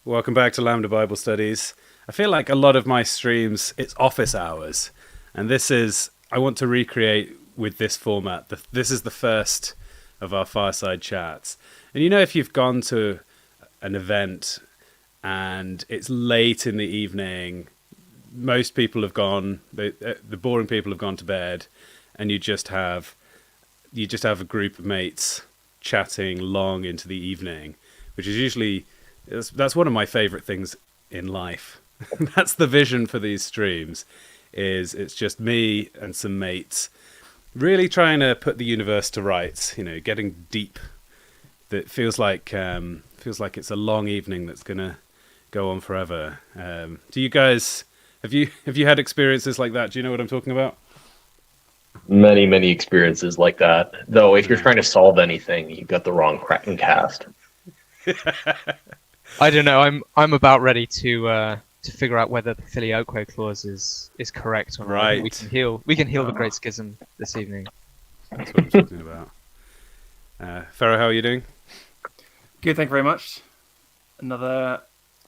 Welcome back to Lambda Bible Studies. I feel like a lot of my streams, it's office hours. And I want to recreate with this format. This is the first of our Fireside Chats. And if you've gone to an event and it's late in the evening, most people have gone, the boring people have gone to bed, and you just have a group of mates chatting long into the evening, which is usually... That's one of my favorite things in life. That's the vision for these streams. It's just me and some mates really trying to put the universe to rights. Getting deep. That feels like it's a long evening that's gonna go on forever. Do you guys have you had experiences like that? Do you know what I'm talking about? Many experiences like that. Though, if you're trying to solve anything, you've got the wrong Kraken cast. I don't know. I'm about ready to figure out whether the filioque clause is correct or not. Right. We can heal the Great Schism this evening. That's what I'm talking about. Farah, how are you doing? Good, thank you very much. Another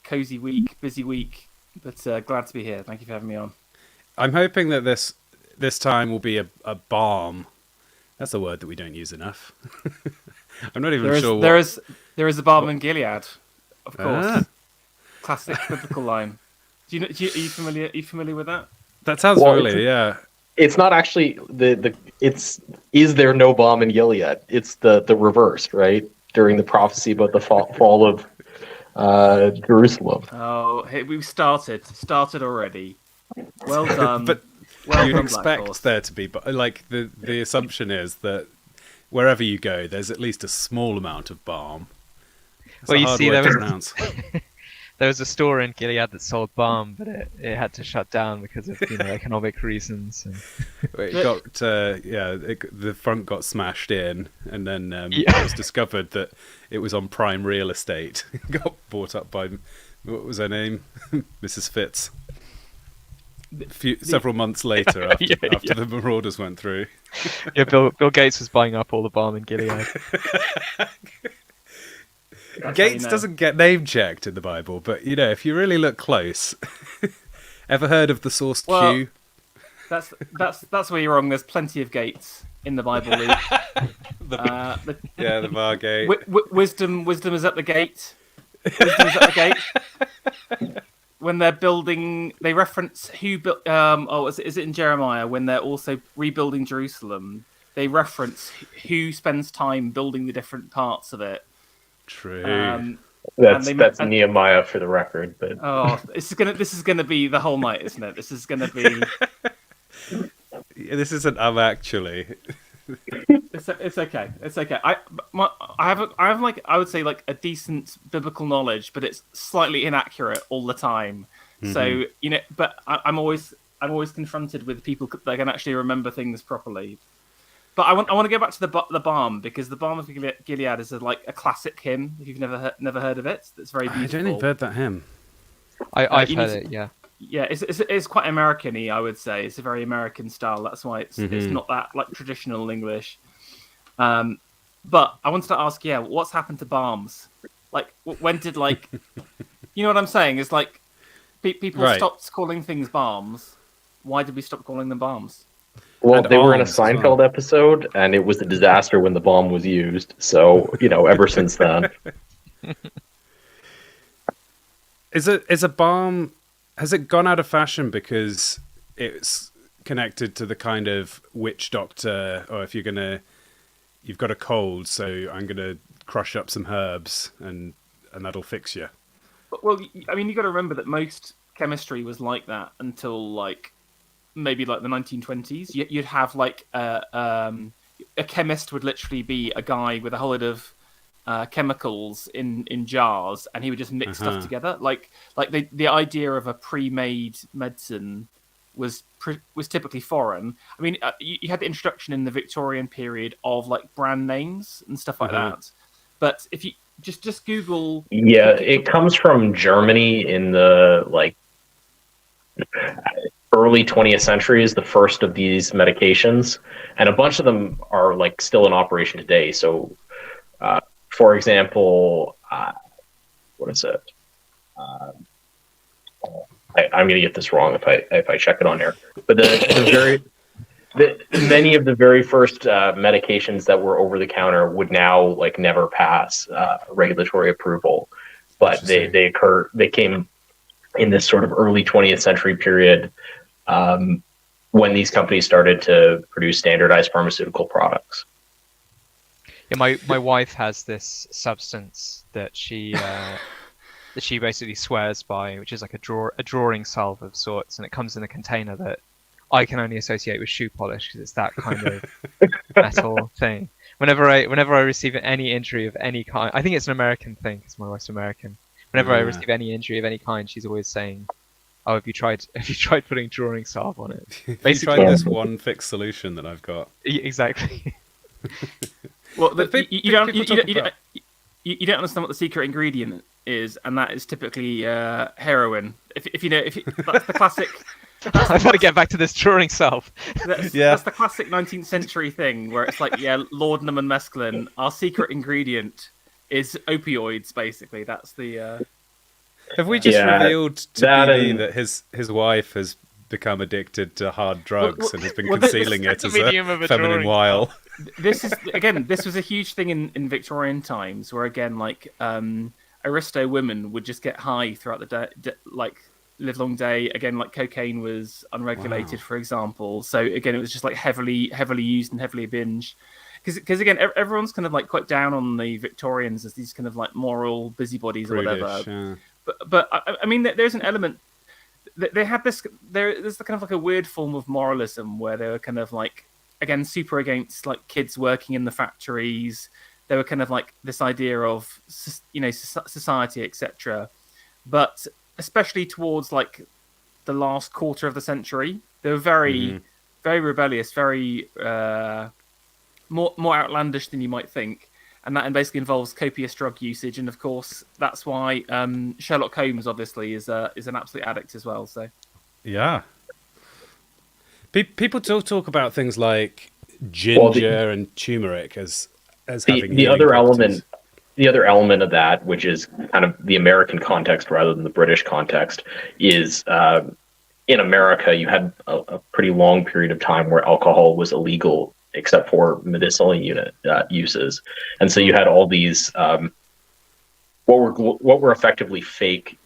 cozy week, busy week, but glad to be here. Thank you for having me on. I'm hoping that this time will be a balm. That's a word that we don't use enough. I'm not even sure. There is a balm in Gilead. Of course, classic biblical line. Are you familiar with that? That sounds familiar. Yeah, it's not actually is there no bomb in Gilead? It's the reverse, right? During the prophecy about the fall of Jerusalem. Oh, hey, we've started already. Well done. But well you'd done, expect there to be, but like the assumption is that wherever you go, there's at least a small amount of balm. Well, you see, there was a store in Gilead that sold balm, but it had to shut down because of economic reasons. And... the front got smashed in, and then it was discovered that it was on prime real estate. Got bought up by, what was her name, Mrs. Fitz. Several months later, after the marauders went through. Yeah, Bill Gates was buying up all the balm in Gilead. Gates doesn't get name checked in the Bible, but if you really look close, ever heard of the source Q? That's where you're wrong. There's plenty of gates in the Bible, Luke. The bar gate. Wisdom is at the gate. Wisdom is at the gate. When they're building, they reference who built. Is it in Jeremiah when they're also rebuilding Jerusalem? They reference who spends time building the different parts of it. True. That's Nehemiah for the record, but this is gonna be the whole night, isn't it? This is gonna be. This isn't actually. It's okay. It's okay. I have like I would say like a decent biblical knowledge, but it's slightly inaccurate all the time. Mm-hmm. So but I'm always confronted with people that can actually remember things properly. But I want to go back to the balm, because the balm of Gilead is like a classic hymn. If you've never heard of it, it's very beautiful. I don't think I've heard that hymn. I've heard it. Yeah. Yeah, it's quite American-y, I would say. It's a very American style. That's why it's not that like traditional English. But I wanted to ask, what's happened to balms? Like, when did you know what I'm saying? It's like people stopped calling things balms. Why did we stop calling them balms? Well, And they were in a alms as Seinfeld well. episode, and it was a disaster when the bomb was used. So, ever since then. Is a balm? Has it gone out of fashion because it's connected to the kind of witch doctor, or if you've got a cold, so I'm gonna crush up some herbs and that'll fix you? Well, I mean, you got to remember that most chemistry was like that until maybe the 1920s. You'd have a chemist would literally be a guy with a whole lot of chemicals in jars, and he would just mix stuff together. Like the idea of a pre-made medicine was typically foreign. I mean, you had the introduction in the Victorian period of brand names and stuff like that. But if you just Google, it comes from Germany in the early 20th century is the first of these medications, and a bunch of them are still in operation today. So, for example, what is it? I'm going to get this wrong if I check it on here, but many of the very first medications that were over the counter would now like never pass regulatory approval, but they came in this sort of early 20th century period when these companies started to produce standardized pharmaceutical products. Yeah, my wife has this substance that she basically swears by, which is like a drawing salve of sorts, and it comes in a container that I can only associate with shoe polish because it's that kind of metal thing. Whenever I receive any injury of any kind, I think it's an American thing because my wife's American. Whenever I receive any injury of any kind, she's always saying, "Oh, have you tried putting drawing salve on it?" Basically, tried this one fixed solution that I've got. Exactly. Well, you don't understand what the secret ingredient is, and that is typically heroin. If you know, that's the classic. I've got to get back to this drawing salve. That's the classic 19th century thing where it's like, laudanum and mescaline. Our secret ingredient is opioids. Basically, that's the. Have we just revealed to BB that his wife has become addicted to hard drugs and has been concealing it as a feminine wile? This was a huge thing in Victorian times, where again, like aristo women would just get high throughout the day, like live long day. Again, like cocaine was unregulated, for example. So again, it was just like heavily used and heavily binged. Because again, everyone's kind of like quite down on the Victorians as these kind of like moral busybodies or whatever. Yeah. But I mean, there's an element. They had this. There's kind of like a weird form of moralism where they were kind of like, again, super against like kids working in the factories. They were kind of like this idea of, society, etc. But especially towards like the last quarter of the century, they were very, very rebellious, very more outlandish than you might think. And that basically involves copious drug usage, and of course, that's why Sherlock Holmes obviously is an absolute addict as well. So, yeah, people talk about things like ginger and turmeric as having the other element. The other element of that, which is kind of the American context rather than the British context, is in America you had a pretty long period of time where alcohol was illegal, except for medicinal uses, and so you had all these what were effectively fake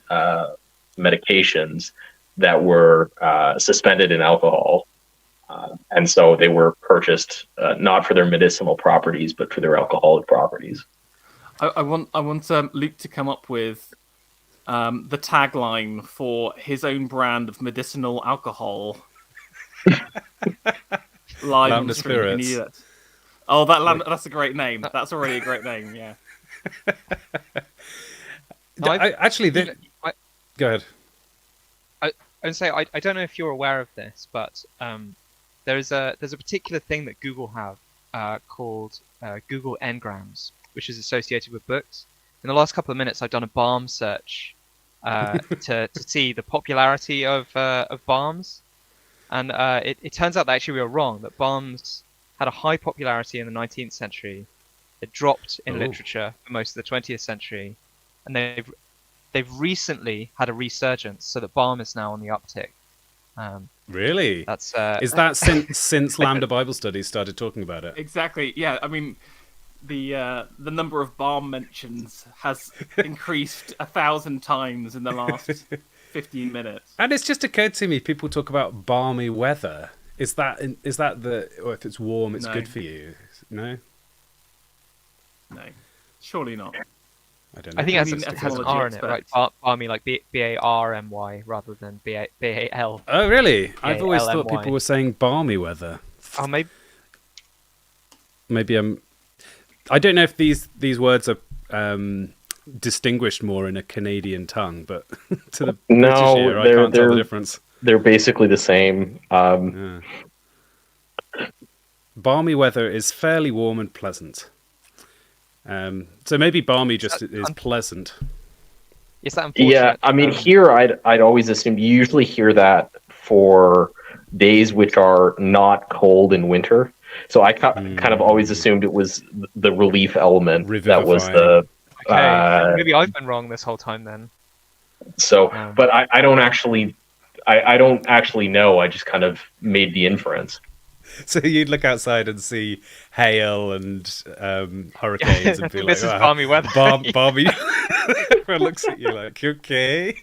medications that were suspended in alcohol, and so they were purchased not for their medicinal properties but for their alcoholic properties. I want Luke to come up with the tagline for his own brand of medicinal alcohol. Live on the Spirits. Oh, that's a great name. That's already a great name. Yeah. Go ahead. I would say I don't know if you're aware of this, but there's a particular thing that Google have called Google Ngrams, which is associated with books. In the last couple of minutes, I've done a balm search to see the popularity of balms. And it turns out that actually we were wrong, that balms had a high popularity in the 19th century. It dropped in literature for most of the 20th century. And they've recently had a resurgence, so that balm is now on the uptick. Really? Is that since Lambda Bible Studies started talking about it? Exactly, yeah. I mean, the number of balm mentions has increased 1,000 times in the last 15 minutes. And it's just occurred to me, people talk about balmy weather. Is that or if it's warm, it's good for you? No? No. Surely not. I don't know. I think it has an R in it, right? Balmy, like B-A-R-M-Y rather than B-A-L. Oh, really? I've always thought people were saying balmy weather. Oh, maybe. Maybe I don't know if these words are distinguished more in a Canadian tongue, but to the British ear, I can't tell the difference. They're basically the same. Balmy weather is fairly warm and pleasant. So maybe balmy just is pleasant. Is that unfortunate? Yeah, I mean, here I'd always assumed you usually hear that for days which are not cold in winter. So I kind of always assumed it was the relief element that was the. Okay. Maybe I've been wrong this whole time then. So, Um, but I don't actually, I don't actually know. I just kind of made the inference. So you'd look outside and see hail and hurricanes I and be think like, this is "Oh, balmy weather." balmy." Everyone looks at you like, "You okay?"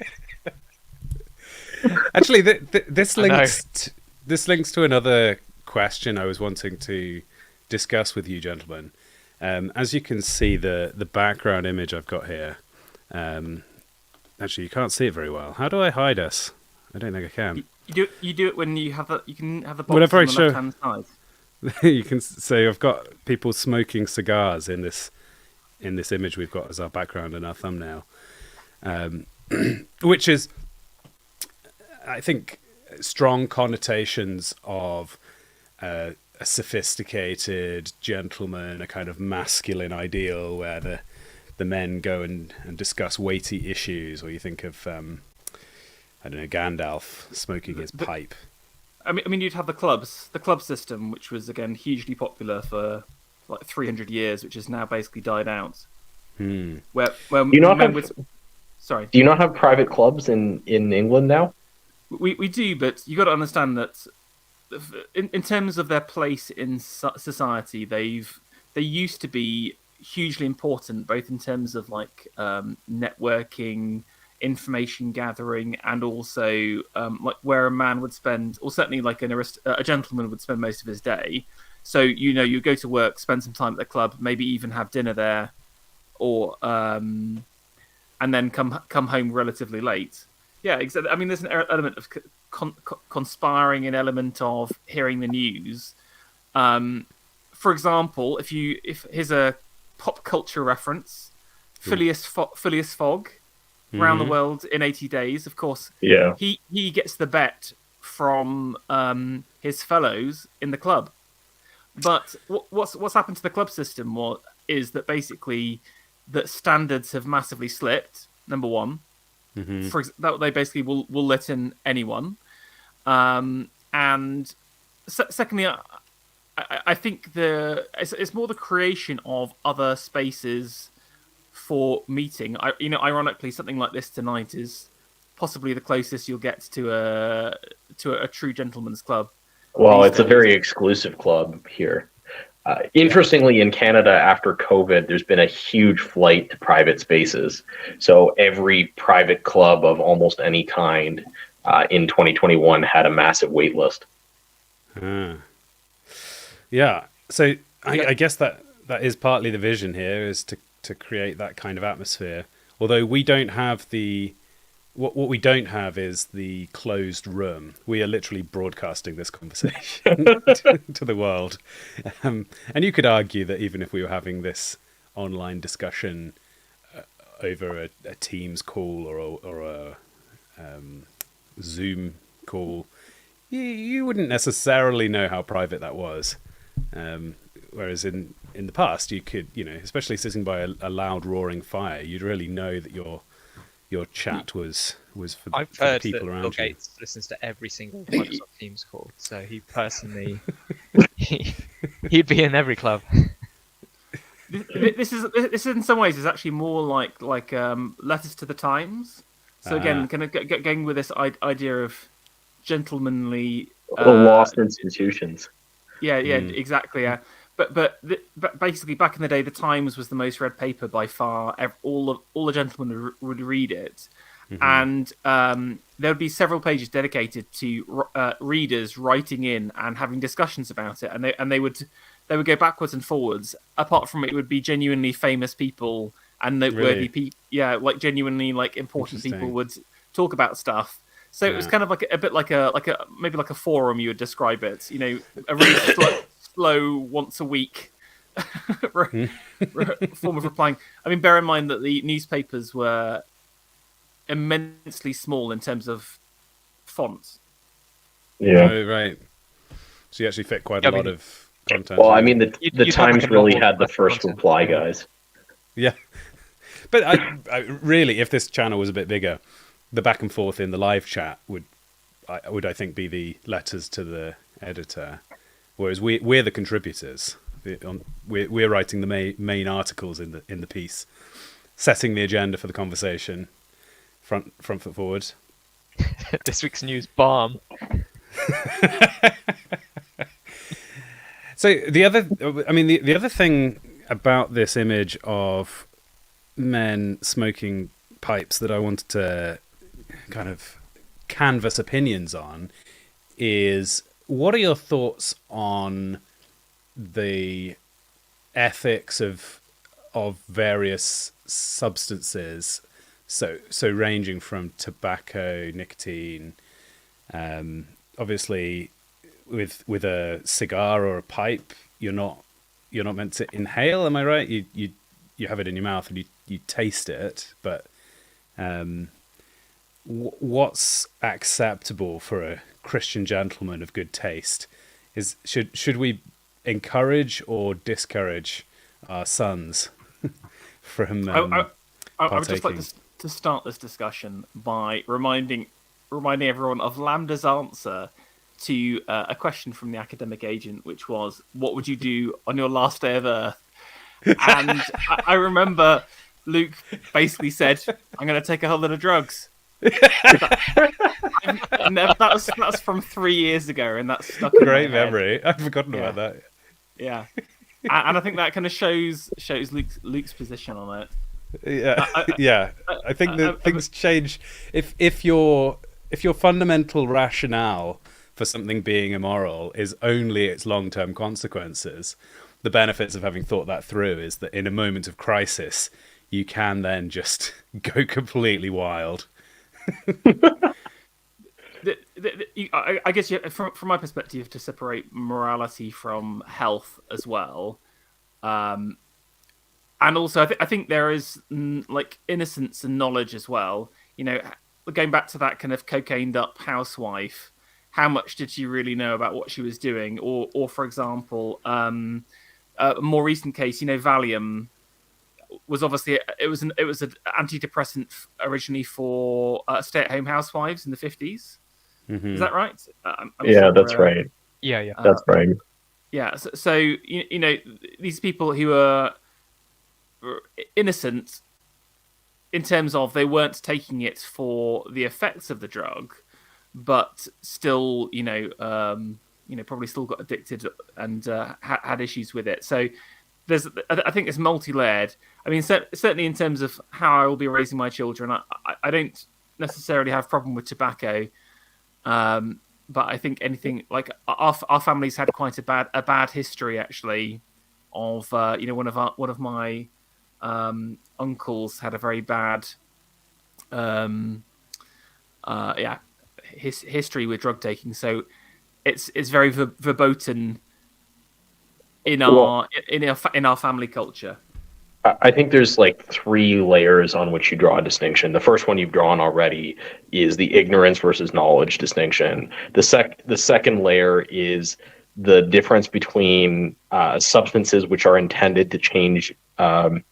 Actually, this I know. this links to another question I was wanting to discuss with you, gentlemen. As you can see, the background image I've got here. Actually, you can't see it very well. How do I hide us? I don't think I can. You do it when you have you can have the box Whenever I on the show- left hand side. You can say I've got people smoking cigars in this image we've got as our background and our thumbnail, which is, I think, strong connotations of a sophisticated gentleman, a kind of masculine ideal where the men go and discuss weighty issues, or you think of I don't know, Gandalf smoking his pipe. I mean, you'd have the club system, which was again hugely popular for like 300 years, which has now basically died out. Where you not men have, sorry, do you not have private clubs in England now? we do, but you got to understand that in terms of their place in society, they used to be hugely important, both in terms of like networking, information gathering, and also like where a man would spend, or certainly like a gentleman would spend most of his day. So you go to work, spend some time at the club, maybe even have dinner there, or and then come home relatively late. Yeah, exactly. I mean, there's an element of conspiring, an element of hearing the news. For example, if here's a pop culture reference, Phileas Fogg, Around the World in 80 Days. Of course, Yeah. He gets the bet from his fellows in the club. But what's happened to the club system is that basically that standards have massively slipped. Number one, that they basically will let in anyone, and secondly, I think it's more the creation of other spaces for meeting. Ironically, something like this tonight is possibly the closest you'll get to a true gentleman's club. Well, it's a very exclusive club here. Interestingly, in Canada, after COVID, there's been a huge flight to private spaces. So every private club of almost any kind in 2021 had a massive wait list. Yeah. So I guess that is partly the vision here, is to create that kind of atmosphere. Although we don't have what we don't have is the closed room. We are literally broadcasting this conversation to the world. And you could argue that even if we were having this online discussion over a Teams call or a Zoom call, you wouldn't necessarily know how private that was. Whereas in the past, you could, especially sitting by a loud roaring fire, you'd really know that your chat was for I've the heard people that around Bill you. Gates listens to every single Microsoft Teams call, so he personally he'd be in every club. This is in some ways is actually more like letters to the Times. So again, kind of going with this idea of gentlemanly Lost institutions. Yeah, exactly. Yeah, but basically, back in the day, the Times was the most read paper by far. All the gentlemen would read it, and there would be several pages dedicated to readers writing in and having discussions about it, and they would go backwards and forwards. Apart from it would be genuinely famous people and noteworthy people. Yeah, like genuinely like important people would talk about stuff. So it was kind of like a bit like maybe like a forum, you would describe it. A really slow once a week form of replying. I mean, bear in mind that the newspapers were immensely small in terms of fonts. Yeah. Oh, right. So you actually fit quite a lot of content. Well, I mean, the you'd Times have like a really novel had the first content. reply guys. Yeah. But I really, if this channel was a bit bigger, the back and forth in the live chat would I think be the letters to the editor, whereas we're the contributors. We're writing the main articles in the piece, setting the agenda for the conversation, front foot forward. This week's news bomb. So the other thing about this image of men smoking pipes that I wanted to kind of canvas opinions on is, what are your thoughts on the ethics of various substances? So ranging from tobacco, nicotine, obviously with a cigar or a pipe, you're not meant to inhale. Am I right? You have it in your mouth and you taste it, but what's acceptable for a Christian gentleman of good taste? Should we encourage or discourage our sons from I would just like partaking? to start this discussion by reminding everyone of Lambda's answer to a question from the academic agent, which was, "What would you do on your last day of Earth?" And I remember Luke basically said, "I'm going to take a whole lot of drugs." And that was from 3 years ago, and that's stuck in Great my head. memory. I've forgotten about that. Yeah, and I think that kind of shows Luke's position on it. Yeah, I think that things change if your fundamental rationale for something being immoral is only its long-term consequences. The benefits of having thought that through is that in a moment of crisis, you can then just go completely wild. I guess from my perspective, you have to separate morality from health as well. And also, I think there is like innocence and knowledge as well. You know, going back to that kind of cocained up housewife, how much did she really know about what she was doing? Or for example, a more recent case, you know, Valium was obviously it was an antidepressant originally for stay-at-home housewives in the 50s. Mm-hmm. Is that right? That's right. Yeah. That's right. Yeah. So you know, these people who are innocent in terms of they weren't taking it for the effects of the drug, but still, probably still got addicted and had issues with it. So I think it's multi-layered. I mean, certainly in terms of how I will be raising my children, I don't necessarily have a problem with tobacco, but I think anything like our family's had quite a bad history actually of one of my uncles had a very bad history with drug taking, so it's very verboten in our family culture. I think there's like 3 layers on which you draw a distinction. The first one you've drawn already is the ignorance versus knowledge distinction. The second layer is the difference between substances which are intended to change, to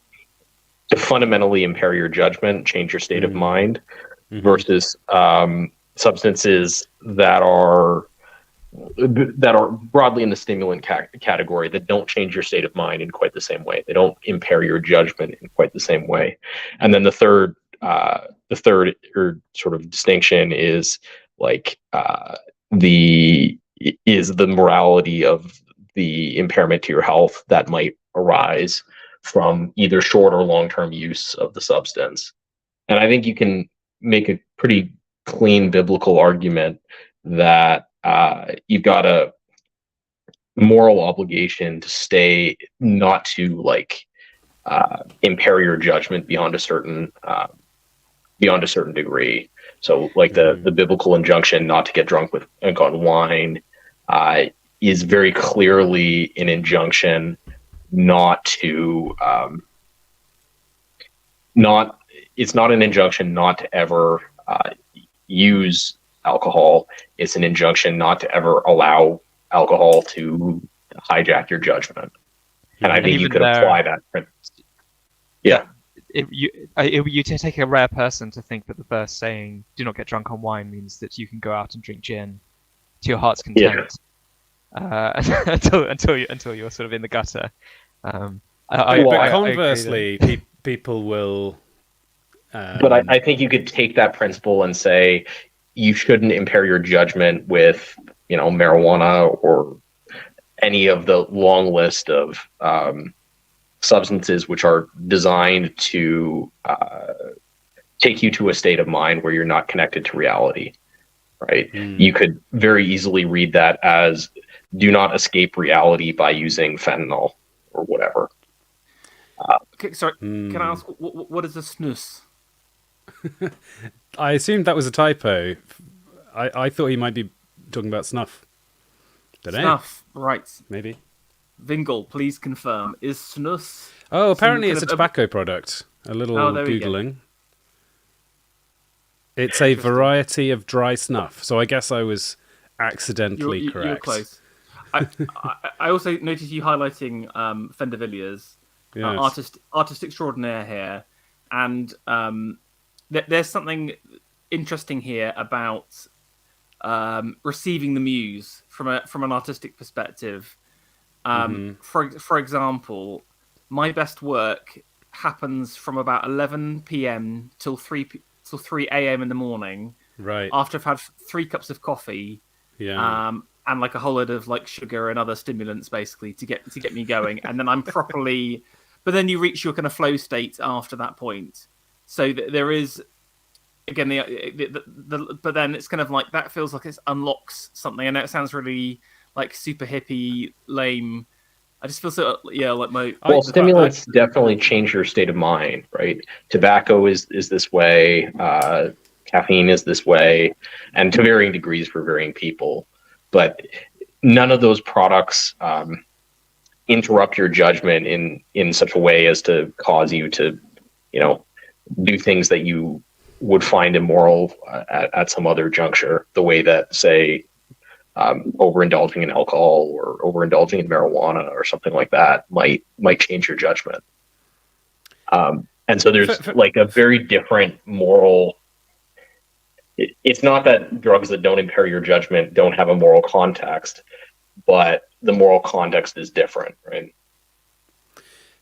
fundamentally impair your judgment, change your state of mind, versus substances that are broadly in the stimulant category that don't change your state of mind in quite the same way. They don't impair your judgment in quite the same way. And then the third sort of distinction is like the morality of the impairment to your health that might arise from either short or long-term use of the substance. And I think you can make a pretty clean biblical argument that you've got a moral obligation to stay, not to impair your judgment beyond a certain degree. So like the biblical injunction not to get drunk on wine is very clearly an injunction not to it's not an injunction not to ever use alcohol. It's an injunction not to ever allow alcohol to hijack your judgment. And I think you could apply that principle. Yeah. You take a rare person to think that the verse saying "do not get drunk on wine" means that you can go out and drink gin to your heart's content, until you're sort of in the gutter. But conversely, people will But I think you could take that principle and say you shouldn't impair your judgment with, marijuana or any of the long list of substances which are designed to take you to a state of mind where you're not connected to reality, right? You could very easily read that as do not escape reality by using fentanyl or whatever. Okay, sorry, can I ask, what is a snus? I assumed that was a typo. I thought he might be talking about snuff. Snuff, right. Maybe. Vingle, please confirm. Is snus... Oh, apparently it's a tobacco product. A little Googling. It's a variety of dry snuff. So I guess I was accidentally correct. You're close. I also noticed you highlighting Fender Villiers, artist extraordinaire here. And there's something interesting here about receiving the muse from an artistic perspective. For example, my best work happens from about 11 p.m. till 3 a.m. in the morning. Right. After I've had 3 cups of coffee. Yeah. And like a whole load of like sugar and other stimulants, basically to get me going, and then I'm properly. But then you reach your kind of flow state after that point. So there is, again, but then it's kind of like that feels like it unlocks something. I know it sounds really like super hippie, lame. I just feel so like stimulants definitely change your state of mind, right? Tobacco is this way, caffeine is this way, and to varying degrees for varying people. But none of those products interrupt your judgment in such a way as to cause you to, do things that you would find immoral at some other juncture. The way that, say, overindulging in alcohol or overindulging in marijuana or something like that might change your judgment. And so there's like a very different moral. It's not that drugs that don't impair your judgment don't have a moral context, but the moral context is different, right?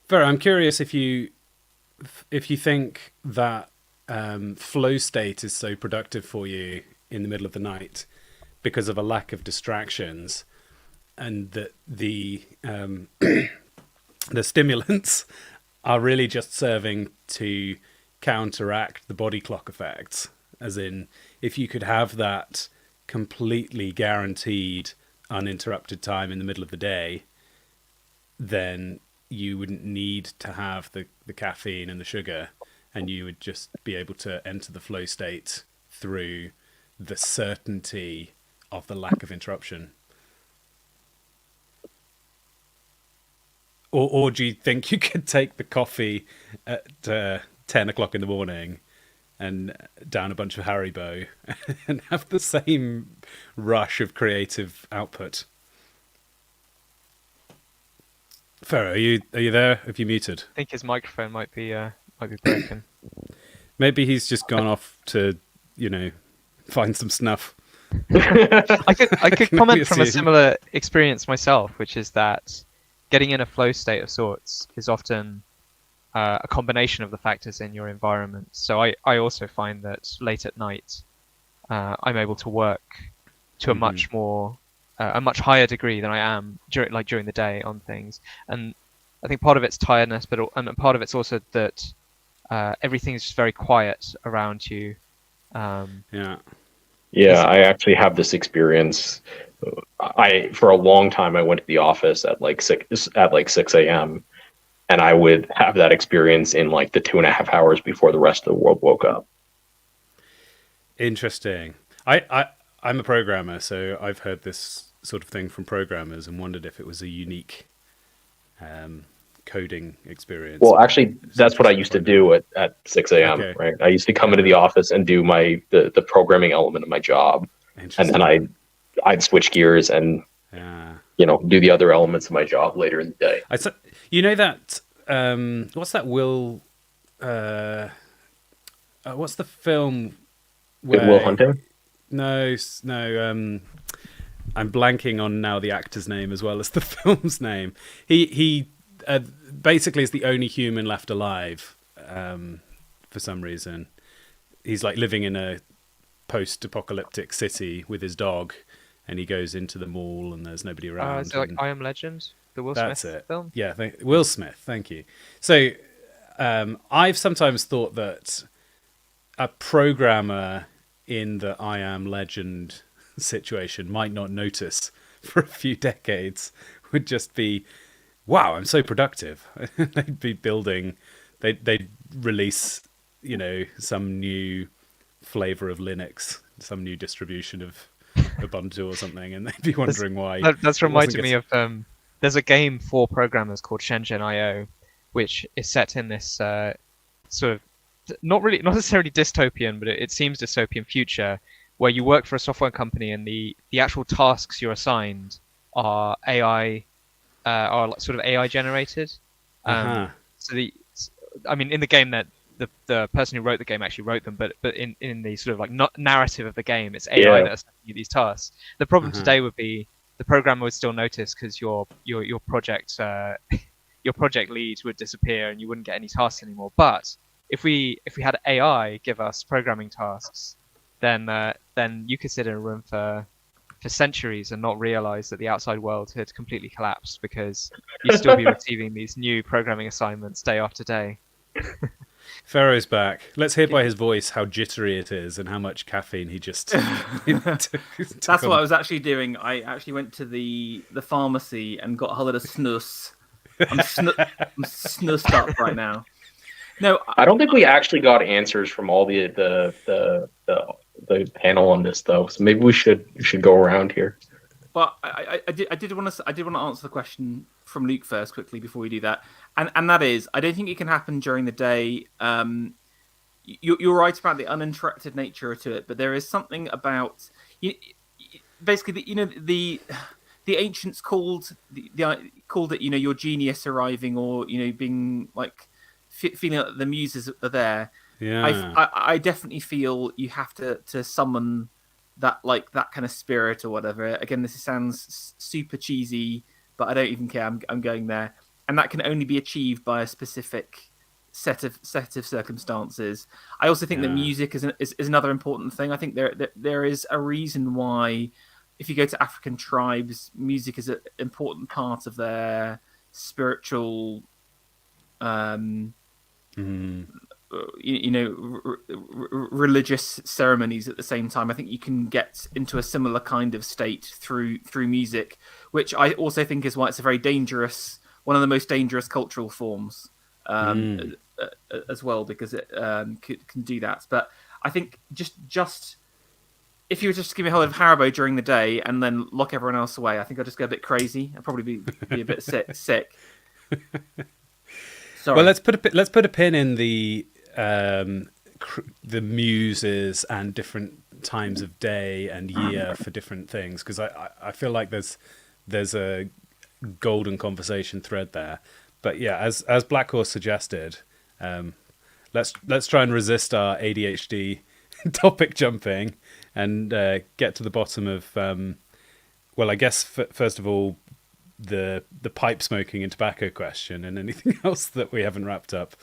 Vera, I'm curious if you think that flow state is so productive for you in the middle of the night because of a lack of distractions, and that the stimulants are really just serving to counteract the body clock effects. As in, if you could have that completely guaranteed, uninterrupted time in the middle of the day, then you wouldn't need to have the caffeine and the sugar, and you would just be able to enter the flow state through the certainty of the lack of interruption. Or do you think you could take the coffee at 10 o'clock in the morning and down a bunch of Haribo and have the same rush of creative output? Ferro, are you there? Have you muted? I think his microphone might be broken. Maybe he's just gone off to, find some snuff. I could comment from a similar experience myself, which is that getting in a flow state of sorts is often a combination of the factors in your environment. So I also find that late at night, I'm able to work to a much higher degree than I am during the day on things. And I think part of it's tiredness, and part of it's also that everything is just very quiet around you. Yeah, I actually have this experience. For a long time, I went to the office at like 6 a.m. and I would have that experience in like the 2.5 hours before the rest of the world woke up. Interesting. I'm a programmer, so I've heard this sort of thing from programmers and wondered if it was a unique coding experience. Well, actually, that's what I used to do at 6 a.m. Okay. Right? I used to come into the office and do the programming element of my job, and then I'd switch gears and do the other elements of my job later in the day. That what's that Will? What's the film? Good Will Hunting? No. I'm blanking on now the actor's name as well as the film's name. He basically is the only human left alive for some reason. He's like living in a post-apocalyptic city with his dog, and he goes into the mall and there's nobody around. Is it like I Am Legend, the Will That's Smith it. film? Yeah, Will Smith. Thank you. So I've sometimes thought that a programmer in the I Am Legend situation might not notice for a few decades, would just be, wow, I'm so productive. They'd be building, they'd release, some new flavor of Linux, some new distribution of Ubuntu or something, and they'd be wondering why. That's reminded me of there's a game for programmers called Shenzhen.io, which is set in this sort of not necessarily dystopian, but it seems dystopian future, where you work for a software company and the actual tasks you're assigned are AI, are sort of AI generated. So in the game that the person who wrote the game actually wrote them, but in the sort of like narrative of the game, it's AI that assigns you these tasks. The problem today would be the programmer would still notice because your project your project lead would disappear and you wouldn't get any tasks anymore. But if we had AI give us programming tasks, then you could sit in a room for centuries and not realize that the outside world had completely collapsed because you'd still be receiving these new programming assignments day after day. Pharaoh's back. Let's hear by his voice how jittery it is and how much caffeine he just That's what I was actually doing. I actually went to the pharmacy and got a whole lot of snus. I'm snussed up right now. No, I don't think we actually got answers from all the panel on this though. So maybe we should go around here. But I did want to answer the question from Luke first quickly before we do that, and that is, I don't think it can happen during the day. You're right about the uninterrupted nature to it, but there is something about basically the ancients called it your genius arriving, or being like feeling like the muses are there. Yeah, I definitely feel you have to summon that kind of spirit or whatever. Again, this sounds super cheesy, but I don't even care. I'm going there, and that can only be achieved by a specific set of circumstances. I also think that music is another important thing. I think there is a reason why, if you go to African tribes, music is an important part of their spiritual religious ceremonies at the same time. I think you can get into a similar kind of state through music, which I also think is why it's a very dangerous, one of the most dangerous cultural forms as well, because it can do that. But I think just if you were just to give me a whole lot of Haribo during the day and then lock everyone else away, I think I'd just go a bit crazy. I'd probably be a bit sick. Sorry. Well, let's put a pin in the muses and different times of day and year for different things, because I feel like there's a golden conversation thread there. But yeah, as Black Horse suggested, let's try and resist our ADHD topic jumping and get to the bottom of I guess first of all, the pipe smoking and tobacco question, and anything else that we haven't wrapped up.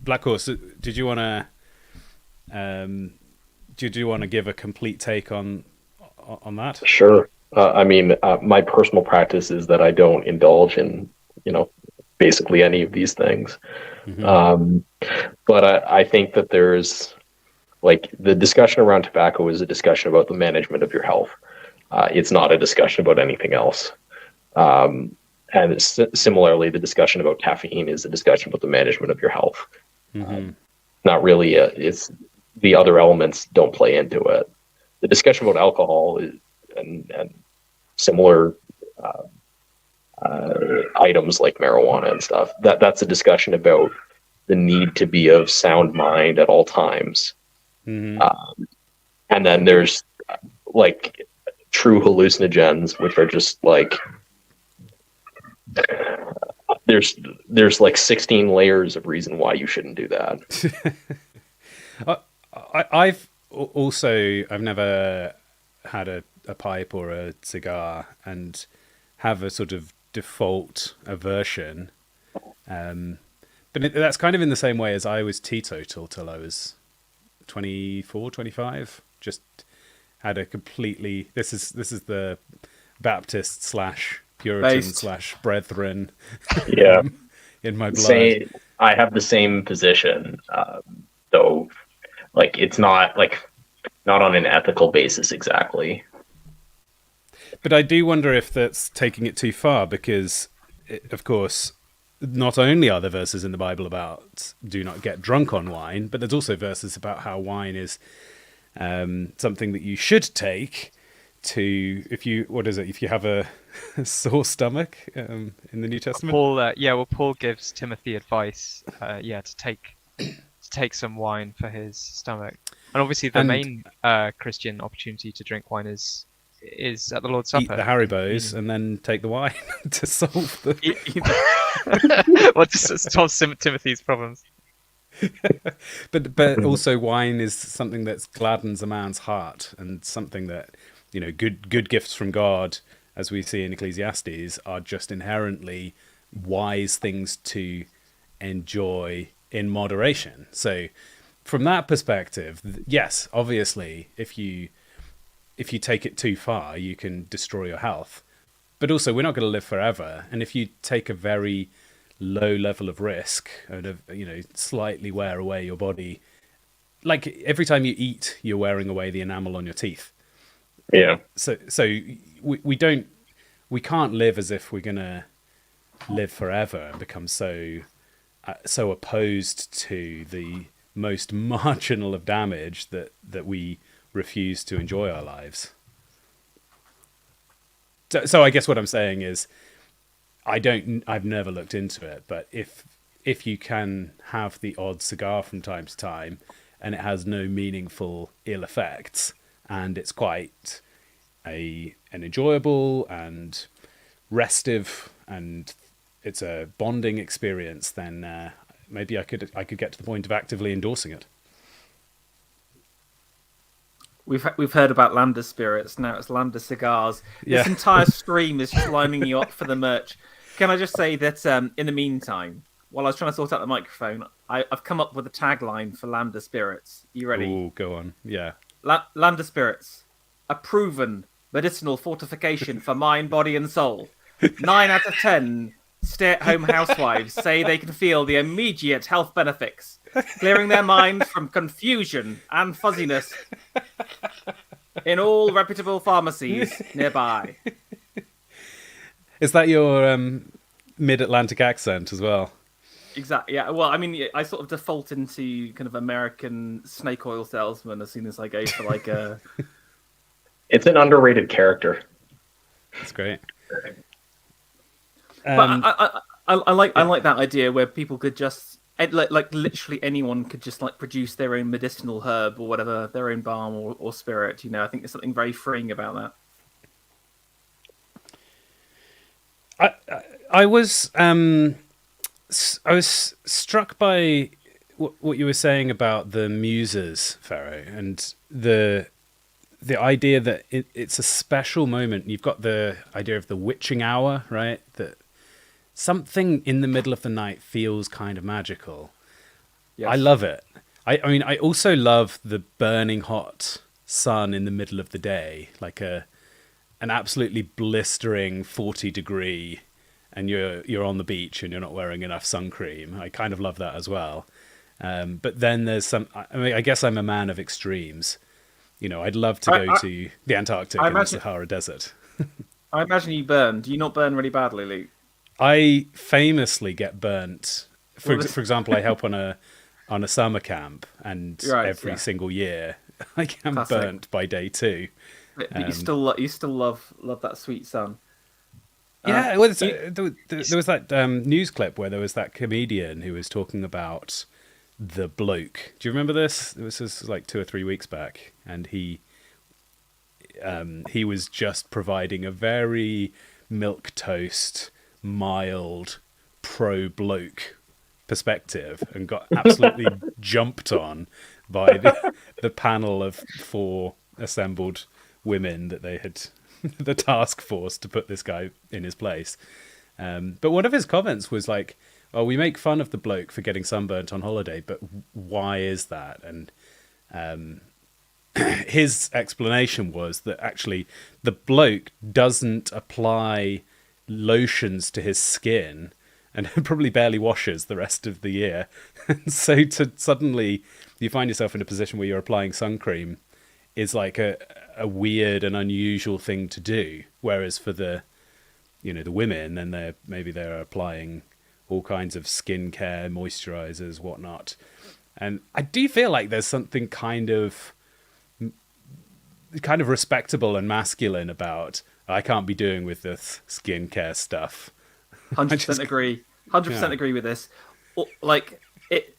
Black Horse, did you want to give a complete take on that? Sure. My personal practice is that I don't indulge in basically any of these things. But I think that there's the discussion around tobacco is a discussion about the management of your health. It's not a discussion about anything else. And similarly, the discussion about caffeine is a discussion about the management of your health. Not really. It's the other elements don't play into it. The discussion about alcohol and similar items like marijuana and stuff, that's a discussion about the need to be of sound mind at all times. And then there's true hallucinogens, which are just there's 16 layers of reason why you shouldn't do that. I've never had a pipe or a cigar and have a sort of default aversion. But But that's kind of in the same way as I was teetotal till I was 24, 25. Just had a completely... This is the Baptist slash Puritan slash Brethren Yeah. in my blood. I have the same position, though. Like, it's not on an ethical basis exactly. But I do wonder if that's taking it too far, because, of course, not only are there verses in the Bible about do not get drunk on wine, but there's also verses about how wine is something that you should take to, if you have a sore stomach in the New Testament. Paul gives Timothy advice, to take some wine for his stomach. And obviously the main Christian opportunity to drink wine is at the Lord's Supper. Eat the Haribos and then take the wine to solve the... to solve Timothy's problems. But also wine is something that gladdens a man's heart, and something that, good gifts from God, as we see in Ecclesiastes, are just inherently wise things to enjoy in moderation. So from that perspective, yes, obviously, if you take it too far, you can destroy your health. But also, we're not going to live forever. And if you take a very low level of risk and, slightly wear away your body, like every time you eat, you're wearing away the enamel on your teeth. Yeah. So we can't live as if we're going to live forever and become so opposed to the most marginal of damage that we refuse to enjoy our lives. So I guess what I'm saying is, I've never looked into it, but if you can have the odd cigar from time to time and it has no meaningful ill effects and it's quite an enjoyable and restive and it's a bonding experience, then maybe I could get to the point of actively endorsing it. We've heard about Lambda Spirits, now it's Lambda Cigars. Yeah. This entire stream is just lining you up for the merch. Can I just say that in the meantime, while I was trying to sort out the microphone, I've come up with a tagline for Lambda Spirits. You ready? Oh, go on. Yeah. Lambda Spirits, a proven medicinal fortification for mind, body, and soul. 9 out of 10 stay-at-home housewives say they can feel the immediate health benefits, clearing their minds from confusion and fuzziness in all reputable pharmacies nearby. Is that your mid-Atlantic accent as well? Exactly. Yeah. Well, I mean, I sort of default into kind of American snake oil salesman as soon as I go for like a. It's an underrated character. That's great. But I like that idea where people could just like literally anyone could just like produce their own medicinal herb or whatever, their own balm or spirit. I think there's something very freeing about that. I was struck by what you were saying about the muses, Pharaoh, and the idea that it's a special moment. You've got the idea of the witching hour, right? That something in the middle of the night feels kind of magical. Yes. I love it. I mean, I also love the burning hot sun in the middle of the day, like an absolutely blistering 40-degree, and you're on the beach and you're not wearing enough sun cream. I kind of love that as well. But then there's I guess I'm a man of extremes. I'd love to go to the Antarctic and the Sahara Desert. I imagine you burn. Do you not burn really badly, Luke? I famously get burnt. For example, I help on a summer camp, and every single year I get burnt by day 2. But you still love that sweet sun. Yeah, there was that news clip where there was that comedian who was talking about the bloke. Do you remember this? This was like 2 or 3 weeks back, and he was just providing a very milquetoast, mild, pro-bloke perspective, and got absolutely jumped on by the panel of 4 assembled women that they had the task force to put this guy in his place. But one of his comments was like, oh, we make fun of the bloke for getting sunburnt on holiday, but why is that? And his explanation was that actually the bloke doesn't apply lotions to his skin and probably barely washes the rest of the year. And so to suddenly you find yourself in a position where you're applying sun cream is like a weird and unusual thing to do. Whereas for the women, then they're applying all kinds of skincare, moisturizers, whatnot. And I do feel like there's something kind of respectable and masculine about I can't be doing with this skincare stuff. 100% agree. 100% agree with this. Like it,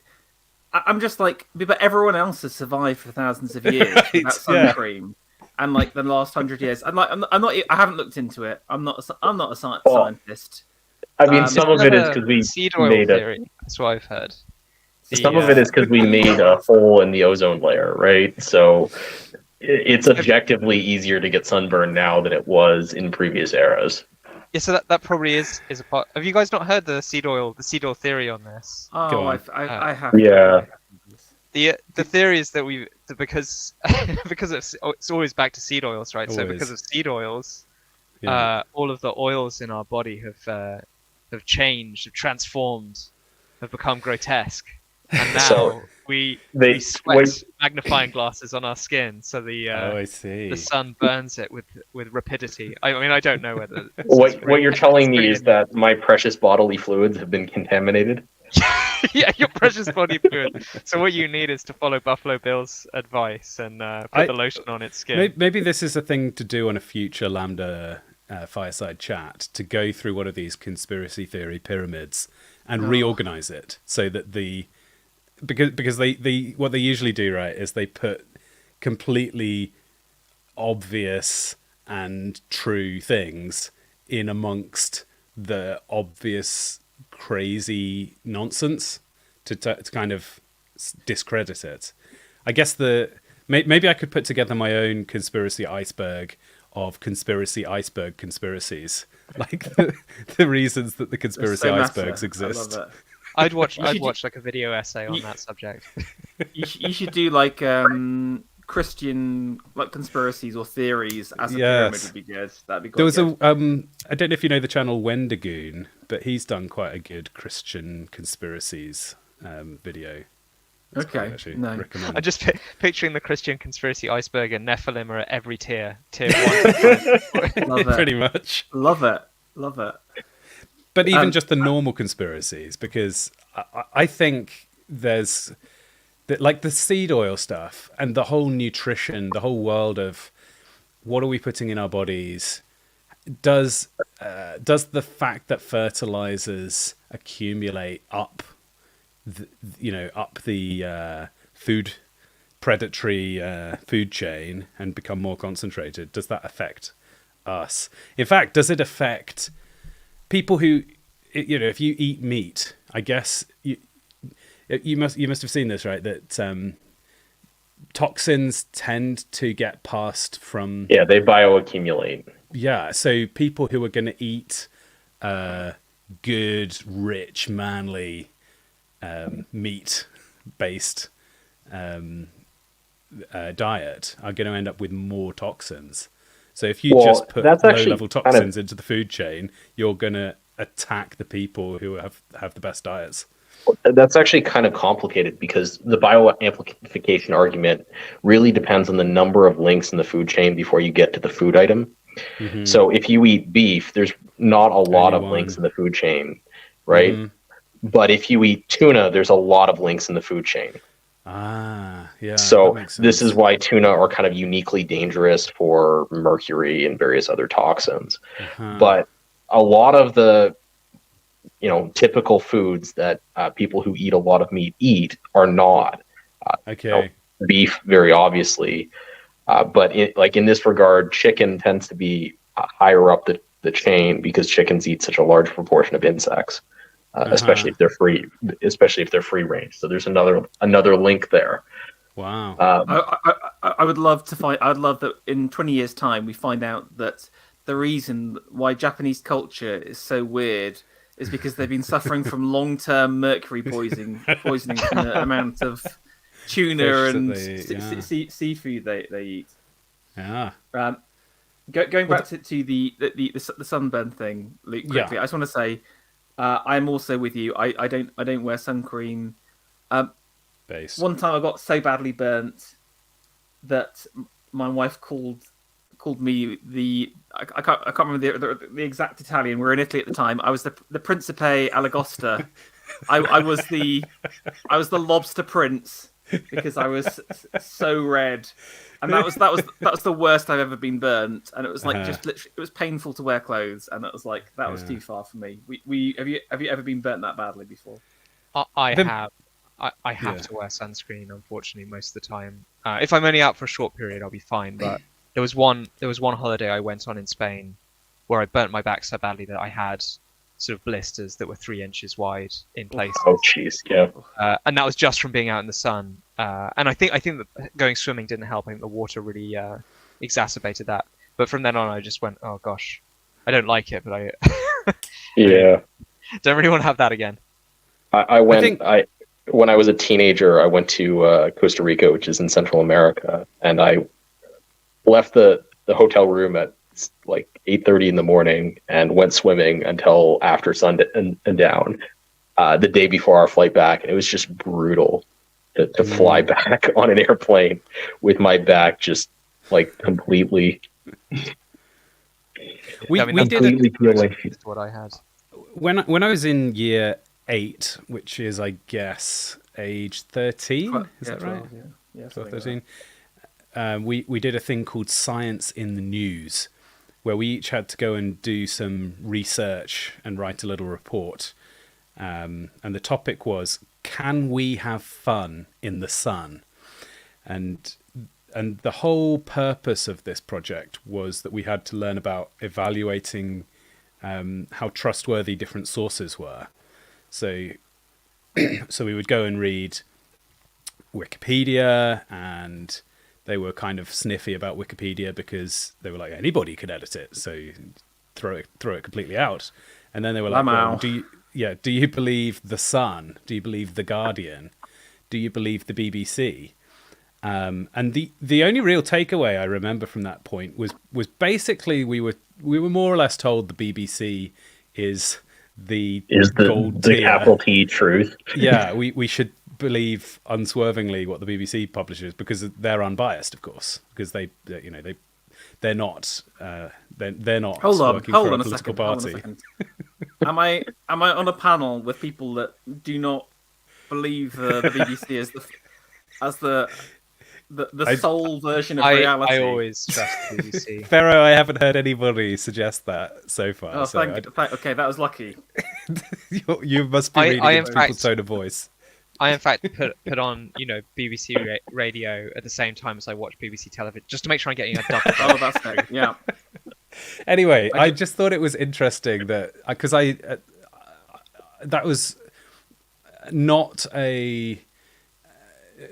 I'm just like, but everyone else has survived for thousands of years without sun cream, and like the last 100 years. And like, I'm not. I haven't looked into it. I'm not a scientist. I mean, some of it is because we seed oil made theory. That's what I've heard. Some of it is because we made a hole in the ozone layer, right? So it's objectively easier to get sunburned now than it was in previous eras. Yeah, so that probably is a part. Have you guys not heard the seed oil theory on this? Oh, I have. Yeah. The theory is that because it's always back to seed oils, right? Always. So because of seed oils, all of the oils in our body have changed, have transformed, have become grotesque, and now we sweat magnifying glasses on our skin, so the sun burns it with rapidity. I mean, I don't know whether what you're telling me is that my precious bodily fluids have been contaminated. Yeah, your precious body fluid. So what you need is to follow Buffalo Bill's advice and put the lotion on its skin. Maybe this is a thing to do on a future Lambda Fireside Chat, to go through one of these conspiracy theory pyramids and reorganize it so that because they what they usually do, right, is they put completely obvious and true things in amongst the obvious crazy nonsense to kind of discredit it. I guess maybe I could put together my own conspiracy iceberg of conspiracy iceberg conspiracies, like the reasons that the conspiracy icebergs exist. I love it. I'd watch like a video essay on that subject. You should do like Christian like conspiracies or theories as a pyramid would be good. That'd be good. There was I don't know if you know the channel Wendigoon, but he's done quite a good Christian conspiracies video. Okay, no. Recommend. I'm just picturing the Christian conspiracy iceberg, and Nephilim are at every tier 1 to 5. Love it. Pretty much. Love it. But even just the normal conspiracies, because I think there's like the seed oil stuff and the whole nutrition, the whole world of what are we putting in our bodies. Does the fact that fertilizers accumulate up the food predatory food chain and become more concentrated, does that affect us? In fact, does it affect people who, if you eat meat? I guess you must have seen this, right? That toxins tend to get passed from they bioaccumulate. Yeah, so people who are going to eat good, rich, manly meat-based diet are going to end up with more toxins. So if you just put low-level toxins into the food chain, you're going to attack the people who have the best diets. That's actually kind of complicated because the bioamplification argument really depends on the number of links in the food chain before you get to the food item. Mm-hmm. So if you eat beef, there's not a lot of links in the food chain, right? Mm-hmm. But if you eat tuna, there's a lot of links in the food chain. Ah, yeah. So this is why tuna are kind of uniquely dangerous for mercury and various other toxins. Uh-huh. But a lot of the typical foods that people who eat a lot of meat eat are not. Beef, very obviously. But in this regard, chicken tends to be higher up the chain because chickens eat such a large proportion of insects, especially if they're free range. So there's another link there. Wow. I would love to find. I'd love that in 20 years' time we find out that the reason why Japanese culture is so weird is because they've been suffering from long-term mercury poisoning from the amount of tuna and seafood they eat. Yeah. Going back to the sunburn thing, Luke. Quickly, I just want to say, I'm also with you. I don't wear sun cream. One time I got so badly burnt that my wife called me I can't remember the exact Italian. We were in Italy at the time. I was the Principe Allagosta. I was the lobster prince because I was so red, and that was the worst I've ever been burnt. And it was like just literally, it was painful to wear clothes, and it was like that was too far for me. Have you ever been burnt that badly before? I have. I have to wear sunscreen, unfortunately, most of the time. If I'm only out for a short period, I'll be fine. But there was one holiday I went on in Spain where I burnt my back so badly that I had sort of blisters that were 3 inches wide in places. Oh, jeez, yeah. And that was just from being out in the sun. And I think that going swimming didn't help. I think the water really exacerbated that. But from then on, I just went, oh gosh, I don't like it, but I don't really want to have that again. When I was a teenager, I went to Costa Rica, which is in Central America, and I left the hotel room at like 8:30 in the morning and went swimming until after sundown the day before our flight back, and it was just brutal to fly back on an airplane with my back just like completely. We did what I had when I was in year 8, which is, I guess, age 13. Is that right? 12, yeah, 12, 13. We did a thing called Science in the News, where we each had to go and do some research and write a little report. And the topic was, can we have fun in the sun? And the whole purpose of this project was that we had to learn about evaluating how trustworthy different sources were. So we would go and read Wikipedia, and they were kind of sniffy about Wikipedia because they were like, anybody could edit it, so throw it completely out. And then they were like, well, do you believe The Sun? Do you believe The Guardian? Do you believe the BBC? And the only real takeaway I remember from that point was basically we were more or less told the BBC is the capital T truth. Yeah, we should believe unswervingly what the BBC publishes because they're unbiased, of course, because they're not working for a political party. Am I on a panel with people that do not believe the BBC as the sole version of reality? I always trust the BBC. Ferro, I haven't heard anybody suggest that so far. Oh, okay, that was lucky. you must be reading into people's tone of voice. I, in fact, put on, BBC radio at the same time as I watch BBC television, just to make sure I'm getting a double. Oh, that's great. Yeah. Anyway, I just thought it was interesting that because that was not a.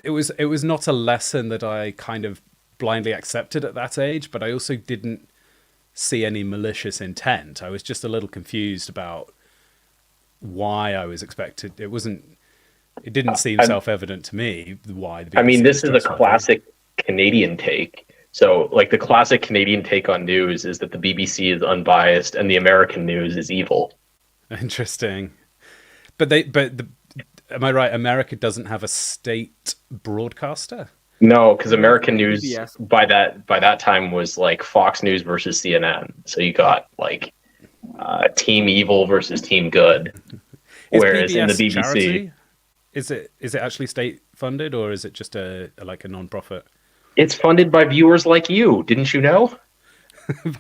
It was not a lesson that I kind of blindly accepted at that age, but I also didn't see any malicious intent. I was just a little confused about why I was expected. It didn't seem self-evident to me why the BBC. I mean, this is a classic Canadian take. So, like, the classic Canadian take on news is that the BBC is unbiased and the American news is evil. Interesting. But am I right? America doesn't have a state broadcaster? No, because American news by that time was like Fox News versus CNN. So you got like Team Evil versus Team Good. Whereas PBS in the BBC, charity? Is it actually state funded, or is it just a non-profit? It's funded by viewers like you. Didn't you know?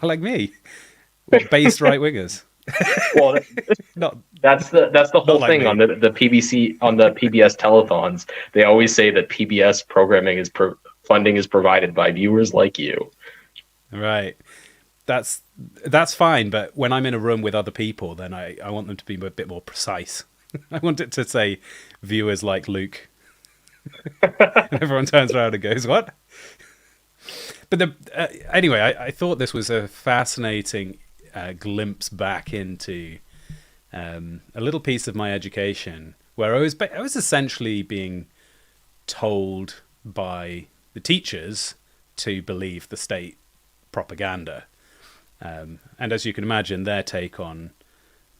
Like me, based right wingers. Well, that's the whole like thing me. on the PBC on the PBS telethons. They always say that PBS programming funding is provided by viewers like you. Right. That's fine, but when I'm in a room with other people, then I want them to be a bit more precise. I want it to say viewers like Luke. And everyone turns around and goes, what? But anyway, I thought this was a fascinating glimpse back into a little piece of my education where I was essentially being told by the teachers to believe the state propaganda. And as you can imagine, their take on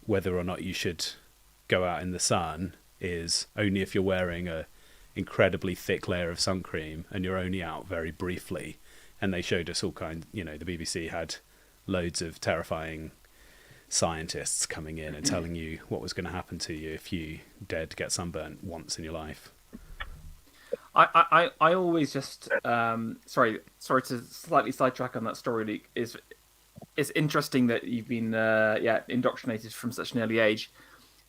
whether or not you should go out in the sun is only if you're wearing a incredibly thick layer of sun cream and you're only out very briefly. And they showed us all kinds, the BBC had loads of terrifying scientists coming in and telling you what was going to happen to you if you dared to get sunburnt once in your life. I always just sorry to slightly sidetrack on that story, Luke. It's interesting that you've been indoctrinated from such an early age,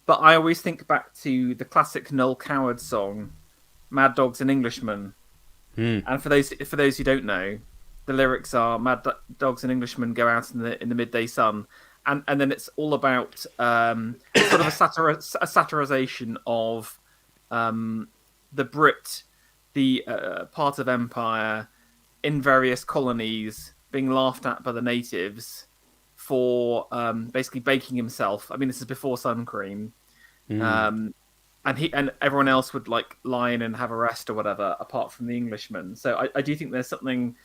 but I always think back to the classic Noel Coward song, "Mad Dogs and Englishmen," and for those who don't know, the lyrics are "Mad dogs and Englishmen go out in the midday sun," and then it's all about sort of a satirization of the Brit, the part of empire in various colonies being laughed at by the natives for basically baking himself. I mean, this is before sun cream, and everyone else would like lie in and have a rest or whatever, apart from the Englishmen. So I do think there's something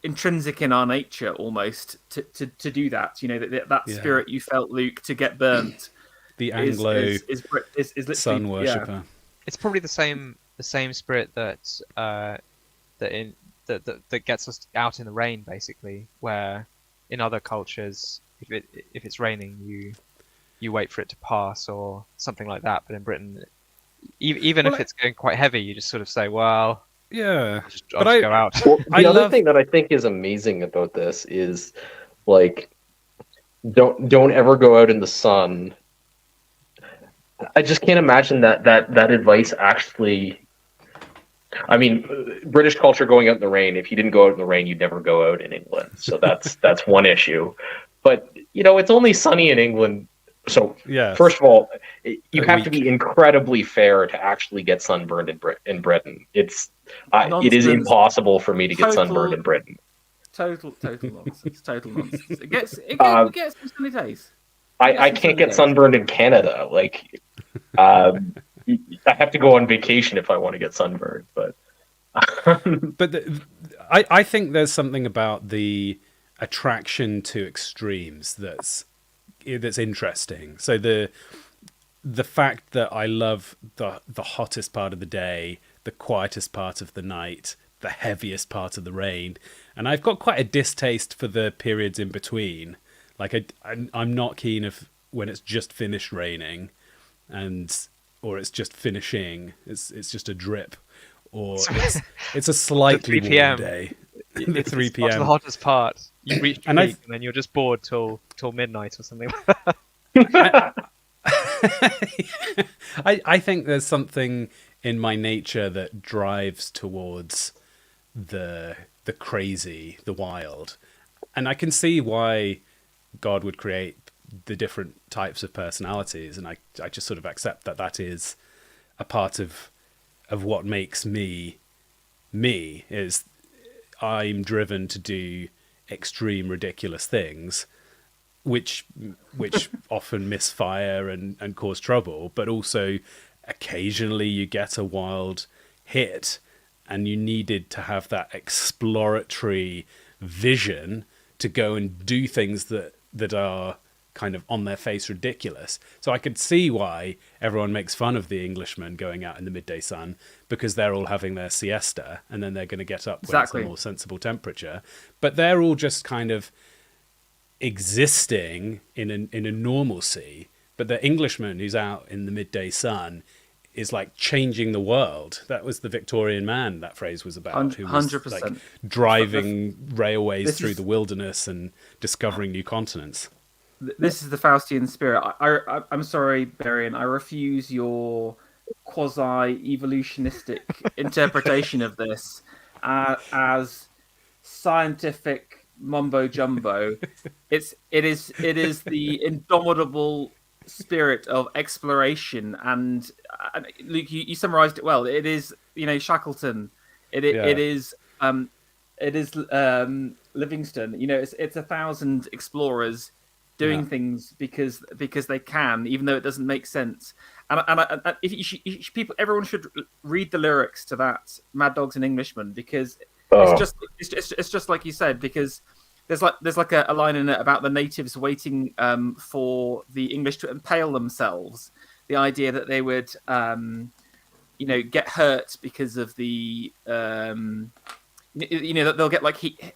intrinsic in our nature almost to do that. That spirit you felt, Luke, to get burnt. The Anglo is literally sun worshipper. Yeah. It's probably the same spirit that gets us out in the rain, basically. Where in other cultures, if it's raining, you wait for it to pass or something like that. But in Britain, even if it's going quite heavy, you just sort of say, "Well, yeah, I'll just go out." Well, the other thing that I think is amazing about this is, like, don't ever go out in the sun. I just can't imagine that advice actually. I mean, British culture going out in the rain. If you didn't go out in the rain, you'd never go out in England. So that's one issue. But it's only sunny in England. So first of all, you have to be incredibly fair to actually get sunburned in Britain. It is impossible for me to get sunburned in Britain. Total nonsense. Total nonsense. It gets some sunny days. I can't get sunburned in Canada. Like, I have to go on vacation if I want to get sunburned. But I think there's something about the attraction to extremes that's interesting. So the fact that I love the hottest part of the day, the quietest part of the night, the heaviest part of the rain, and I've got quite a distaste for the periods in between. Like I'm not keen of when it's just finished raining, or it's just finishing. It's just a drip, or it's a slightly warm day. The 3 p.m. It's the hottest part. You reach peak, and then you're just bored till midnight or something. I think there's something in my nature that drives towards the crazy, the wild, and I can see why God would create the different types of personalities, and I just sort of accept that is a part of what makes me is I'm driven to do extreme ridiculous things which often misfire and cause trouble, but also occasionally you get a wild hit and you needed to have that exploratory vision to go and do things that are kind of on their face ridiculous. So I could see why everyone makes fun of the Englishmen going out in the midday sun, because they're all having their siesta and then they're going to get up when it's a more sensible temperature. But they're all just kind of existing in a normalcy. But the Englishman who's out in the midday sun is like changing the world. That was the Victorian man that phrase was about, who was 100%. Like driving railways through the wilderness and discovering new continents. This is the Faustian spirit. I'm sorry, Berian. I refuse your quasi-evolutionistic interpretation of this as scientific mumbo jumbo. It is the indomitable spirit of exploration, and Luke, you summarized it well. It is Shackleton. It is Livingston. It's 1,000 explorers doing things because they can, even though it doesn't make sense. And people, everyone should read the lyrics to that Mad Dogs and Englishmen, because it's just like you said, because there's like a line in it about the natives waiting for the English to impale themselves. The idea that they would get hurt because of the that they'll get like heat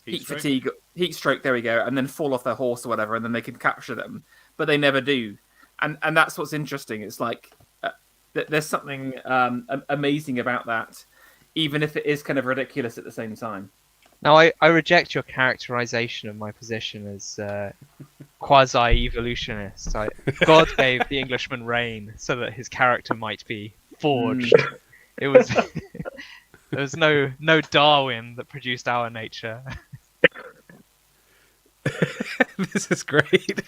heat fatigue, heat stroke, there we go, and then fall off their horse or whatever, and then they can capture them, but they never do. And that's what's interesting. It's like there's something amazing about that, even if it is kind of ridiculous at the same time. Now, I reject your characterization of my position as quasi-evolutionist. God gave the Englishman rain so that his character might be forged. It was there was no Darwin that produced our nature. This is great.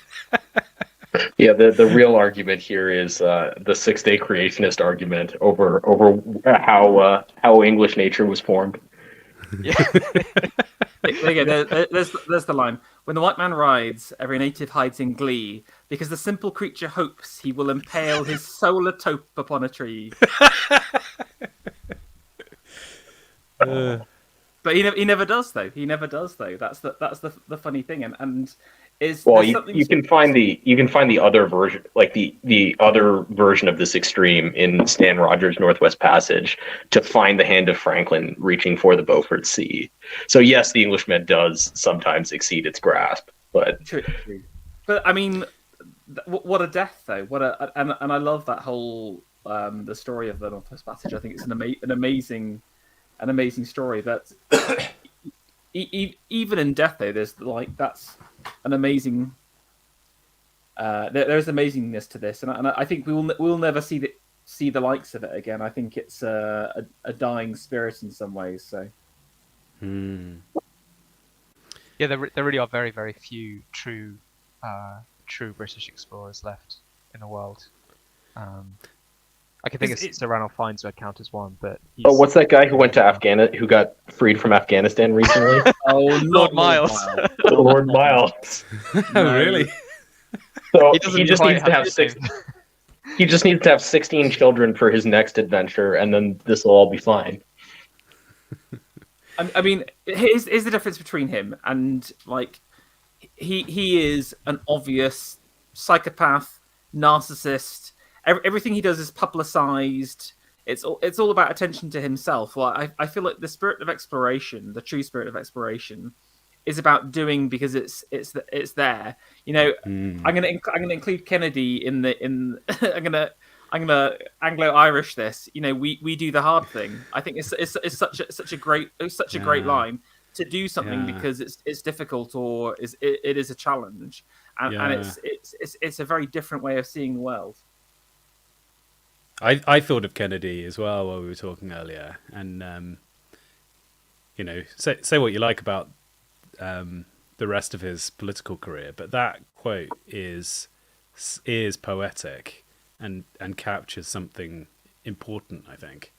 Yeah, the real argument here is the Six-Day Creationist argument over how English nature was formed. Yeah. There you go. There's the line. When the white man rides, every native hides in glee, because the simple creature hopes he will impale his solar tope upon a tree. But he never does though. He never does though. That's the funny thing. And is well, you can find the other version, like the other version of this extreme in Stan Rogers' Northwest Passage, to find the hand of Franklin reaching for the Beaufort Sea. So yes, the Englishman does sometimes exceed its grasp, but true. But I mean, what a death though. And I love that whole the story of the Northwest Passage. I think it's an amazing story. That even in death though, there's like that's an amazing. There's amazingness to this, and I think we'll never see the likes of it again. I think it's a dying spirit in some ways. So. Yeah, there really are very, very few true British explorers left in the world. I can think of Sir Ranulph Fiennes who I'd count as one, but what's that guy who went to who got freed from Afghanistan recently? Lord Miles. Lord Miles. Oh, really? So he just needs to have He just needs to have 16 children for his next adventure, and then this will all be fine. I mean, here's the difference between him and like he is an obvious psychopath, narcissist. Everything he does is publicized. It's all about attention to himself. Well, I feel like the spirit of exploration, the true spirit of exploration, is about doing because it's there. You know, I'm gonna include Kennedy in I'm gonna Anglo-Irish this. You know, we do the hard thing. I think it's such a great line to do something because it's difficult or it is a challenge, and it's a very different way of seeing the world. I thought of Kennedy as well while we were talking earlier, and you know, say what you like about the rest of his political career, but that quote is poetic and captures something important, I think.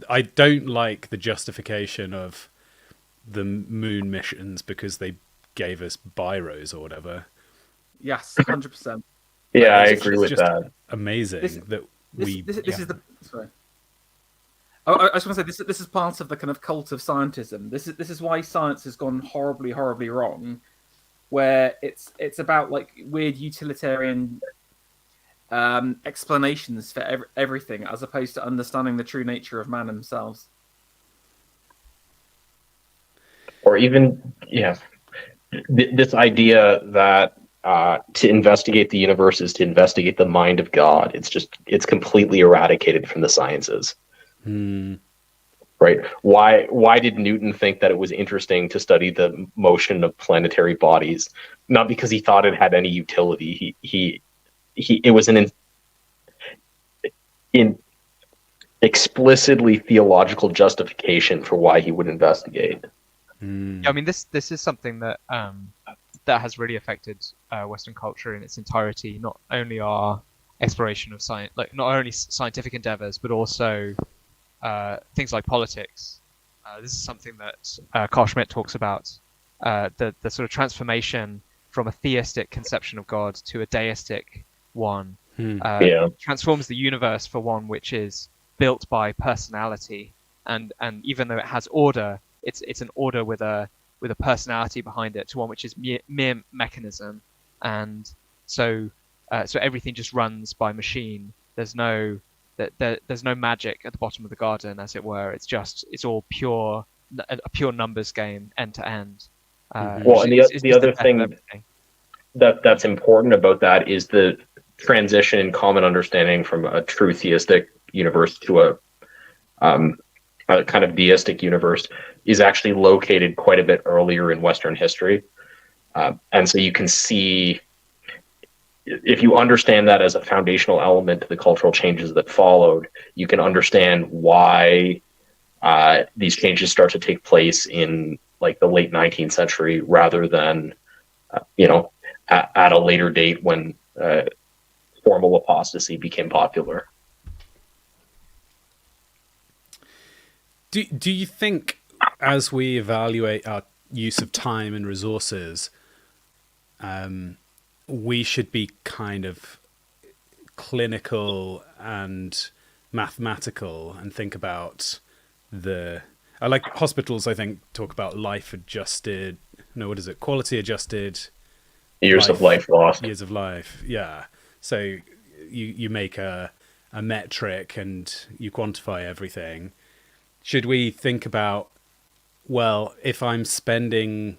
I don't like the justification of the moon missions because they gave us biros or whatever. Yes, 100%. Yeah, I agree with that. Amazing this is the. Sorry. I just want to say this is part of the kind of cult of scientism. This is why science has gone horribly wrong, where it's about like weird utilitarian explanations for everything, as opposed to understanding the true nature of man themselves. Or even this idea that to investigate the universe is to investigate the mind of God. It's completely eradicated from the sciences. Right? Why did Newton think that it was interesting to study the motion of planetary bodies? Not because he thought it had any utility. It was an explicitly theological justification for why he would investigate. I mean, this is something that that has really affected Western culture in its entirety. Not only our exploration of science, like not only scientific endeavors, but also things like politics. This is something that Carl Schmitt talks about, the sort of transformation from a theistic conception of God to a deistic one. Transforms the universe for one which is built by personality, and even though it has order, it's an order with a personality behind it, to one which is mere mechanism, and so everything just runs by machine. There's no magic at the bottom of the garden, as it were. It's all a pure numbers game, end to end. Well, and the other thing that's important about that is the transition in common understanding from a true theistic universe to a kind of deistic universe is actually located quite a bit earlier in Western history. And so you can see, if you understand that as a foundational element to the cultural changes that followed, you can understand why these changes start to take place in like the late 19th century rather than, at a later date when formal apostasy became popular. Do you think, as we evaluate our use of time and resources, we should be kind of clinical and mathematical and think about I like hospitals, I think, talk about quality adjusted years of life lost. Years of life, yeah. So you make a metric and you quantify everything. Should we think about, well, if I'm spending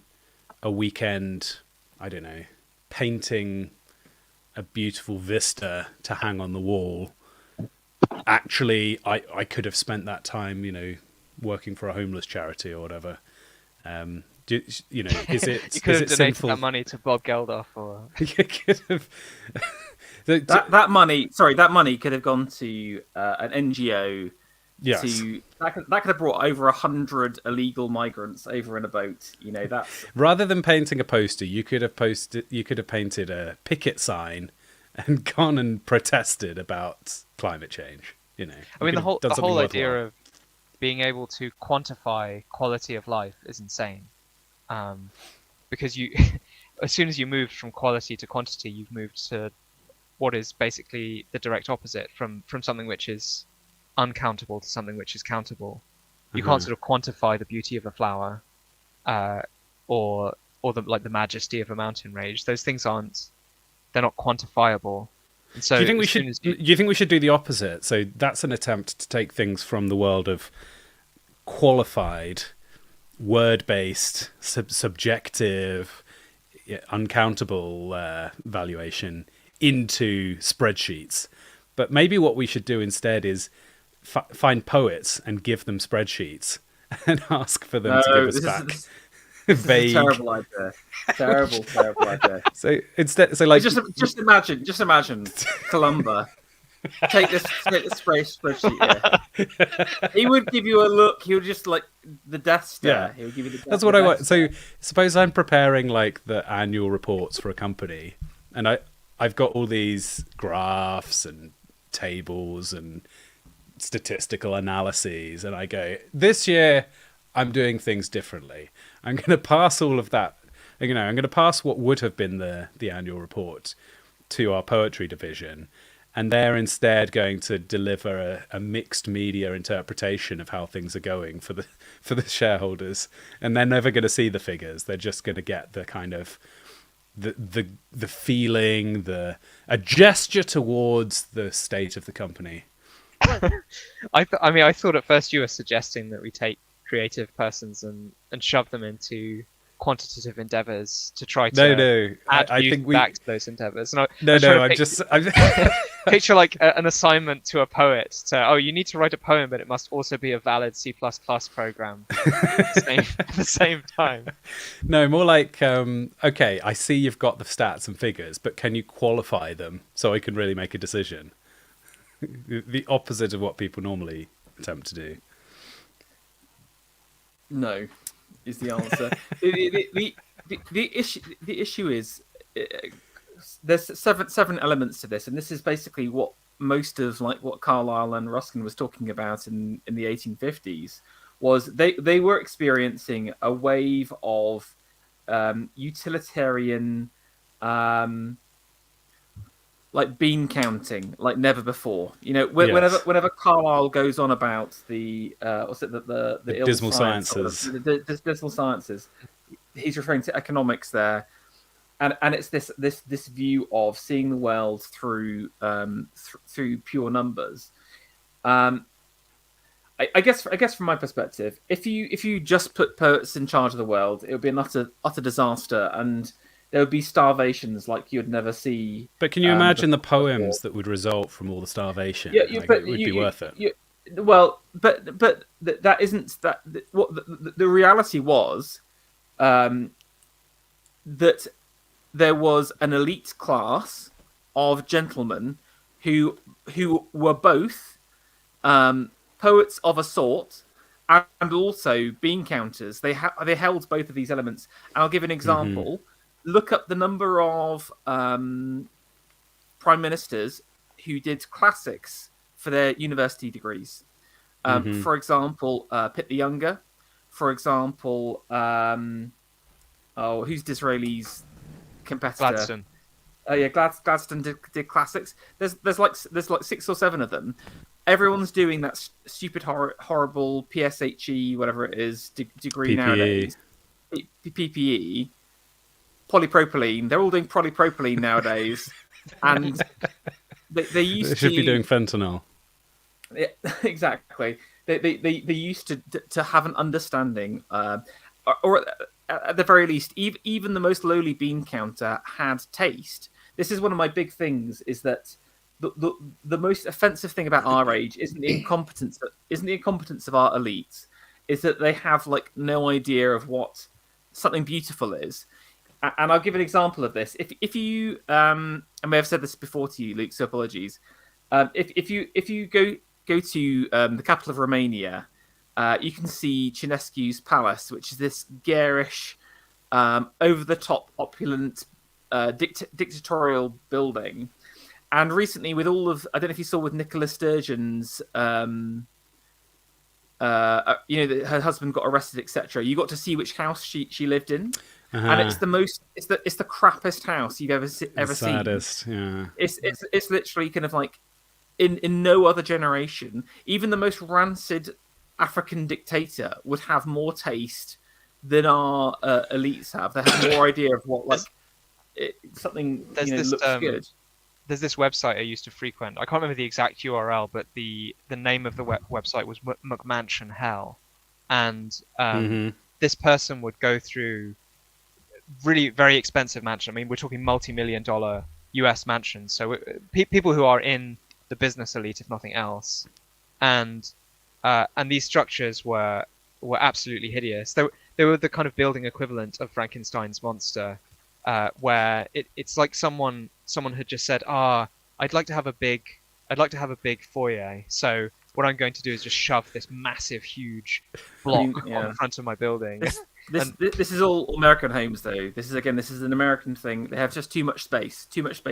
a weekend, I don't know, painting a beautiful vista to hang on the wall, actually I could have spent that time, working for a homeless charity or whatever. Is it you could have donated sinful? that money to Bob Geldof, or You could have. that money could have gone to an NGO. Yes. That could have brought over 100 illegal migrants over in a boat. That's Rather than painting a poster, you could have painted a picket sign and gone and protested about climate change. I mean, the whole idea of being able to quantify quality of life is insane, because as soon as you moved from quality to quantity, you've moved to what is basically the direct opposite from something which is uncountable to something which is countable. You can't sort of quantify the beauty of a flower, or the majesty of a mountain range. Those things they're not quantifiable. And so, do you think we should do the opposite? So that's an attempt to take things from the world of qualified, word-based, subjective, uncountable valuation into spreadsheets. But maybe what we should do instead is find poets and give them spreadsheets and ask for them to give us back. This is a terrible idea. Terrible idea. So instead, just imagine Columba. Take this spreadsheet here. He would give you a look. He would just like the Death Star. Yeah. He would give you the. That's what I want. So suppose I'm preparing like the annual reports for a company, and I've got all these graphs and tables and statistical analyses, and I go, this year I'm doing things differently. I'm going to pass all of that. I'm going to pass what would have been the annual report to our poetry division, and they're instead going to deliver a mixed media interpretation of how things are going for the shareholders, and they're never going to see the figures. They're just going to get the kind of the feeling, a gesture towards the state of the company. I thought at first you were suggesting that we take creative persons and shove them into quantitative endeavors to try to add back to those endeavors. I'm picture like an assignment to a poet you need to write a poem, but it must also be a valid C++ program at the same time. No, more like, okay, I see you've got the stats and figures, but can you qualify them so I can really make a decision? The opposite of what people normally attempt to do. No, is the answer. The issue is there's seven elements to this, and this is basically what most of like what Carlyle and Ruskin was talking about in the 1850s was they were experiencing a wave of utilitarian like bean counting like never before. Whenever Carlyle goes on about the the ill dismal science, sciences. the dismal sciences, he's referring to economics there, and it's this view of seeing the world through through pure numbers. I guess from my perspective, if you just put poets in charge of the world, it would be an utter disaster, and there would be starvations like you'd never see. But can you imagine the poems that would result from all the starvation? Yeah, it would be worth it. Well, but that isn't that. What the reality was, that there was an elite class of gentlemen who were both poets of a sort and also bean counters. They held both of these elements. And I'll give an example. Look up the number of prime ministers who did classics for their university degrees. For example, Pitt the Younger. For example, who's Disraeli's competitor? Gladstone. Gladstone did classics. There's like 6 or 7 of them. Everyone's doing that stupid, horrible PSHE, whatever it is, degree PPE. nowadays. PPE. Polypropylene. They're all doing polypropylene nowadays. And they used They should be doing fentanyl. Yeah, exactly. They used to have an understanding, or at the very least, even the most lowly bean counter had taste. This is one of my big things: is that the most offensive thing about our age isn't the incompetence of our elites, is that they have like no idea of what something beautiful is. And I'll give an example of this. If you I may have said this before to you, Luke, so apologies. If you go to the capital of Romania, you can see Ceausescu's palace, which is this garish, over-the-top, opulent, dictatorial building. And recently, with all of, I don't know if you saw with Nicola Sturgeon's, her husband got arrested, etc. You got to see which house she lived in, and it's the crappiest house you've ever seen. Saddest, yeah. It's literally kind of like in no other generation, even the most rancid African dictator would have more taste than our elites have. They have more idea of what something looks good. There's this website I used to frequent. I can't remember the exact URL, but the name of the website was McMansion Hell, and this person would go through really very expensive mansion. I mean, we're talking multi-million-dollar US mansions. So people who are in the business elite, if nothing else, and these structures were absolutely hideous. They were the kind of building equivalent of Frankenstein's monster, where it's like someone had just said, I'd like to have a big foyer. So what I'm going to do is just shove this massive, huge block on the front of my building. This is all American homes, though. This is an American thing. They have just too much space, too much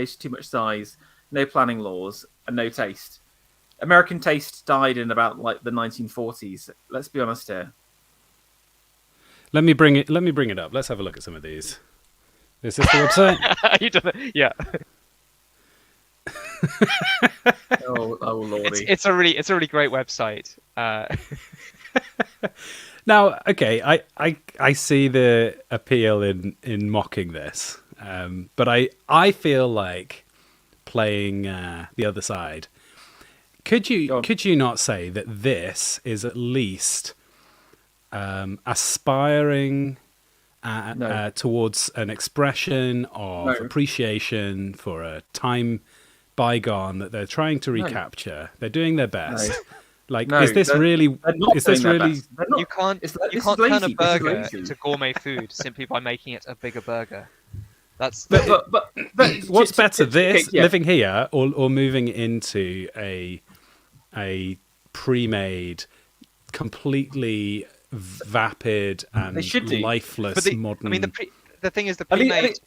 size, no planning laws, and no taste. American taste died in about like the 1940s. Let's be honest here. Let me bring it up. Let's have a look at some of these. Is this the website? You done it? Yeah. oh lordy! It's a really great website. Now, okay, I see the appeal in mocking this, but I feel like playing the other side. Could you not say that this is at least aspiring towards an expression of appreciation for a time bygone that they're trying to recapture? They're doing their best. Is this really? Is this really? You can't turn a burger into gourmet food simply by making it a bigger burger. That's. But what's better, living here or moving into a pre-made, completely vapid and lifeless modern. I mean, the thing is, the pre-made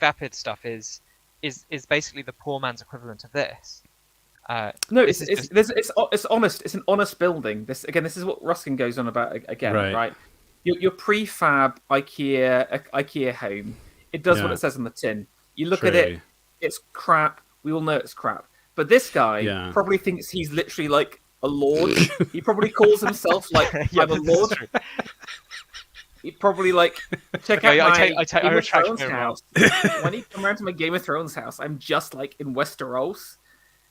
vapid stuff is basically the poor man's equivalent of this. No, this is just- it's honest. It's an honest building. This is what Ruskin goes on about again, right? Your prefab IKEA home. It does what it says on the tin. You look at it, it's crap. We all know it's crap. But this guy probably thinks he's literally like a lord. He probably calls himself like I'm a lord. He probably like check out my Game of Thrones house. When he come around to my Game of Thrones house, I'm just like in Westeros.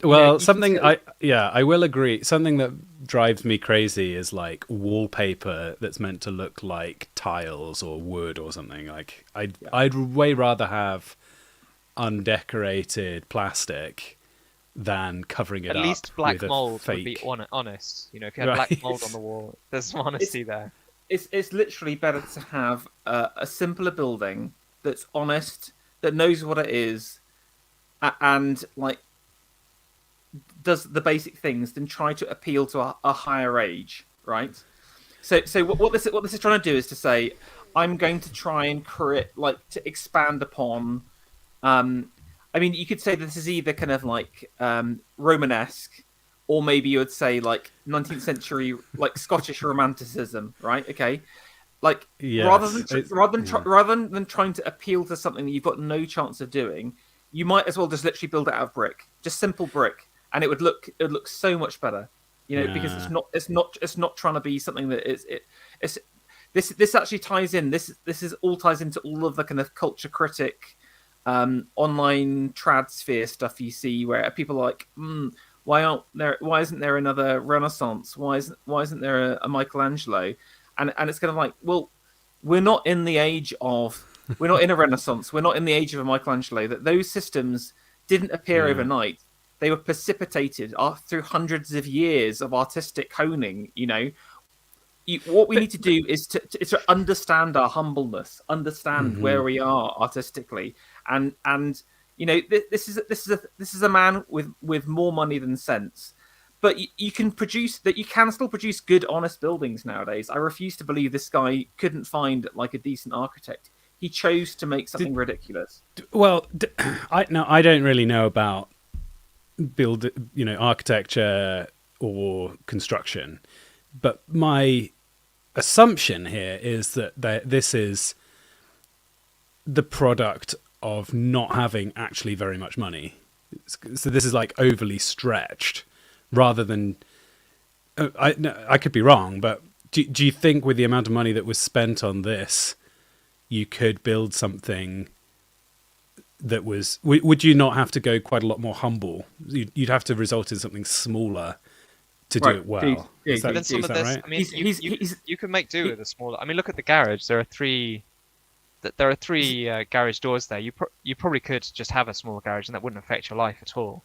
Well, I will agree. Something that drives me crazy is like wallpaper that's meant to look like tiles or wood or something. Like I'd way rather have undecorated plastic than covering it up. At least black with mold fake... would be honest. You know, if you had black mold on the wall, there's some honesty there. It's literally better to have a simpler building that's honest, that knows what it is, and like does the basic things, than try to appeal to a higher age, right? So what this is trying to do is to say, I'm going to try and create, like, to expand upon. I mean, you could say this is either kind of like Romanesque, or maybe you would say like 19th century, like Scottish Romanticism, right? Okay, like rather than trying to appeal to something that you've got no chance of doing, you might as well just literally build it out of brick, just simple brick, and it would look so much better, you know, because it's not trying to be something that it's this actually ties in. This is all ties into all of the kind of culture critic, online trad sphere stuff you see, where people are like, why isn't there another Renaissance? Why isn't there a Michelangelo? And it's kind of like, well, we're not in a Renaissance. We're not in the age of a Michelangelo. That those systems didn't appear overnight. They were precipitated through hundreds of years of artistic honing. You know, what we need to do is to understand our humbleness, understand where we are artistically, and you know, this is a man with more money than sense. But you can still produce good, honest buildings nowadays. I refuse to believe this guy couldn't find like a decent architect. He chose to make something ridiculous. Well, I don't really know about architecture or construction, but my assumption here is that this is the product of not having actually very much money. So this is like overly stretched, rather than I could be wrong, but do you think with the amount of money that was spent on this, you could build something that was... Would you not have to go quite a lot more humble? You'd have to result in something smaller to do it well. Is that right? I mean, you can make do with a smaller... I mean, look at the garage. There are three garage doors there. You probably could just have a small garage, and that wouldn't affect your life at all.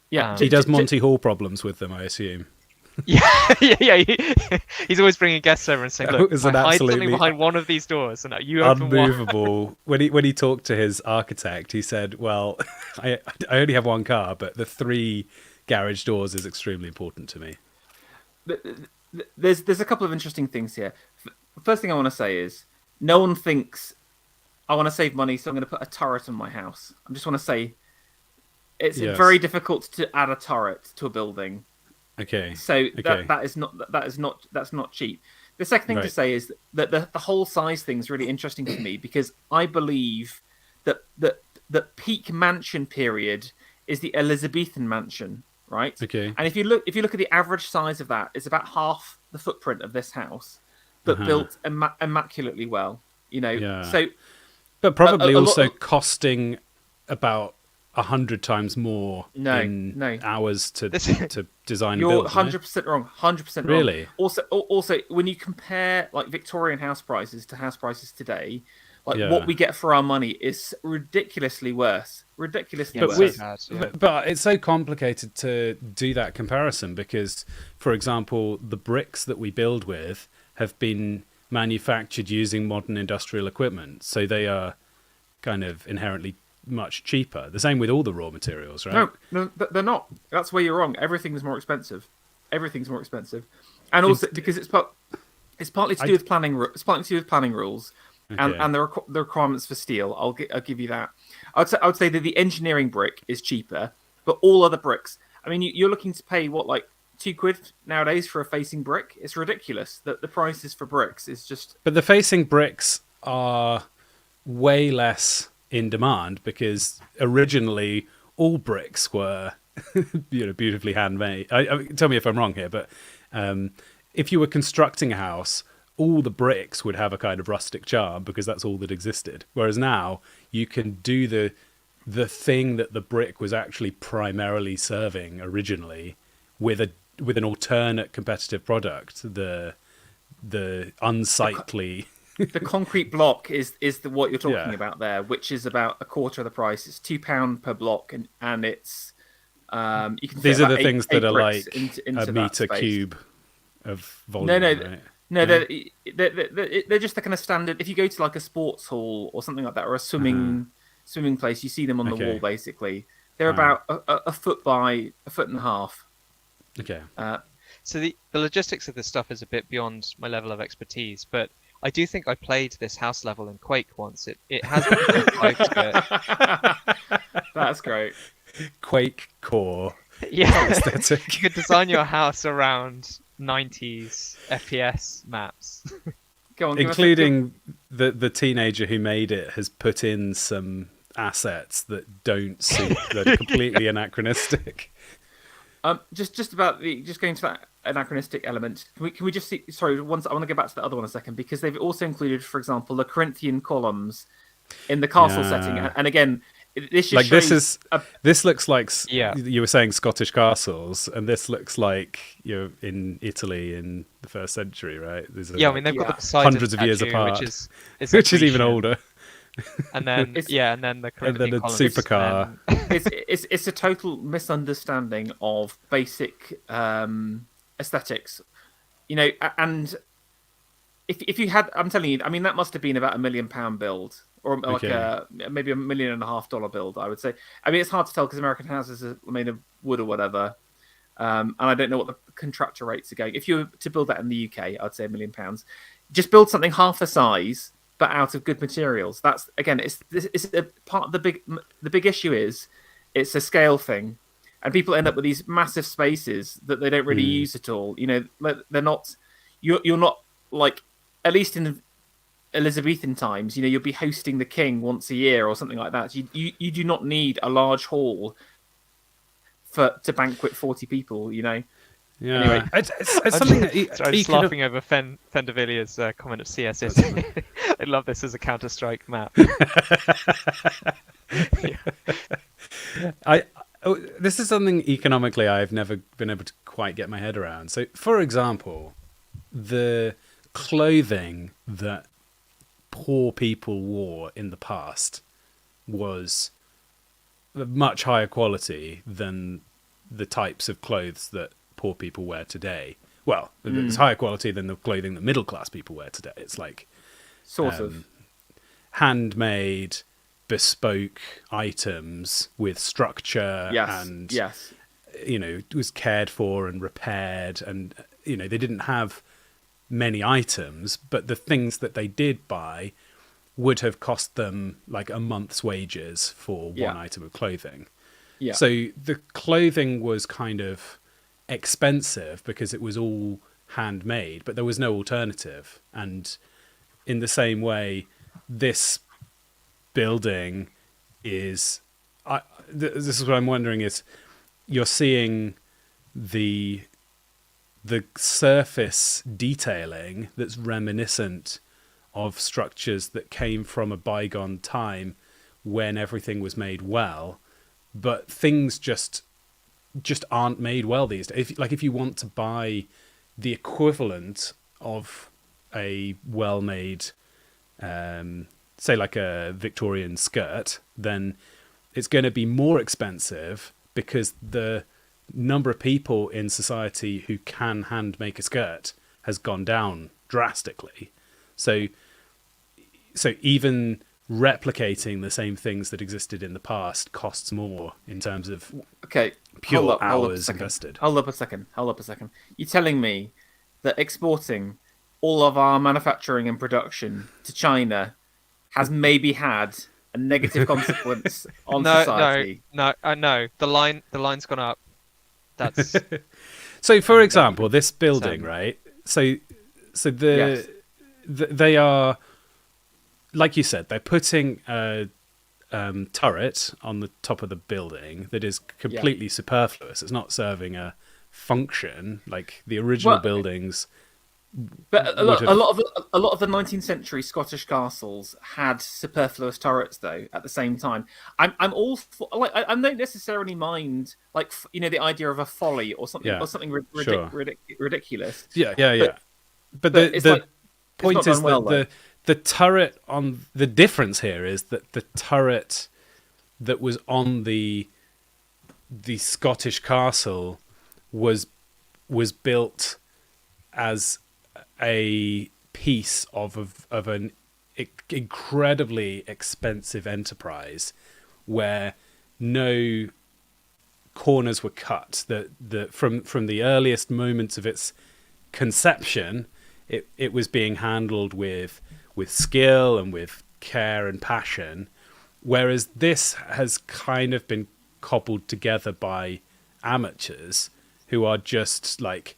Yeah, he does Monty Hall problems with them, I assume. Yeah. He's always bringing guests over and saying, "Look, I hide something behind one of these doors, and you open unmovable." When he talked to his architect, he said, "Well, I only have one car, but the 3 garage doors is extremely important to me." There's a couple of interesting things here. First thing I want to say is, no one thinks I want to save money, so I'm going to put a turret on my house. I just want to say, it's very difficult to add a turret to a building. Okay. So that's not cheap. The second thing to say is that the whole size thing is really interesting to me, because I believe that the peak mansion period is the Elizabethan mansion, right? Okay. And if you look at the average size of that, it's about half the footprint of this house, but built immaculately well. You know, but probably also costing about 100 times more hours to design. You're build, 100% wrong. 100% wrong. Really? Also, when you compare like Victorian house prices to house prices today, like what we get for our money is ridiculously worse. But it's so complicated to do that comparison, because, for example, the bricks that we build with have been manufactured using modern industrial equipment, so they are kind of inherently much cheaper. The same with all the raw materials, right? No, they're not. That's where you're wrong. Everything's more expensive, and also because it's partly to do with planning. It's partly to do with planning rules, and the requirements for steel. I'll give you that. I would say that the engineering brick is cheaper, but all other bricks. I mean, you're looking to pay what, like £2 nowadays for a facing brick? It's ridiculous that the prices for bricks is just. But the facing bricks are way less in demand because originally all bricks were, beautifully handmade. Tell me if I'm wrong here, but if you were constructing a house, all the bricks would have a kind of rustic charm because that's all that existed. Whereas now you can do the thing that the brick was actually primarily serving originally with an alternate competitive product, the unsightly. The concrete block is what you're talking about there, which is about a quarter of the price. It's £2 per block, and it's you can. These fit are the about things eight that are bricks like into a that meter space. cube of volume. Right? No, they're just the kind of standard. If you go to like a sports hall or something like that, or a swimming place, you see them on the wall. Basically, they're about a foot by a foot and a half. Okay. So the logistics of this stuff is a bit beyond my level of expertise, but I do think I played this house level in Quake once. It has a vibe to it. That's great. Quake core. Yeah, Aesthetic. you could design your house around 90s FPS maps. Go on, Including the teenager who made it has put in some assets that don't suit, that are completely anachronistic. Just about just going to that anachronistic element. Can we just see? Sorry, I want to go back to the other one a second because they've also included, for example, the Corinthian columns in the castle setting, and again, this just shows this looks like Yeah. you were saying Scottish castles, and this looks like you're in Italy in the 1st century, right? These are Yeah, I mean they've got the Poseidon hundreds of years statue, apart, which is which is even Grecian. older. And then and then the Corinthian a columns, supercar. it's a total misunderstanding of basic aesthetics, and if you had, I'm telling you, I mean that must have been about £1 million build, or like maybe $1.5 million build, I would say. I mean it's hard to tell because American houses are made of wood or whatever, and I don't know what the contractor rates are going. If you were to build that in the UK, I'd say £1 million. Just build something half the size but out of good materials. That's again, it's a part of the big issue is it's a scale thing, and people end up with these massive spaces that they don't really use at all. You know, they're not. You're not like, at least in Elizabethan times, you know, you'll be hosting the king once a year or something like that. You do not need a large hall to banquet 40 people. You know. Yeah, Anyway. it's something that Sorry, I'm just laughing over Fendervilliers' comment of CSS. I love this as a Counter-Strike map. This is something economically I've never been able to quite get my head around. So, for example, the clothing that poor people wore in the past was much higher quality than the types of clothes that poor people wear today. Well, it's higher quality than the clothing that middle-class people wear today. It's like Sort of handmade, bespoke items with structure, and you know, it was cared for and repaired, and you know, they didn't have many items, but the things that they did buy would have cost them like a month's wages for one item of clothing. Yeah. So the clothing was kind of expensive because it was all handmade, but there was no alternative. And in the same way, this building is... this is what I'm wondering is, you're seeing the surface detailing that's reminiscent of structures that came from a bygone time when everything was made well, but things just aren't made well these days. If you want to buy the equivalent of a well-made, say like a Victorian skirt, then it's going to be more expensive because the number of people in society who can hand make a skirt has gone down drastically. So even replicating the same things that existed in the past costs more in terms of pure hours invested. Hold up a second. You're telling me that exporting all of our manufacturing and production to China has maybe had a negative consequence on society? No. The line's gone up. That's So, for example, this building, Sam. right? So Yes. they are, like you said, they're putting a turret on the top of the building that is completely superfluous. It's not serving a function like the original Well, buildings. But would have- a lot of the 19th century Scottish castles had superfluous turrets, though. At the same time, I'm all for, like I don't necessarily mind like the idea of a folly or something Yeah, sure. ridiculous. Yeah. But it's the like, it's point not is done well, that the turret on the difference here is that the turret that was on the Scottish castle was built as a piece of an incredibly expensive enterprise where no corners were cut. The from the earliest moments of its conception, it was being handled with skill and with care and passion, whereas this has kind of been cobbled together by amateurs who are just like,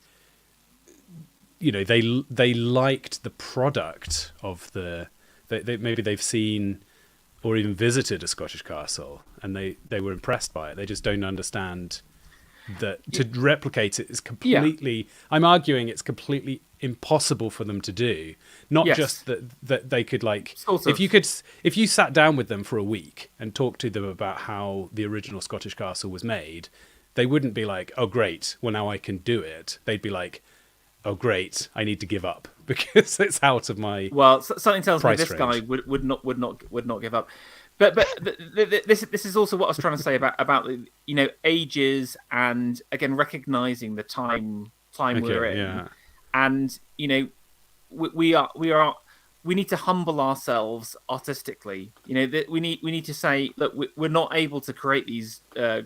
they liked the product of they maybe they've seen or even visited a Scottish castle and they were impressed by it. They just don't understand that to replicate it is completely, I'm arguing it's completely impossible for them to do. Not just that they could like, if you sat down with them for a week and talked to them about how the original Scottish castle was made, they wouldn't be like, oh great, well now I can do it. They'd be like, oh great, I need to give up because it's out of my something tells me this guy would not give up. But this is also what I was trying to say about ages and again recognizing the time we're in, and we need to humble ourselves artistically. We need to say, look, we're not able to create these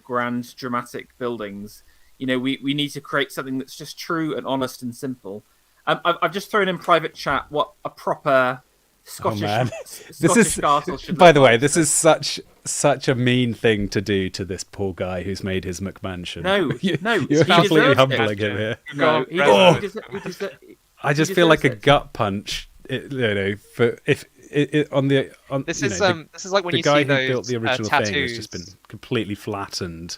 grand dramatic buildings. We need to create something that's just true and honest and simple. I've just thrown in private chat what a proper Scottish castle should. By the way, this is such a mean thing to do to this poor guy who's made his McMansion. No, you're completely humbling him here. No, I just feel like a gut punch. For if on this is like when the you guy see who those built the original tattoos. thing has just been completely flattened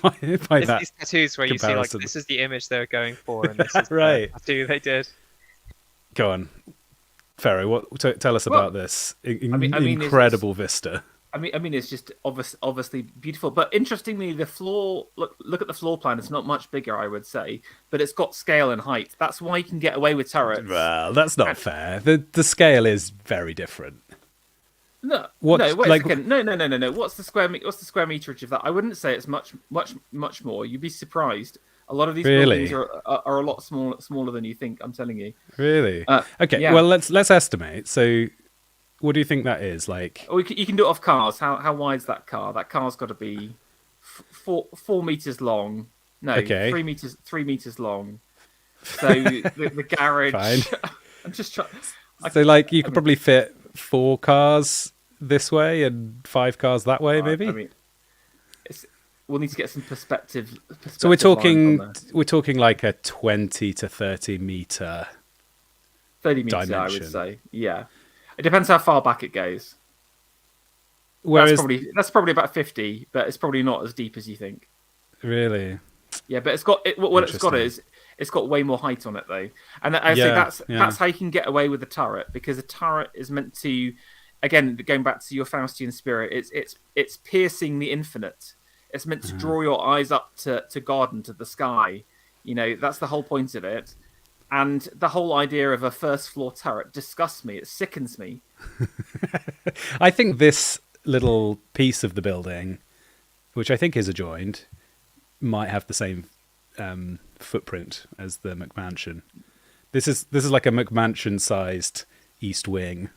by that. These tattoos where you see like this is the image they were going for, and this is right. the tattoo they did. Go on, Ferro. Tell us about this incredible vista. I mean, it's just obviously beautiful. But interestingly, the floor. Look at the floor plan. It's not much bigger, I would say, but it's got scale and height. That's why you can get away with turrets. Well, that's not fair. The scale is very different. No. Wait a second. No. What's the square meterage of that? I wouldn't say it's much more. You'd be surprised. A lot of these buildings are a lot smaller than you think. I'm telling you. Really? Okay. Yeah. Well, let's estimate. So, what do you think that is like? Oh, you can do it off cars. How wide's that car? That car's got to be 4 meters long. No, 3 meters. 3 meters long. So the garage. Fine. I'm just trying. So, like, you could probably fit 4 cars this way and 5 cars that way, maybe. I mean, we'll need to get some perspective. So we're talking like a 20 to 30 meter. 30 meters, dimension. I would say. Yeah, it depends how far back it goes. Whereas that's probably about 50, but it's probably not as deep as you think. Really? Yeah, but it's got way more height on it though, and I say that's how you can get away with the turret, because the turret is meant to, again, going back to your Faustian spirit, it's piercing the infinite. It's meant to draw your eyes up to God and to the sky. That's the whole point of it. And the whole idea of a first floor turret disgusts me. It sickens me. I think this little piece of the building, which I think is adjoined, might have the same footprint as the McMansion. This is like a McMansion-sized East Wing.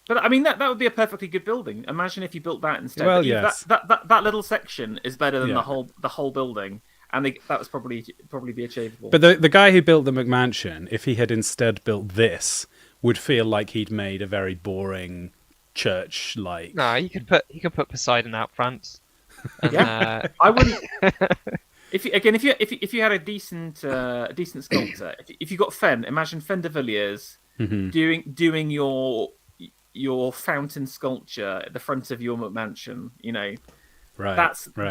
But I mean, that would be a perfectly good building. Imagine if you built that instead. Well, yes. That little section is better than the whole building, and that was probably be achievable. But the guy who built the McMansion, if he had instead built this, would feel like he'd made a very boring church-like. No, he could put Poseidon out front. And, I wouldn't. If you had a decent sculptor, if you got Fen, imagine Fen de Villiers doing your fountain sculpture at the front of your mansion. Right, That's right.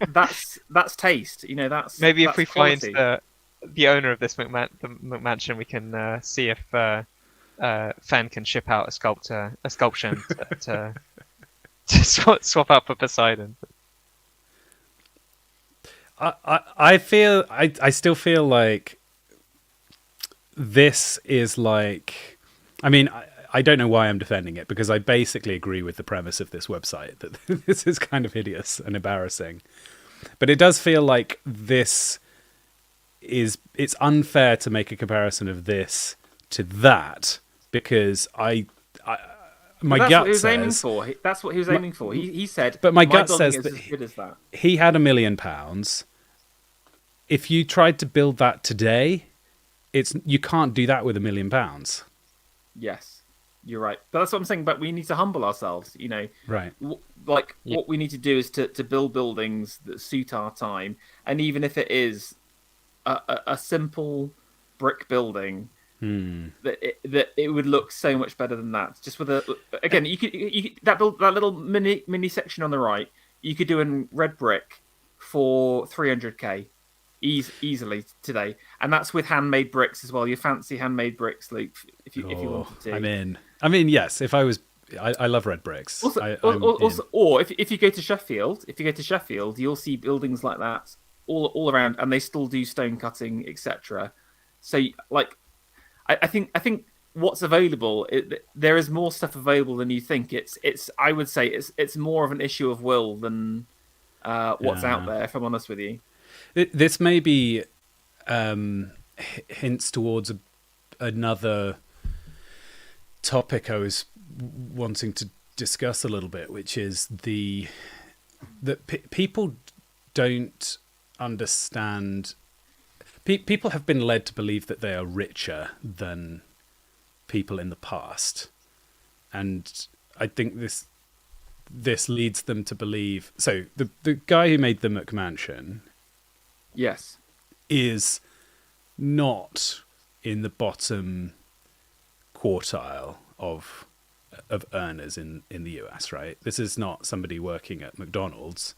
that's taste. That's Maybe if we find quality. the owner of this McMansion, we can see if Fen can ship out a sculpture to swap out for Poseidon. I still feel like this is like, I mean, I don't know why I'm defending it, because I basically agree with the premise of this website that this is kind of hideous and embarrassing. But it does feel like it's unfair to make a comparison of this to that, because my That's gut what he was says, aiming for. That's what he was aiming for. He said, but my gut building says is that as good as that. he had £1 million. If you tried to build that today, you can't do that with £1 million. Yes, you're right. But that's what I'm saying. But we need to humble ourselves. Right. What we need to do is to build buildings that suit our time, and even if it is a simple brick building, that it would look so much better than that. Just with again, you could that little mini section on the right, you could do in red brick for 300k. Easily today, and that's with handmade bricks as well. Your fancy handmade bricks, Luke. If you wanted to, I'm in. I mean, yes. If I was, I love red bricks. Or if you go to Sheffield, you'll see buildings like that all around, and they still do stone cutting, etc. So, like, I think what's available, there is more stuff available than you think. I would say it's more of an issue of will than what's out there. If I'm honest with you. This maybe hints towards another topic I was wanting to discuss a little bit, which is that people don't understand. People have been led to believe that they are richer than people in the past, and I think this leads them to believe. So the guy who made the McMansion, yes, is not in the bottom quartile of earners in the US, right? This is not somebody working at McDonald's.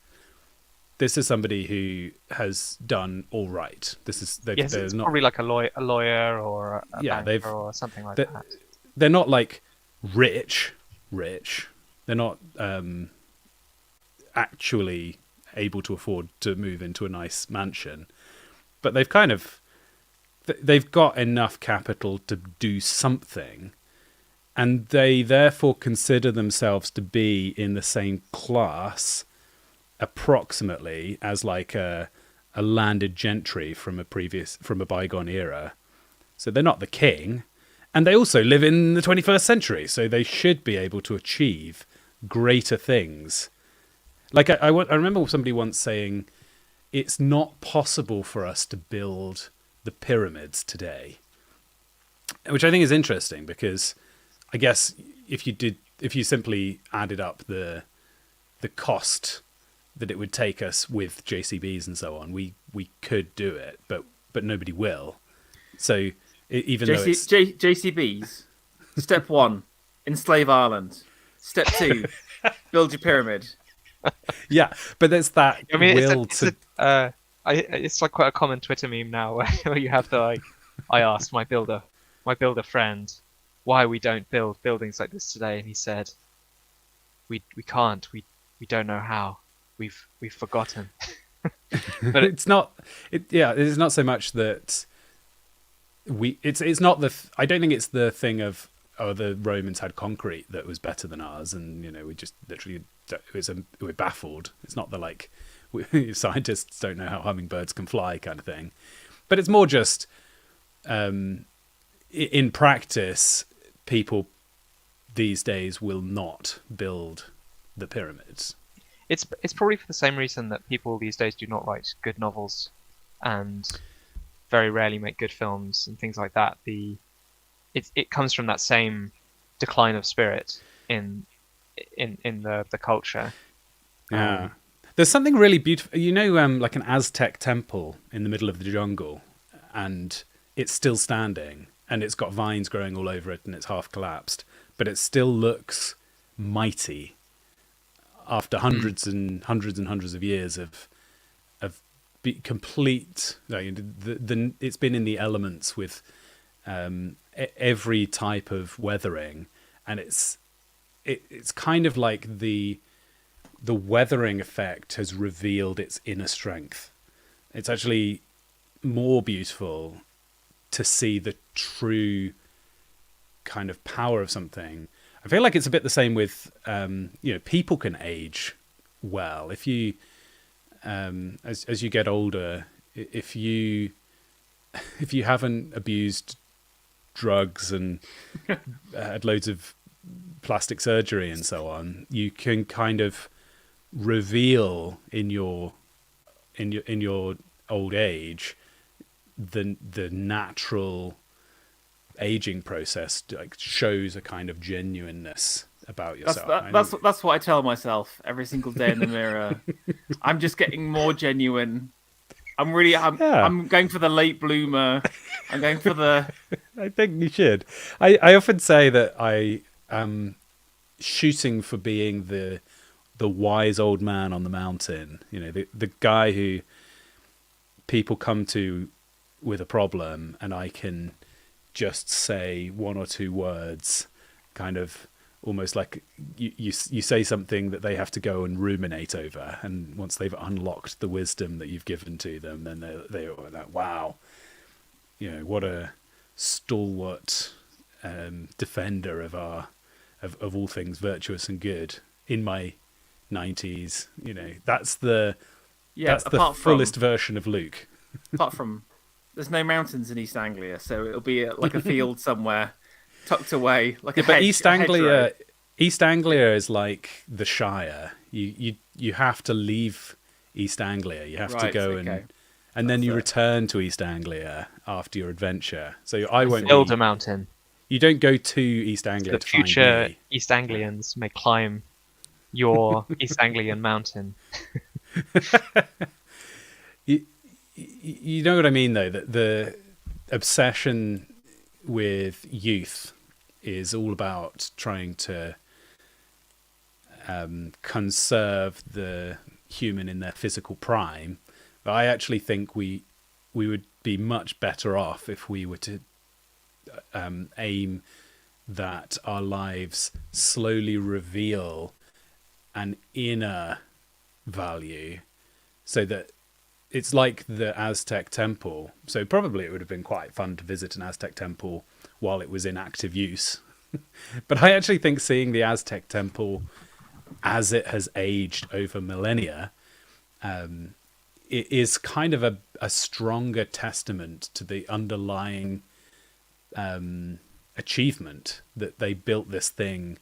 This is somebody who has done all right. It's probably like a lawyer or a banker or something like that. They're not like rich. They're not actually able to afford to move into a nice mansion, but they've got enough capital to do something, and they therefore consider themselves to be in the same class approximately as like a landed gentry from a bygone era. So they're not the king, and they also live in the 21st century, so they should be able to achieve greater things. Like I remember somebody once saying, it's not possible for us to build the pyramids today, which I think is interesting, because I guess if you simply added up the cost that it would take us with JCBs and so on, we could do it, but nobody will. So even though it's JCBs, step 1, enslave Ireland. Step 2, build your pyramid. Yeah, but there's that it's like quite a common Twitter meme now where you have I asked my builder friend why we don't build buildings like this today, and he said, we can't, we don't know how, we've forgotten. But it's not so much that it's not I don't think it's the thing of, oh, the Romans had concrete that was better than ours, and we just literally we're baffled. It's not the scientists don't know how hummingbirds can fly kind of thing, but it's more just in practice, people these days will not build the pyramids. It's probably for the same reason that people these days do not write good novels and very rarely make good films and things like that. It comes from that same decline of spirit in the culture. Yeah. There's something really beautiful. Like an Aztec temple in the middle of the jungle, and it's still standing, and it's got vines growing all over it, and it's half collapsed, but it still looks mighty after hundreds and hundreds and hundreds of years of complete. It's been in the elements with every type of weathering, and it's kind of like the weathering effect has revealed its inner strength. It's actually more beautiful to see the true kind of power of something. I feel like it's a bit the same with, people can age well. If you, as you get older, if you haven't abused drugs and had loads of plastic surgery and so on, you can kind of reveal in your old age the natural aging process, like, shows a kind of genuineness about yourself. That's what I tell myself every single day in the mirror. I'm just getting more genuine. I'm going for the late bloomer. I'm going for the. I think you should. I often say that I am shooting for being the wise old man on the mountain. The guy who people come to with a problem, and I can just say one or two words, kind of almost like you say something that they have to go and ruminate over, and once they've unlocked the wisdom that you've given to them, then they're like, wow, what a stalwart defender of all things virtuous and good in my 90s. That's the fullest version of Luke. Apart from, there's no mountains in East Anglia, so it'll be like a field somewhere, tucked away, like a hedge. But East Anglia is like the Shire. You have to leave East Anglia. You have to go and then you return to East Anglia after your adventure. So I won't build a mountain. You don't go to East Anglia. So the future East Anglians may climb your East Anglian mountain. You know what I mean, though, that the obsession with youth is all about trying to conserve the human in their physical prime. But I actually think we would be much better off if we were to aim that our lives slowly reveal an inner value, so that it's like the Aztec temple. So probably it would have been quite fun to visit an Aztec temple while it was in active use. But I actually think seeing the Aztec temple as it has aged over millennia, it is kind of a stronger testament to the underlying achievement that they built this thing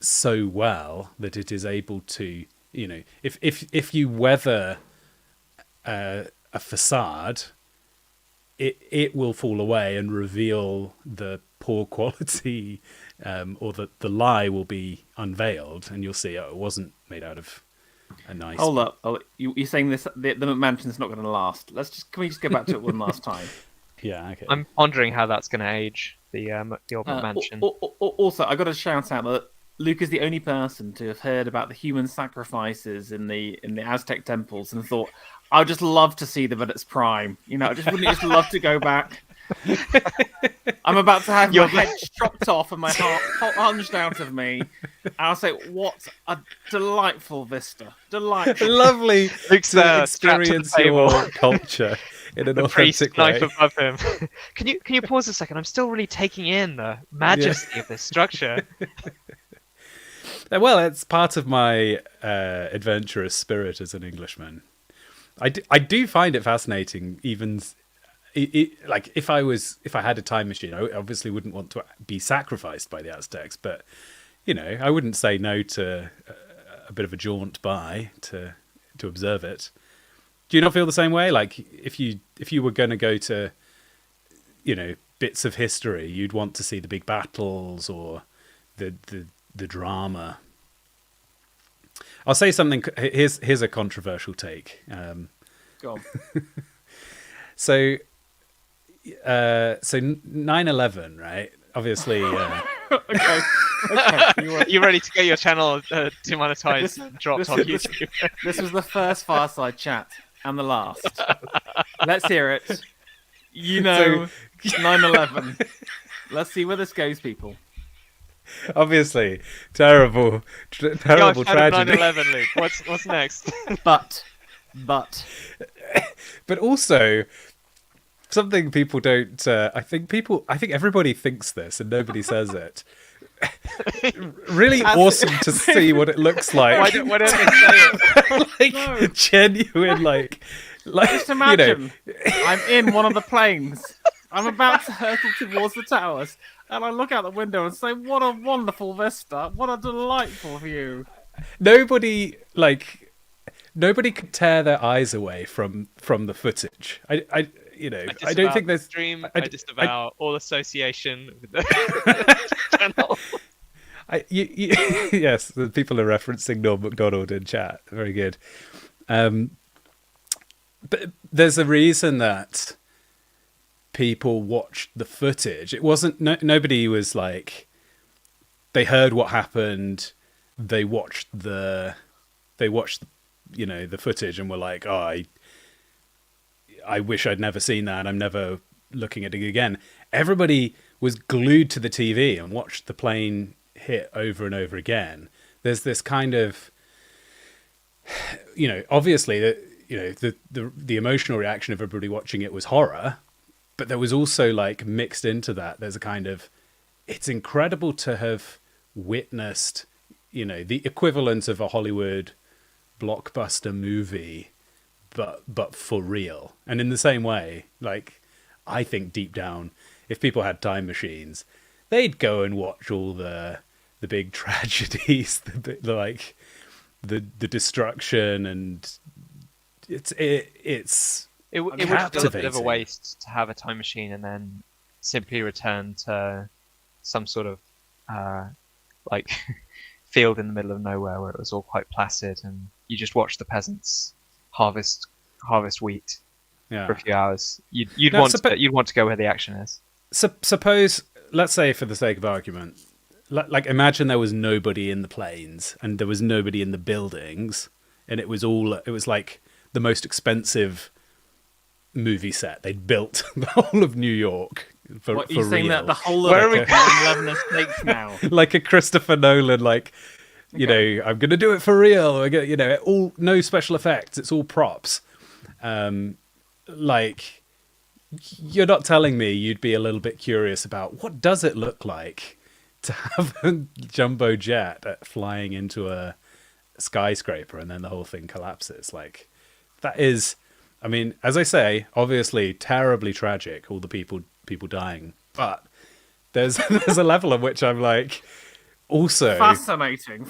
so well that it is able to, if you weather a facade, it will fall away and reveal the poor quality, or the lie will be unveiled, and you'll see it wasn't made out of a nice. Hold up! You're saying this? The mansion's not going to last. Can we just go back to it one last time? Yeah, okay. I'm pondering how that's going to age the old mansion. Also, I got to shout out that Luke is the only person to have heard about the human sacrifices in the Aztec temples and thought, I'd just love to see them at its prime. Wouldn't you just love to go back? I'm about to have my head chopped off and my heart plunged out of me. And I'll say, what a delightful vista. Delightful. Lovely to experience your culture in an authentic way. Knife above him. Can you pause a second? I'm still really taking in the majesty of this structure. Well, it's part of my adventurous spirit as an Englishman. I do find it fascinating, even like if I had a time machine, I obviously wouldn't want to be sacrificed by the Aztecs, but I wouldn't say no to a bit of a jaunt by to observe it. Do you not feel the same way? Like if you were going to go to bits of history, you'd want to see the big battles or the drama. I'll say something. Here's a controversial take. Go on. So 9/11, right? Obviously. Okay. You ready to get your channel demonetized and dropped on YouTube? This was the first Fireside Chat and the last. Let's hear it. 9/11. Let's see where this goes, people. Obviously, terrible Gosh, tragedy. 9/11, Luke. What's next? But also something people don't. I think everybody thinks this, and nobody says it. Really awesome to see what it looks like. Why don't they say it? No. Genuine, like just imagine I'm in one of the planes. I'm about to hurtle towards the towers, and I look out the window and say, "What a wonderful vista! What a delightful view!" Nobody could tear their eyes away from the footage. I don't think there's stream. I disavow all association with the channel. Yes, the people are referencing Norm Macdonald in chat. Very good. But there's a reason that people watched the footage. It wasn't nobody was like, they heard what happened, they watched the footage and were like, oh, I wish I'd never seen that. I'm never looking at it again. Everybody was glued to the TV and watched the plane hit over and over again. There's this kind of, obviously the emotional reaction of everybody watching it was horror, but there was also like mixed into that. There's a kind of, it's incredible to have witnessed, the equivalent of a Hollywood blockbuster movie, but for real. And in the same way, like, I think deep down, if people had time machines, they'd go and watch all the big tragedies, the destruction, and It would feel a bit of a waste to have a time machine and then simply return to some sort of field in the middle of nowhere where it was all quite placid and you just watch the peasants harvest wheat for a few hours. You'd want to go where the action is. Suppose, let's say for the sake of argument, like imagine there was nobody in the planes and there was nobody in the buildings, and it was like the most expensive movie set they'd built the whole of New York for what, you're real. saying that the whole of 9/11 estates now, like a Christopher Nolan, I'm gonna do it for real. All no special effects. It's all props. You're not telling me you'd be a little bit curious about what does it look like to have a jumbo jet flying into a skyscraper and then the whole thing collapses. Like, that is, I mean, as I say, obviously terribly tragic, all the people dying, but there's a level at which I'm like, also fascinating.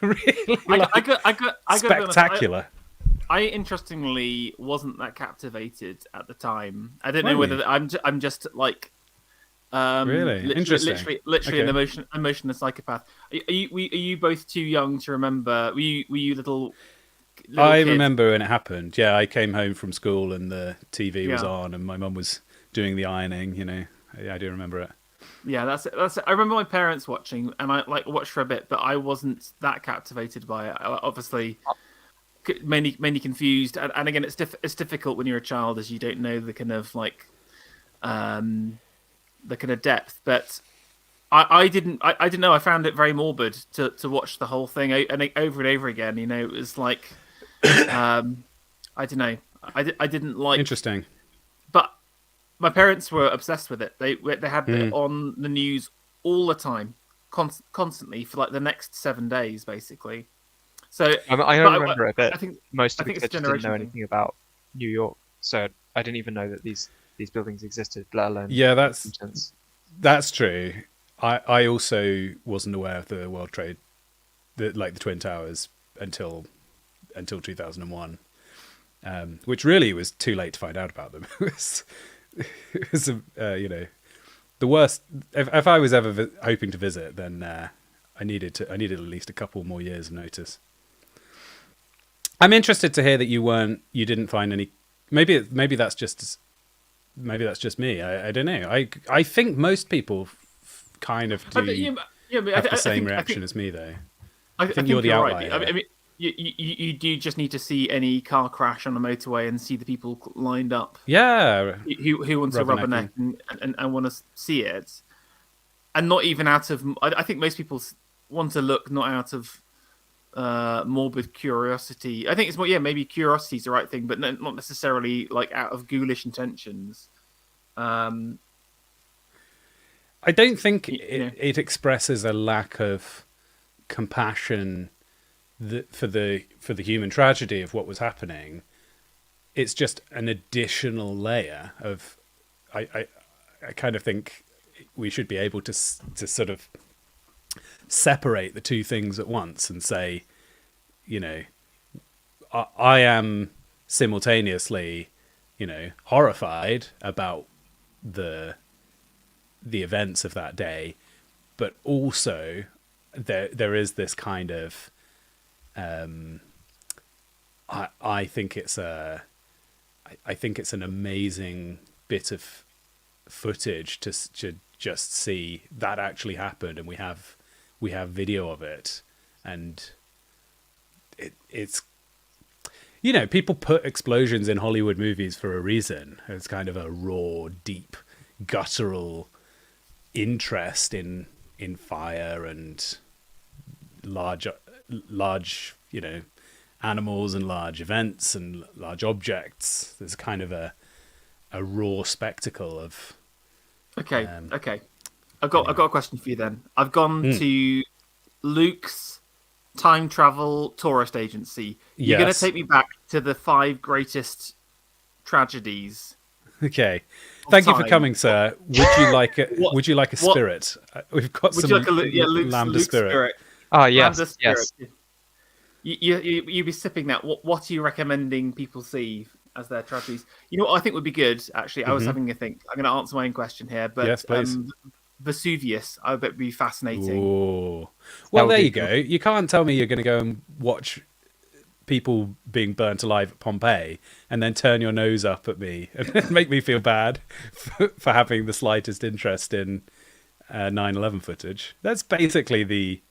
Really, I got spectacular. I interestingly wasn't that captivated at the time. I don't know whether I'm just like really interesting. Literally an emotionless psychopath. Are you both too young to remember? Were you little I kids? remember when it happened. Yeah, I came home from school and the TV was on, and my mum was doing the ironing. Yeah, I do remember it. Yeah, that's it. I remember my parents watching, and I watched for a bit, but I wasn't that captivated by it. Obviously, mainly confused, and again, it's difficult when you're a child, as you don't know the kind of the kind of depth. But I didn't know. I found it very morbid to watch the whole thing and over and over again. It was like I don't know. I didn't like. Interesting. But my parents were obsessed with it. They had it on the news all the time, constantly for like the next 7 days, basically. So I remember it, but I think most of the it's kids didn't know anything about New York, so I didn't even know that these buildings existed, let alone. Yeah, that's true. I also wasn't aware of the World Trade, the Twin Towers until 2001, which really was too late to find out about them. It was the worst. If I was ever hoping to visit, then I needed at least a couple more years notice. I'm interested to hear that you didn't find any. Maybe that's just me. I don't know. I think most people kind of do have the same reaction as me, though. I think you're the outlier. Right. I mean, you do just need to see any car crash on the motorway and see the people lined up. Yeah. Who wants a rubberneck and want to see it, and not even out of. I think most people want to look not out of morbid curiosity. I think it's more, maybe curiosity is the right thing, but not necessarily like out of ghoulish intentions. I don't think it expresses a lack of compassion for the human tragedy of what was happening. It's just an additional layer of. I kind of think we should be able to sort of separate the two things at once and say, I am simultaneously, horrified about the events of that day, but also there is this kind of I think it's an amazing bit of footage to just see that actually happened, and we have video of it, and it's people put explosions in Hollywood movies for a reason. It's kind of a raw, deep, guttural interest in fire and large animals and large events and large objects. There's kind of a raw spectacle of. Okay. I've got a question for you then. I've gone to Luke's time travel tourist agency. You're going to take me back to the 5 greatest tragedies. Okay. Thank you for coming, sir. Would you like a spirit? We've got some Lambda spirit. Oh, yes. Yes. You be sipping that. What are you recommending people see as their tragedies? You know what I think would be good, actually? I was having a think. I'm going to answer my own question here, but yes, please. Vesuvius, I bet would be fascinating. Ooh. Well, there you go. You can't tell me you're going to go and watch people being burnt alive at Pompeii and then turn your nose up at me and make me feel bad for having the slightest interest in 9/11 footage. That's basically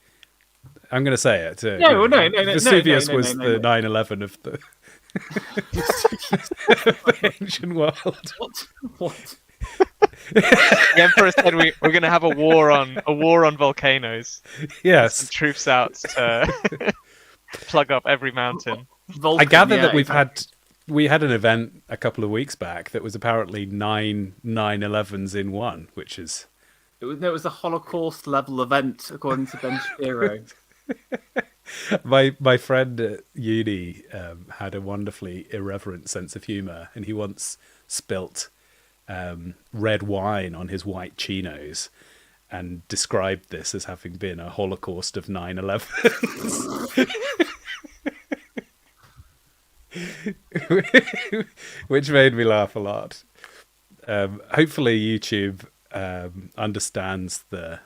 I'm going to say it. No. Vesuvius was the 9/11 of the ancient world. What? The Emperor said we're going to have a war on volcanoes. Yes, some troops out to plug up every mountain. I gather that we had an event a couple of weeks back that was apparently 9/11s in one, which is it was a Holocaust level event according to Ben Shapiro. My friend at uni had a wonderfully irreverent sense of humour, and he once spilt red wine on his white chinos and described this as having been a holocaust of 9/11. Which made me laugh a lot. Hopefully YouTube understands the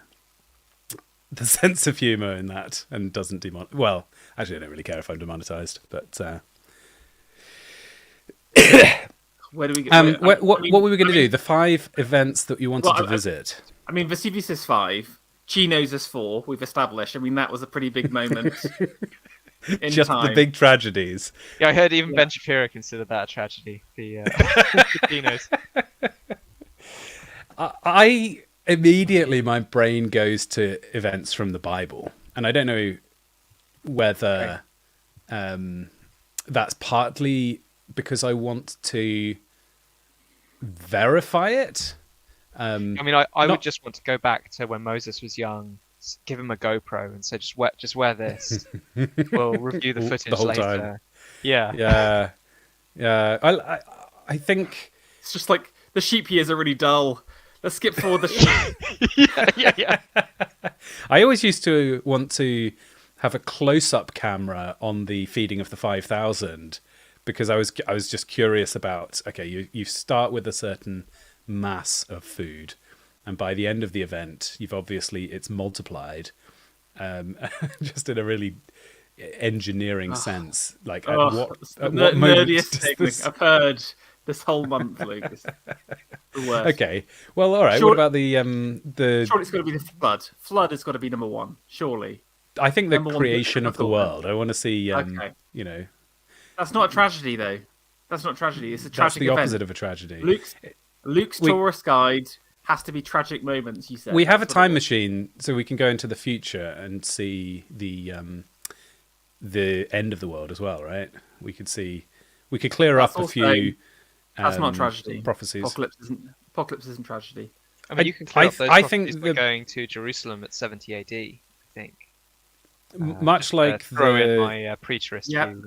sense of humour in that and doesn't well, actually I don't really care if I'm demonetized, but where do we get what were we going to do? The 5 events that you wanted to visit. I mean, Vesuvius is 5, Chinos is 4, we've established. I mean, that was a pretty big moment. Just time. The big tragedies. Yeah, I heard even Ben Shapiro considered that a tragedy. The Chinos. I immediately, my brain goes to events from the Bible, and I don't know whether that's partly because I want to verify it. I mean, I would just want to go back to when Moses was young, give him a GoPro, and say, just wear this. We'll review the footage the whole later. Time. Yeah. I think it's just like the sheep years are really dull. Let's skip forward the sheep. Yeah. I always used to want to have a close-up camera on the feeding of the 5,000 because I was just curious about, okay, you start with a certain mass of food, and by the end of the event, it's multiplied, just in a really engineering sense. Like at It's the what moment nerdiest does thing this... I've heard this whole month, Luke. It's the worst. Okay, well, all right. Sure- What about the Surely it's got to be the flood. Flood has got to be number one. Surely. I think the Number one creation of the thought world. I want to see, Okay. you know, That's not a tragedy, though. That's not a tragedy. It's a that's tragic the event. opposite of a tragedy. Luke's tourist guide has to be tragic moments. You said We have a That's what time it is. machine, so we can go into the future and see the end of the world as well, right? We could clear That's up a also- few That's not tragedy. prophecies. Apocalypse isn't tragedy. I mean, you can clear I up those I prophecies think by the- going to Jerusalem at 70 AD, I think. Much like throw in the my preterist Yeah. view.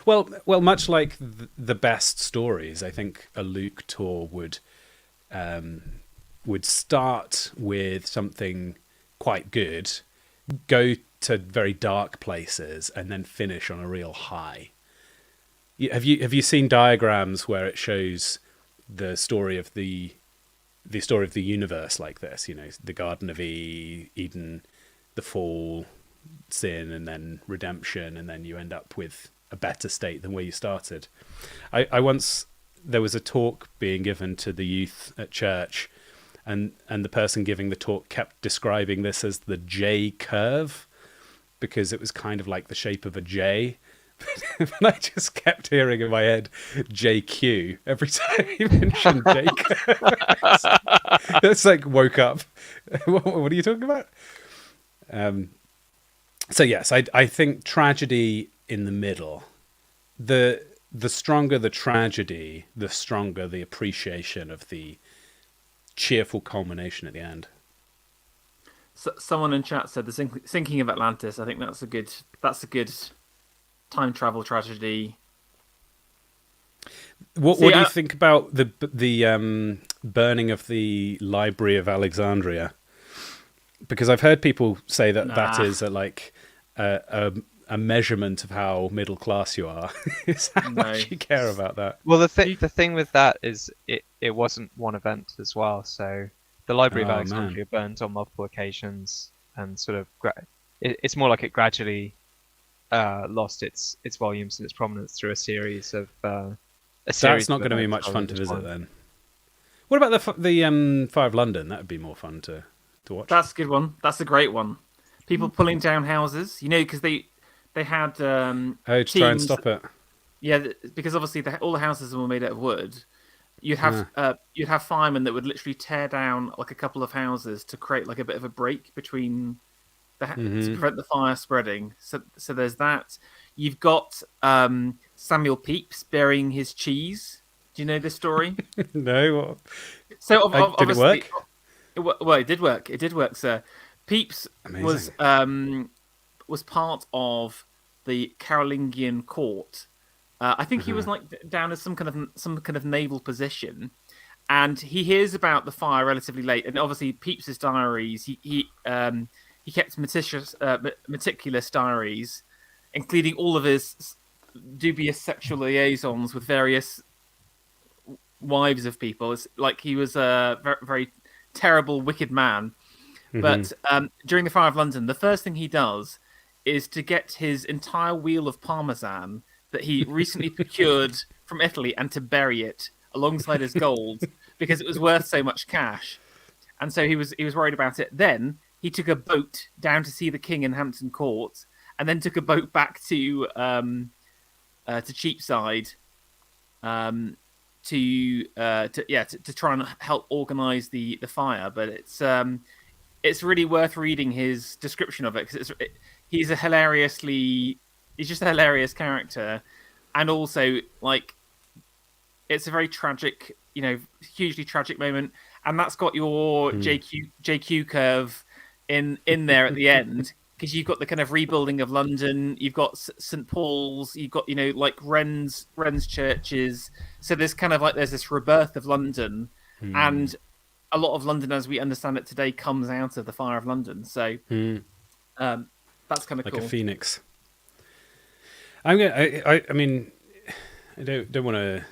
well, much like the best stories, I think a Luke tour would start with something quite good, go to very dark places, and then finish on a real high. Have you seen diagrams where it shows the story of the universe like this? You know, the Garden of Eden, the fall, sin, and then redemption, and then you end up with a better state than where you started. There was a talk being given to the youth at church, and the person giving the talk kept describing this as the J curve, because it was kind of like the shape of a J. And I just kept hearing in my head JQ every time he mentioned J curve. It's like woke up. What are you talking about? So yes, I think tragedy in the middle. The stronger the tragedy, the stronger the appreciation of the cheerful culmination at the end. So, someone in chat said the sinking of Atlantis. I think that's a good time travel tragedy. What do you think about the burning of the Library of Alexandria? Because I've heard people say that that is a measurement of how middle class you are. Is how much you care about that. Well, the thing with that is it wasn't one event as well. So the Library of Oh, Alexandria burned on multiple occasions, and sort of it's more like it gradually lost its volumes and its prominence through a series of. That's not going to be much fun to visit then. What about the Fire of London? That would be more fun to watch. That's a good one. That's a great one. People pulling down houses, because they had to try and stop it. Yeah, because obviously all the houses were made out of wood. You'd have firemen that would literally tear down like a couple of houses to create like a bit of a break between to prevent the fire spreading. So there's that. You've got Samuel Pepys burying his cheese. Do you know this story? No. So Did it work? Well, it did work. It did work, sir. Pepys Amazing. was part of the Carolingian court. I think he was like down as some kind of naval position, and he hears about the fire relatively late. And obviously, Pepys's diaries. He kept meticulous diaries, including all of his dubious sexual liaisons with various wives of people. It's like he was a very, very terrible, wicked man. But during the Fire of London, the first thing he does is to get his entire wheel of Parmesan that he recently procured from Italy and to bury it alongside his gold because it was worth so much cash. And so he was worried about it. Then he took a boat down to see the king in Hampton Court, and then took a boat back to Cheapside to try and help organise the fire. But it's really worth reading his description of it because he's just a hilarious character, and also like it's a very tragic, hugely tragic moment, and that's got your JQ curve in there at the end because you've got the kind of rebuilding of London, you've got St Paul's, you've got like Wren's churches, so there's kind of like there's this rebirth of London, and a lot of London as we understand it today comes out of the Fire of London. So that's kind of like cool. a phoenix. I mean, I don't want to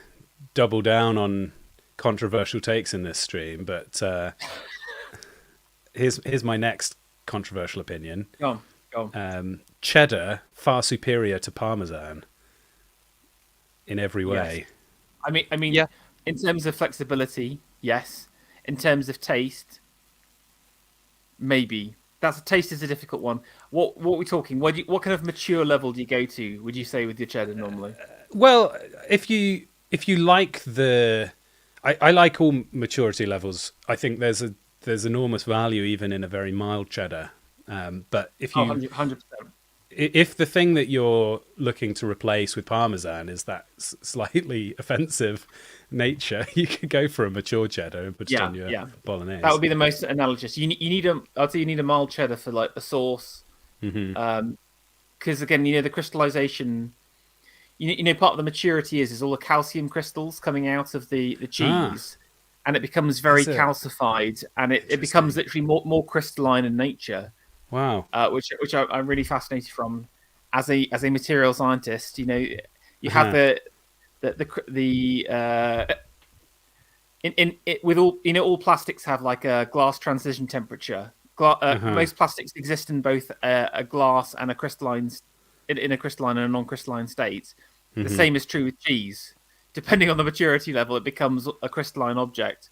double down on controversial takes in this stream, but here's my next controversial opinion. Go on. Cheddar far superior to Parmesan in every way. Yes. I mean, Yeah. in terms of flexibility, yes. In terms of taste, maybe. Taste is a difficult one. What are we talking? What kind of mature level do you go to? Would you say with your cheddar normally? Well, if you like I like all maturity levels. I think there's enormous value even in a very mild cheddar. But if you 100%. if the thing that you're looking to replace with Parmesan is that slightly offensive nature, you could go for a mature cheddar and put it on your bolognese. That would be the most analogous. I'd say you need a mild cheddar for like the sauce. Because again, the crystallization, part of the maturity is all the calcium crystals coming out of the cheese, and it becomes very calcified, and it becomes literally more crystalline in nature. Wow. Which I'm really fascinated from as a material scientist. You have with all plastics have like a glass transition temperature. Most plastics exist in both a glass and a crystalline in a crystalline and a non-crystalline state. The same is true with cheese. Depending on the maturity level, it becomes a crystalline object.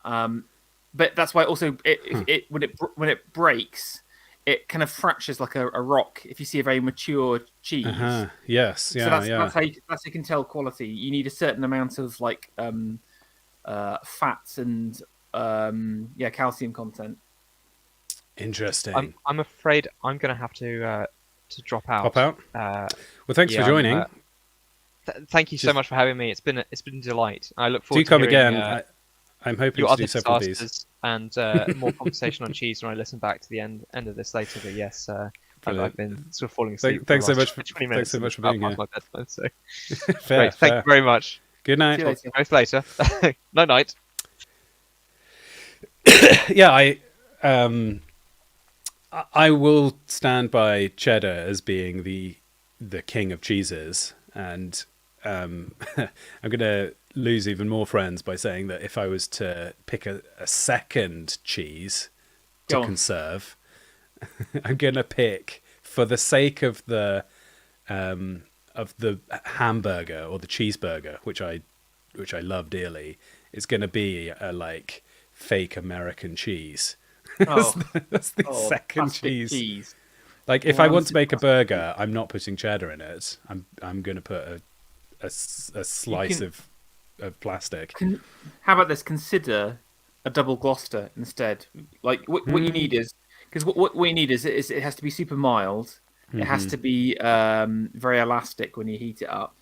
But that's why also when it breaks, it kind of fractures like a rock. If you see a very mature cheese, yes, that's how you can tell quality. You need a certain amount of like fats and calcium content. Interesting. I'm afraid I'm going to have to drop out. Pop out. Well, thanks for joining. Thank you so much for having me. It's been a delight. I look forward to come hearing, again. I'm hoping your to other do several of these. disasters and more conversation on cheese when I listen back to the end of this later. But yes, I've been sort of falling asleep. Thanks so much for 20 minutes. Thanks so much for being here. My bedtime, so. Fair, Great. Thank you very much. Good night. Both later. Night night. Yeah, I will stand by cheddar as being the king of cheeses, and I'm going to lose even more friends by saying that if I was to pick a second cheese to conserve, I'm going to pick, for the sake of the hamburger or the cheeseburger, which I love dearly, it's going to be a like fake American cheese. That's the second cheese. Like if I want to make a burger, I'm not putting cheddar in it. I'm going to put a slice of plastic. How about this? Consider a double Gloucester instead. Like what you need is, because what you need is it has to be super mild. It has to be very elastic when you heat it up.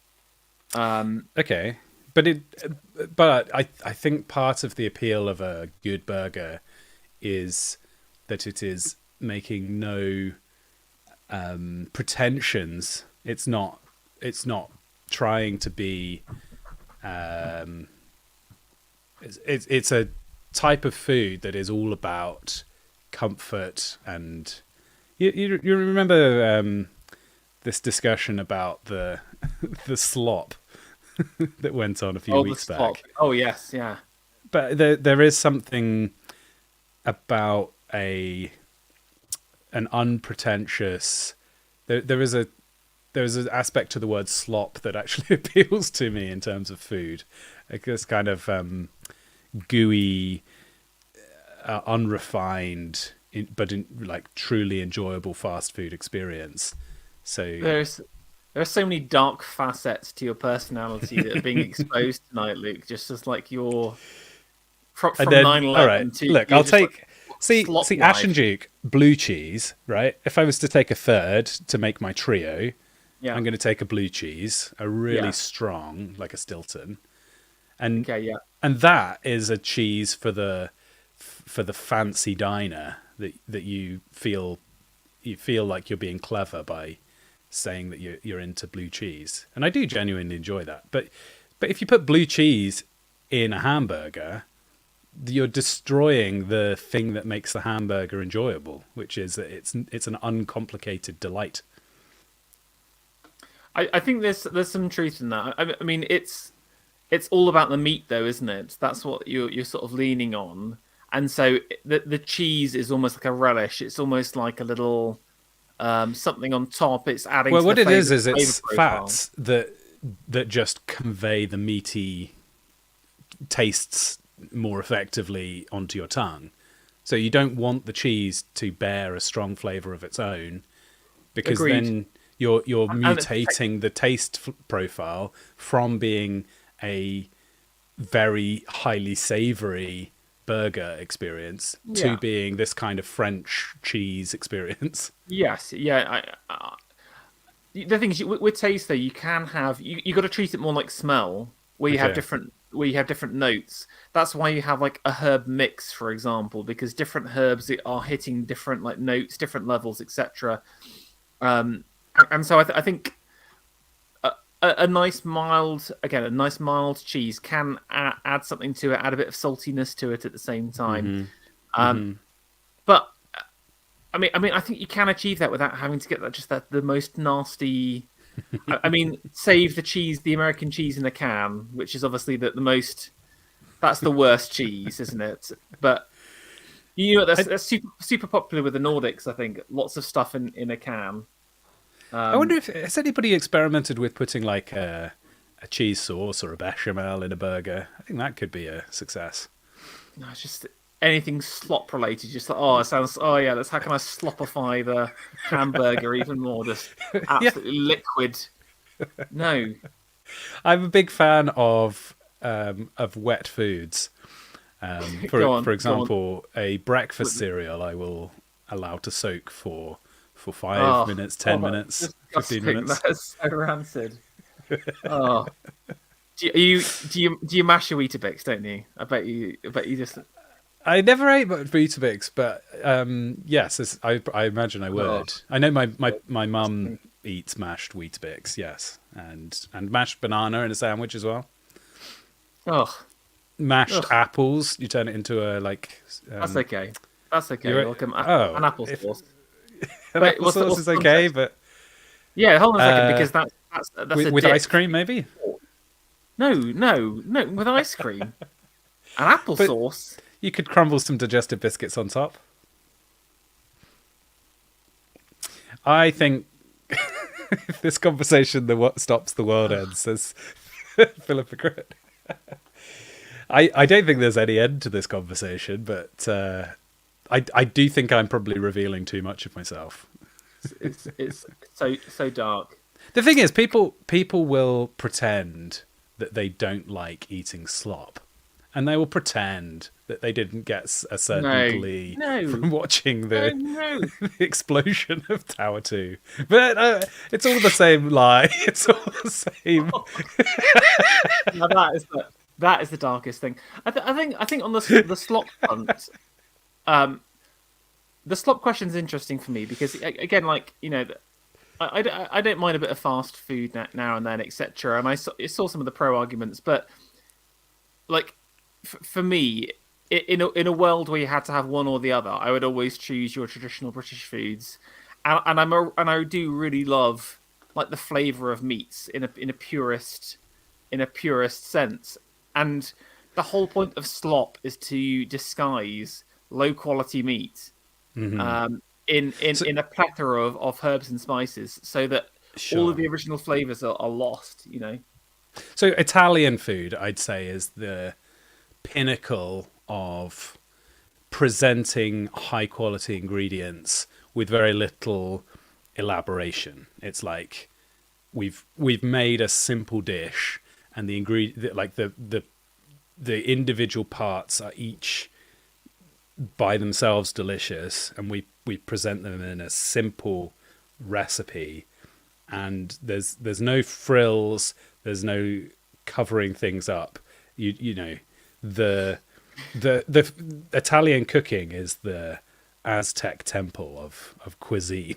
Okay, but I think part of the appeal of a good burger is that it is making no pretensions. It's not trying to be. It's a type of food that is all about comfort, and you remember this discussion about the slop that went on a few weeks back. Oh yes, yeah. But there is something about an unpretentious. There's an aspect to the word slop that actually appeals to me in terms of food. Like this kind of gooey, unrefined, but like truly enjoyable fast food experience. So there are so many dark facets to your personality that are being exposed tonight, Luke. Just as like your from 9/11 all right, to look, I'll take. Like, See, Ash and Duke, blue cheese, right? If I was to take a third to make my trio, I'm going to take a blue cheese, a really strong, like a Stilton, and that is a cheese for the fancy diner that you feel like you're being clever by saying that you're into blue cheese, and I do genuinely enjoy that. But if you put blue cheese in a hamburger, you're destroying the thing that makes the hamburger enjoyable, which is that it's an uncomplicated delight. I think there's some truth in that. I mean, it's all about the meat, though, isn't it? That's what you're sort of leaning on. and so the cheese is almost like a relish. It's almost like a little something on top. It's adding. Well, to what the it is flavor it's profile. fats that just convey the meaty tastes more effectively onto your tongue. So you don't want the cheese to bear a strong flavor of its own, because Agreed. then you're And mutating the taste profile from being a very highly savory burger experience to Yeah. being this kind of French cheese experience. Yes, yeah. The thing is, with taste though, you can have you got to treat it more like smell, where you have Okay. different notes. That's why you have like a herb mix, for example, because different herbs are hitting different like notes, different levels, etc. And so I think a nice mild cheese can add something to it, add a bit of saltiness to it at the same time. But I think you can achieve that without having to get the most nasty. I mean, save the cheese, the American cheese in a can, which is obviously the most. That's the worst cheese, isn't it? But that's super popular with the Nordics. I think lots of stuff in a can. I wonder if has anybody experimented with putting like a cheese sauce or a bechamel in a burger. I think that could be a success. No, it's just anything slop related. Just like, it sounds. Oh yeah, how can I slopify the hamburger even more? Just absolutely liquid. No. I'm a big fan of wet foods. For example, a breakfast cereal I will allow to soak for 5 minutes, 10 minutes, 15 minutes. That's so rancid. Oh, do you mash your Weetabix? Don't you? I bet you just. I never ate Weetabix, but yes, I imagine I would. Oh. I know my mum eats mashed Weetabix, yes, and mashed banana in a sandwich as well. Oh, mashed apples. You turn it into a like. That's okay. That's okay. Like an apple sauce. An apple sauce is okay, but yeah, hold on a second, because that's with ice cream, maybe. No, with ice cream. An apple sauce. You could crumble some digestive biscuits on top. I think this conversation, what stops the world ends, says Philip Grit. I don't think there's any end to this conversation, but I do think I'm probably revealing too much of myself. It's so dark. The thing is, people will pretend that they don't like eating slop, and they will pretend that they didn't get a certain glee from watching the explosion of Tower 2. But it's all the same lie. It's all the same. Now that is the darkest thing. I think on the slop front, the slop question is interesting for me because again, like I don't mind a bit of fast food now and then, etc. And I saw some of the pro arguments, but like for me, in a world where you had to have one or the other, I would always choose your traditional British foods, and I do really love like the flavour of meats in a purist sense. And the whole point of slop is to disguise low quality meat in a plethora of herbs and spices, so that all of the original flavors are lost. So Italian food, I'd say, is the pinnacle of presenting high quality ingredients with very little elaboration. It's like we've made a simple dish, and the ingredient, like the individual parts are each by themselves delicious, and we present them in a simple recipe, and there's no frills, there's no covering things up. The Italian cooking is the Aztec temple of cuisine.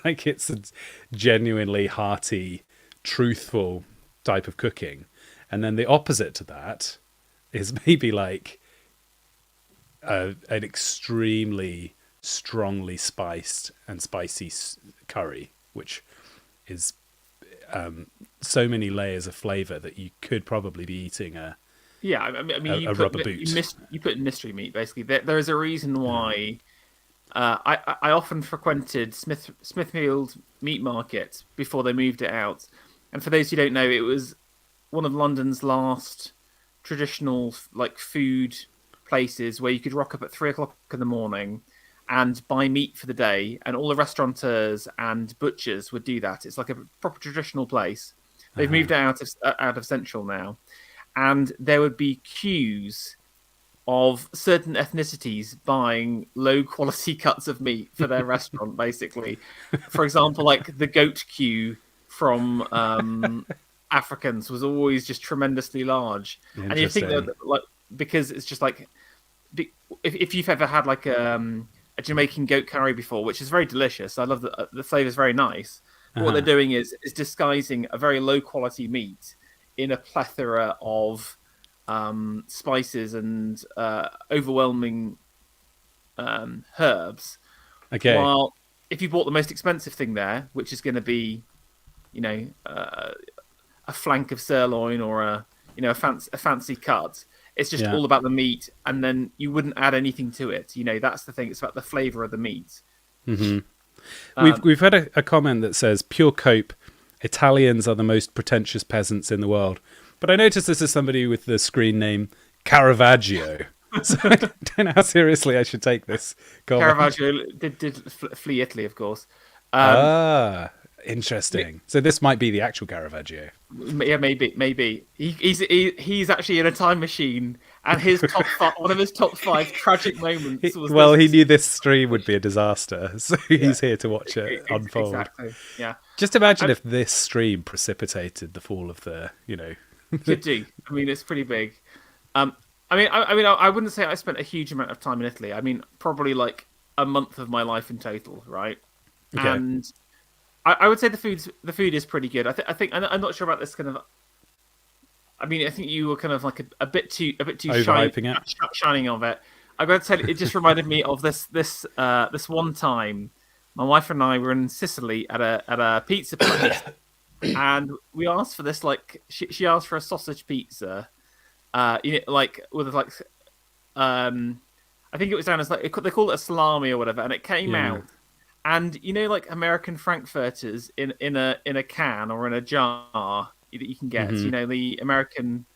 Like, it's a genuinely hearty, truthful type of cooking. And then the opposite to that is maybe like an extremely strongly spiced and spicy curry, which is so many layers of flavor that you could probably be eating a Yeah, I mean, a rubber boot. You put in mystery meat basically. There is a reason why. I often frequented Smithfield Meat Market before they moved it out, and for those who don't know, it was one of London's last traditional like food places where you could rock up at 3 o'clock in the morning and buy meat for the day, and all the restaurateurs and butchers would do that. It's like a proper traditional place. They've moved it out of Central now, and there would be queues of certain ethnicities buying low quality cuts of meat for their restaurant, basically. For example, like the goat queue from Africans was always just tremendously large. And you think that, like, because it's just like, if you've ever had like a Jamaican goat curry before, which is very delicious, I love the flavor is very nice. But what they're doing is disguising a very low quality meat in a plethora of spices and overwhelming herbs. Okay. While if you bought the most expensive thing there, which is going to be, a flank of sirloin or a fancy cut, it's just all about the meat, and then you wouldn't add anything to it. That's the thing. It's about the flavor of the meat. Mm-hmm. We've had a comment that says, "Pure cope. Italians are the most pretentious peasants in the world." But I noticed this is somebody with the screen name Caravaggio. So I don't know how seriously I should take this comment. Caravaggio did flee Italy, of course. Interesting. So this might be the actual Caravaggio. Yeah, maybe. He's actually in a time machine, and his one of his top 5 tragic moments was. Well, he knew this stream would be a disaster, so he's here to watch it unfold. Exactly. Yeah. Just imagine if this stream precipitated the fall of the, Could do. I mean, it's pretty big. I wouldn't say I spent a huge amount of time in Italy. I mean, probably like a month of my life in total, right? Okay. And I would say the food is pretty good. I think I'm not sure about this kind of. I mean, I think you were kind of like a bit too shining of it. I got to tell you, it just reminded me of this one time. My wife and I were in Sicily at a pizza place, and we asked for this. Like she asked for a sausage pizza, like with like, I think it was down as like they call it a salami or whatever, and it came out. And like American frankfurters in a can or in a jar that you can get. Mm-hmm. The American.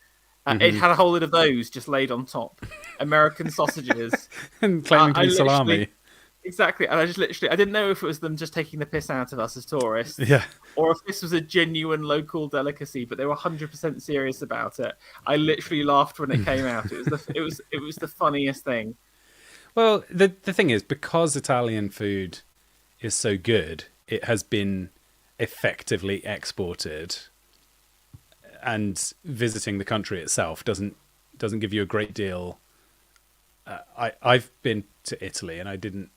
It had a whole lot of those just laid on top. American sausages and claiming to be salami. Exactly, and I didn't know if it was them just taking the piss out of us as tourists, or if this was a genuine local delicacy. But they were 100% serious about it. I literally laughed when it came out. It was the funniest thing. Well, the thing is, because Italian food is so good, it has been effectively exported, and visiting the country itself doesn't give you a great deal. I've been to Italy, and I didn't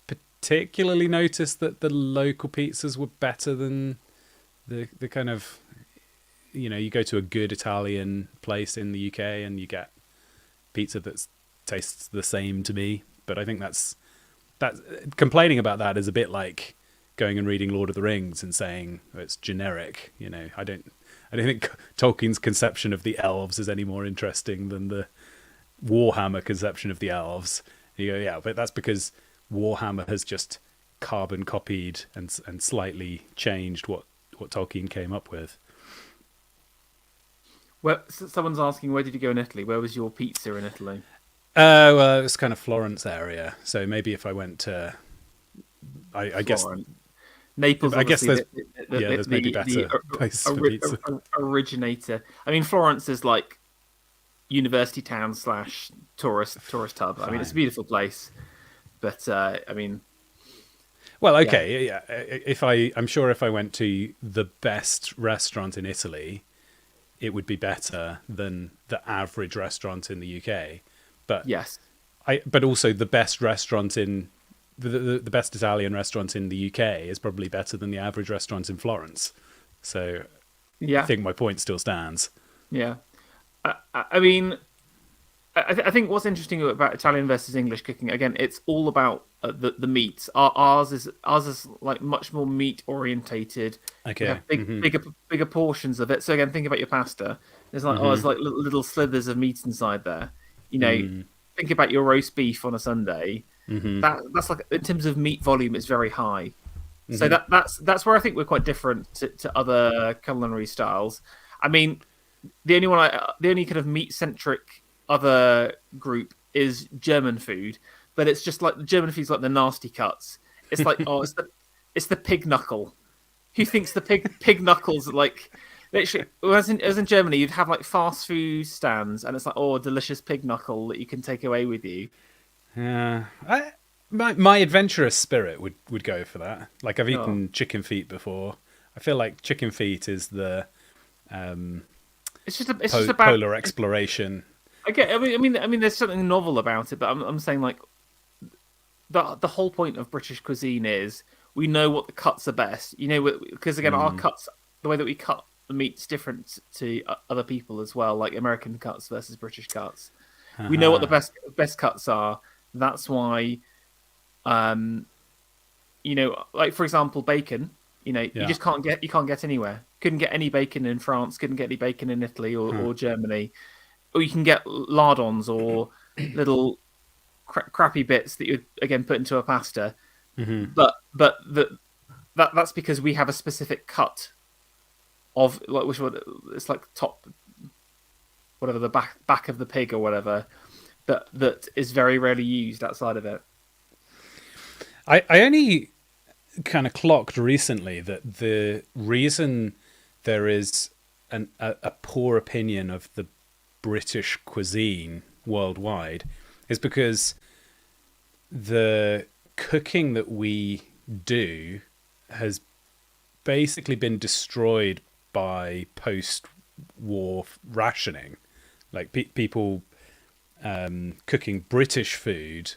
particularly notice that the local pizzas were better than the kind of, you go to a good Italian place in the UK and you get pizza that tastes the same to me. But I think that complaining about that is a bit like going and reading Lord of the Rings and saying it's generic. I don't think Tolkien's conception of the elves is any more interesting than the Warhammer conception of the elves. You go, yeah, but that's because Warhammer has just carbon copied and slightly changed what Tolkien came up with. Well, someone's asking, where did you go in Italy? Where was your pizza in Italy? Well, it was kind of Florence area. So maybe if I went to, I guess Naples. I guess there's maybe better places for pizza. Originator. I mean, Florence is like university town / tourist hub. I mean, it's a beautiful place, but I mean. Well, okay, yeah. I'm sure if I went to the best restaurant in Italy, it would be better than the average restaurant in the UK. But yes, but also the best restaurant in the best Italian restaurant in the UK is probably better than the average restaurant in Florence. So I think my point still stands. Yeah. I mean, I think what's interesting about Italian versus English cooking, again, it's all about the meats. Ours is like much more meat orientated. Okay. Bigger portions of it. So again, think about your pasta. There's like there's like little slithers of meat inside there. You know, think about your roast beef on a Sunday. That's like, in terms of meat volume, it's very high. So that's where I think we're quite different to other culinary styles. I mean, the only kind of meat centric other group is German food, but it's just like German food's like the nasty cuts. It's like it's the pig knuckle. Who thinks the pig knuckles are like literally? As in Germany, you'd have like fast food stands, and it's like, oh, delicious pig knuckle that you can take away with you. Yeah, my adventurous spirit would go for that. Like, I've eaten chicken feet before. I feel like chicken feet is the it's just about polar exploration. I mean, there's something novel about it, but I'm saying like the whole point of British cuisine is we know what the cuts are best. You know, because again, our cuts, the way that we cut the meat's different to other people as well, like American cuts versus British cuts. We know what the best cuts are. That's why, you know, like for example, bacon. You know, you just can't get anywhere. Couldn't get any bacon in France. Couldn't get any bacon in Italy or Germany. Or you can get lardons or little crappy bits that you again put into a pasta. But that's because we have a specific cut of like which one, it's like top, whatever, the back of the pig or whatever, that is very rarely used outside of it. I only kind of clocked recently that the reason there is a poor opinion of the British cuisine worldwide is because the cooking that we do has basically been destroyed by post-war rationing. Like people cooking British food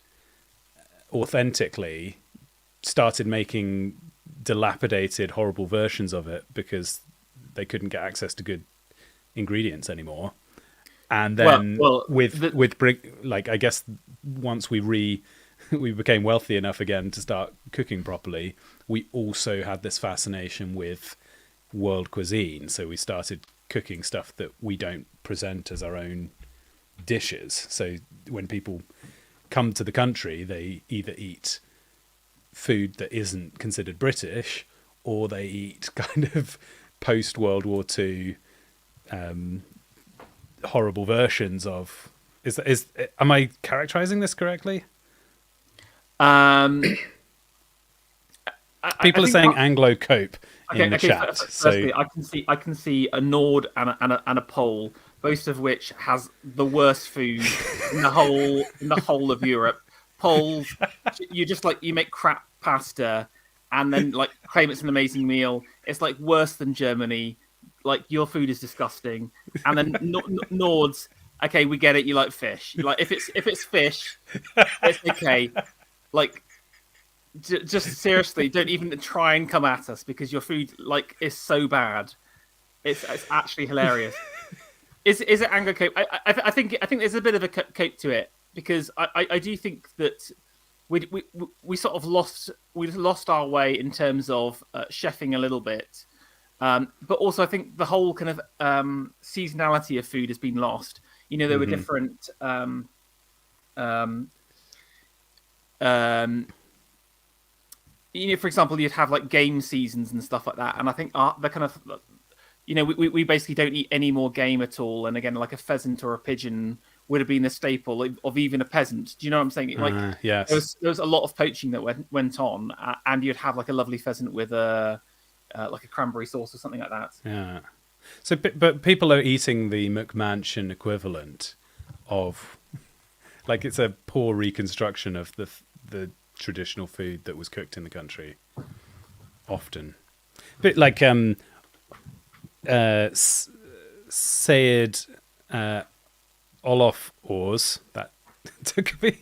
authentically started making dilapidated, horrible versions of it because they couldn't get access to good ingredients anymore. And then I guess once we became wealthy enough again to start cooking properly, we also had this fascination with world cuisine. So we started cooking stuff that we don't present as our own dishes. So when people come to the country, they either eat food that isn't considered British, or they eat kind of post World War II horrible versions of. Am I characterizing this correctly? People are saying Anglo Cope in the chat. Firstly, I can see a Nord and a Pole, both of which has the worst food in the whole of Europe. Poles, you make crap pasta and then like claim it's an amazing meal. It's like worse than Germany. Like, your food is disgusting. And then Nords, okay, we get it. You like fish. You like if it's fish, it's okay. Like, just seriously, don't even try and come at us because your food like is so bad. It's actually hilarious. Is it Anglo Cope? I think there's a bit of a cope to it because I do think that we sort of lost our way in terms of chefing a little bit. But also, I think the whole kind of seasonality of food has been lost. You know, there were different. You know, for example, you'd have like game seasons and stuff like that, and I think the kind of, you know, we basically don't eat any more game at all. And again, like a pheasant or a pigeon would have been the staple of even a peasant. Do you know what I'm saying? Like, yes, there was a lot of poaching that went on, and you'd have like a lovely pheasant with like a cranberry sauce or something like that. Yeah. So, but people are eating the McMansion equivalent of, like, it's a poor reconstruction of the traditional food that was cooked in the country. Often, but like Sayed Olof Ors. That took me.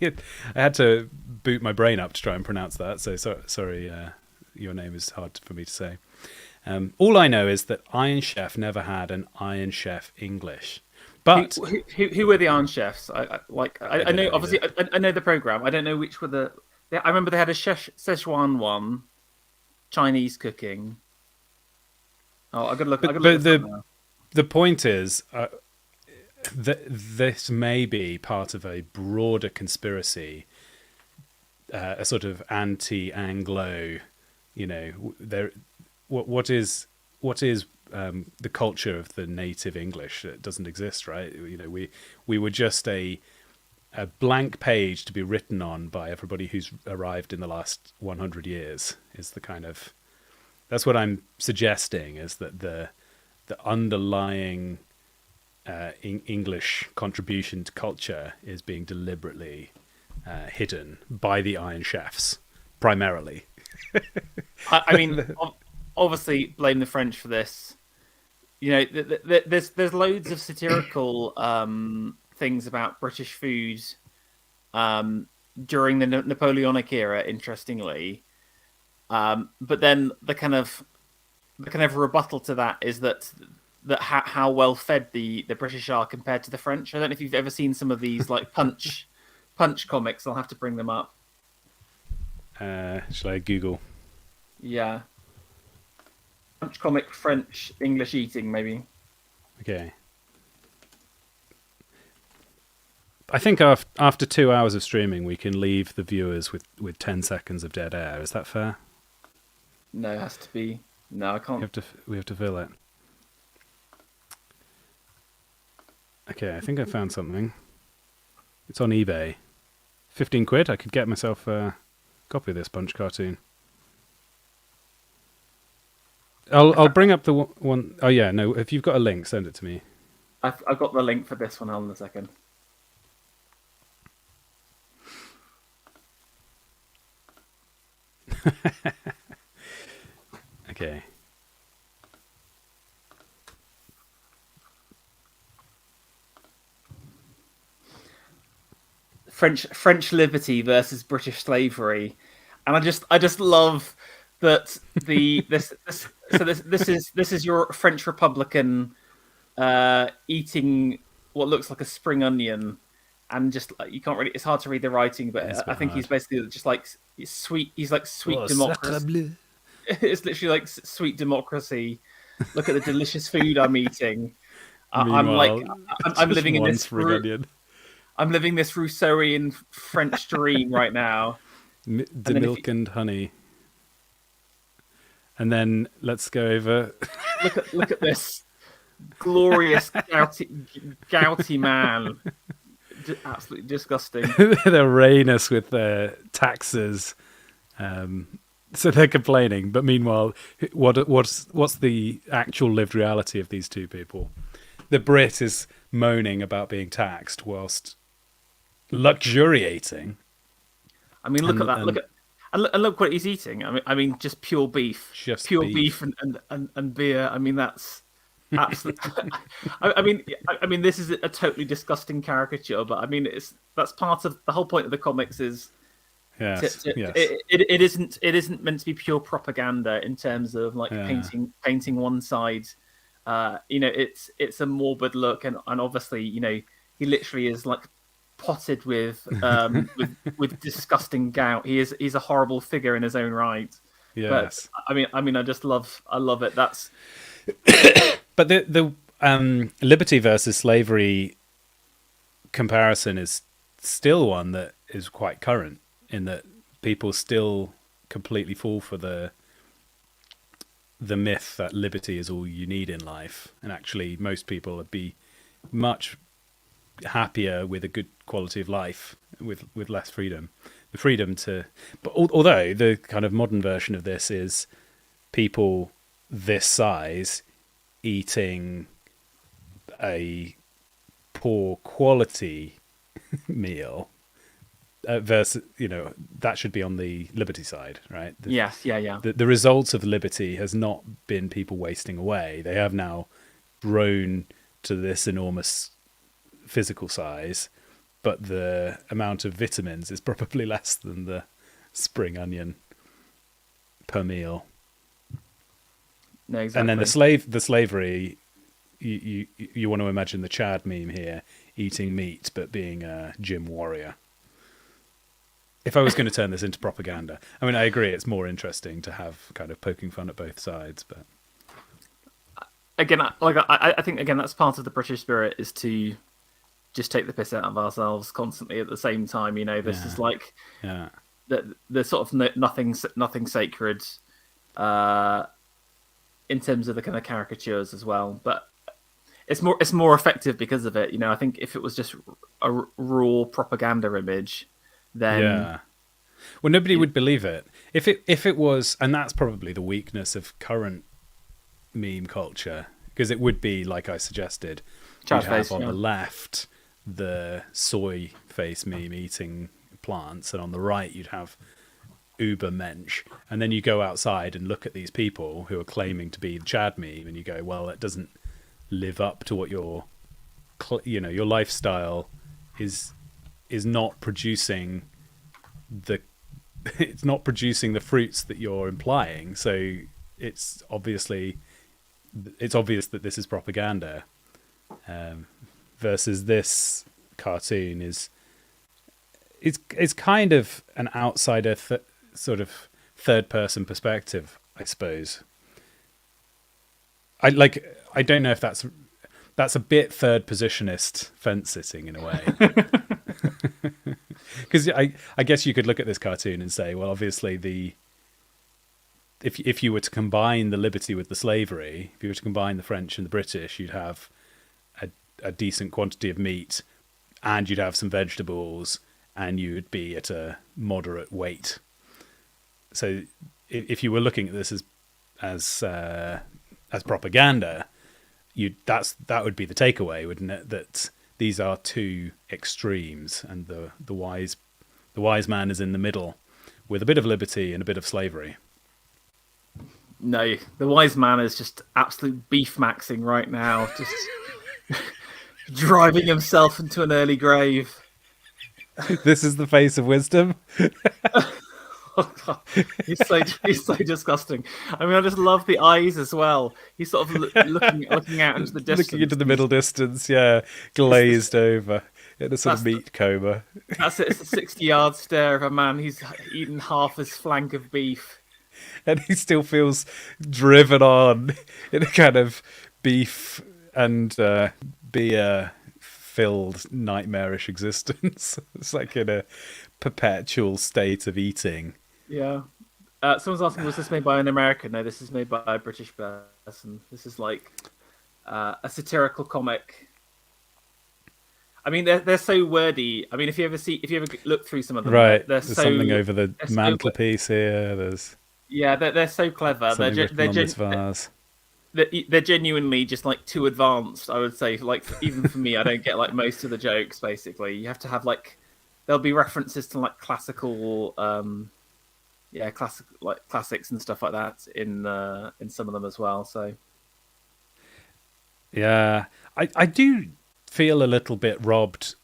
I had to boot my brain up to try and pronounce that. So sorry. Your name is hard for me to say. All I know is that Iron Chef never had an Iron Chef English. But who were the Iron Chefs? I know, obviously, I know the program. I don't know which were the. I remember they had a Szechuan one, Chinese cooking. Oh, I got to look. the point is that this may be part of a broader conspiracy, a sort of anti-Anglo, there. What is the culture of the native English? It doesn't exist, right? We were just a blank page to be written on by everybody who's arrived in the last 100 years. Is the kind of, that's what I'm suggesting, is that the underlying English contribution to culture is being deliberately hidden by the Iron Chefs, primarily. I mean, obviously, blame the French for this. There's loads of satirical things about British food during the Napoleonic era, interestingly. But then the kind of rebuttal to that is that how well fed the British are compared to the French. I don't know if you've ever seen some of these like punch comics. I'll have to bring them up. Shall I Google? Yeah. Punch comic French English eating, maybe. Okay. I think after 2 hours of streaming, we can leave the viewers with 10 seconds of dead air. Is that fair? No, it has to be. No, I can't. We have to fill it. Okay, I think I found something. It's on eBay. 15 quid. I could get myself a copy of this Punch cartoon. I'll bring up the one. Oh yeah, no. If you've got a link, send it to me. I've got the link for this one. Hold on a second. Okay. French liberty versus British slavery, and I just love that this is your French Republican eating what looks like a spring onion, and just you can't really, it's hard to read the writing, but I think he's basically just like sweet. He's like sweet democracy. It's literally like sweet democracy. Look at the delicious food I'm eating. I'm living in this I'm living this Rousseauian French dream right now. The milk and honey. And then let's go over. Look at this glorious gouty man. Absolutely disgusting. They're rain with their taxes, so they're complaining. But meanwhile, what's the actual lived reality of these two people? The Brit is moaning about being taxed whilst luxuriating. I mean, look at that. Look what he's eating. I mean, just pure beef. Pure beef and beer. I mean, that's absolute. I mean, this is a totally disgusting caricature, but I mean, that's part of the whole point of the comics. Is yes. It isn't meant to be pure propaganda in terms of like painting one side. It's a morbid look, and obviously, he literally is like potted with disgusting gout. He's a horrible figure in his own right. Yes. But I love it. That's but the liberty versus slavery comparison is still one that is quite current, in that people still completely fall for the myth that liberty is all you need in life, and actually most people would be much happier with a good quality of life with less freedom. The freedom to, but although the kind of modern version of this is people this size eating a poor quality meal versus, that should be on the liberty side, right? Yes. The results of liberty has not been people wasting away. They have now grown to this enormous physical size, but the amount of vitamins is probably less than the spring onion per meal. No, exactly. And then the slavery, you want to imagine the Chad meme here, eating meat but being a gym warrior. If I was going to turn this into propaganda, I mean, I agree it's more interesting to have kind of poking fun at both sides, but again, I think again that's part of the British spirit, is to just take the piss out of ourselves constantly at the same time. This is like the sort of nothing sacred in terms of the kind of caricatures as well, but it's more effective because of it. I think if it was just a raw propaganda image, then well, nobody would believe it if it was, and that's probably the weakness of current meme culture, because it would be like I suggested. You'd have on the left the soy face meme eating plants, and on the right you'd have uber mensch, and then you go outside and look at these people who are claiming to be the Chad meme, and you go, well, that doesn't live up to what your lifestyle is not producing it's not producing the fruits that you're implying. So it's obvious that this is propaganda, versus this cartoon is kind of an outsider sort of third person perspective, I suppose. I don't know if that's a bit third positionist fence sitting in a way. Because I guess you could look at this cartoon and say, well, obviously if you were to combine the liberty with the slavery, if you were to combine the French and the British, you'd have a decent quantity of meat, and you'd have some vegetables, and you would be at a moderate weight. So if you were looking at this as propaganda, that would be the takeaway, wouldn't it? That these are two extremes, and the wise man is in the middle, with a bit of liberty and a bit of slavery. No, the wise man is just absolute beef maxing right now, just driving himself into an early grave. This is the face of wisdom. Oh, God. He's so disgusting. I mean, I just love the eyes as well. He's sort of looking out into the distance. Looking into the middle distance, glazed over in a sort of meat coma. That's it. It's a 60-yard stare of a man who's eaten half his flank of beef. And he still feels driven on in a kind of beef and beer-filled nightmarish existence. It's like in a perpetual state of eating. Yeah. Someone's asking, was this made by an American? No, this is made by a British person. This is like a satirical comic. I mean, they're so wordy. I mean, if you ever look through some of them, right? There's something over the mantelpiece here. There's they're so clever. They're genuinely just like too advanced, I would say. Like, even for me, I don't get like most of the jokes. Basically, you have to have like, there'll be references to like classical, classics and stuff like that in some of them as well. So, yeah, I do feel a little bit robbed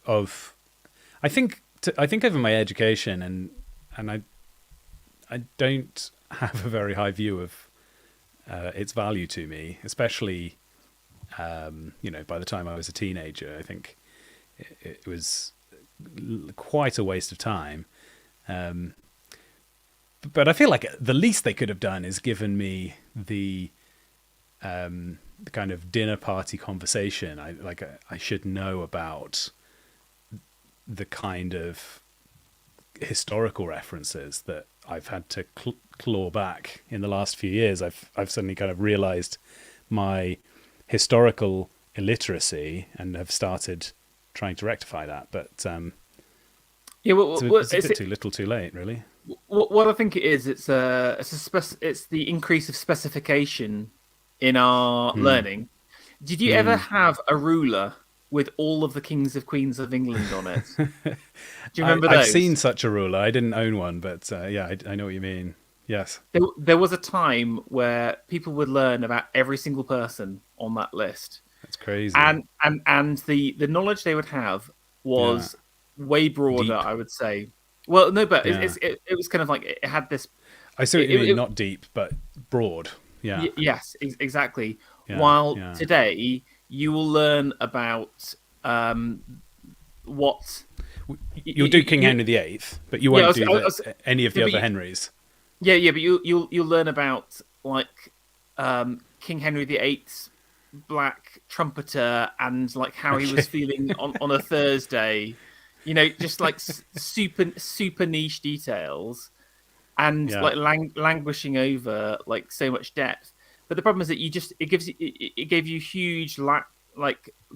of. I think over my education, and I don't have a very high view of its value to me, especially by the time I was a teenager. I think it was quite a waste of time. But I feel like the least they could have done is given me the kind of dinner party conversation. I should know about the kind of historical references that I've had to claw back in the last few years. I've suddenly kind of realized my historical illiteracy and have started trying to rectify that. But it's a bit too little, too late, really. What I think it is, it's the increase of specification in our learning. Did you ever have a ruler with all of the kings of queens of England on it? Do you remember those? I've seen such a ruler. I didn't own one, but I know what you mean. Yes. There was a time where people would learn about every single person on that list. That's crazy. And the knowledge they would have was way broader, deep. I would say. Well, no, but it was kind of like it had this. I see what you mean. Not deep, but broad. Yeah. Yes, exactly. Yeah, While today you will learn about what you'll do King Henry VIII, but you won't do any of the other Henrys. Yeah, but you'll learn about like King Henry VIII's black trumpeter and like how he was feeling on a Thursday, you know, just like super niche details, and like languishing over like so much depth. But the problem is that it gave you huge like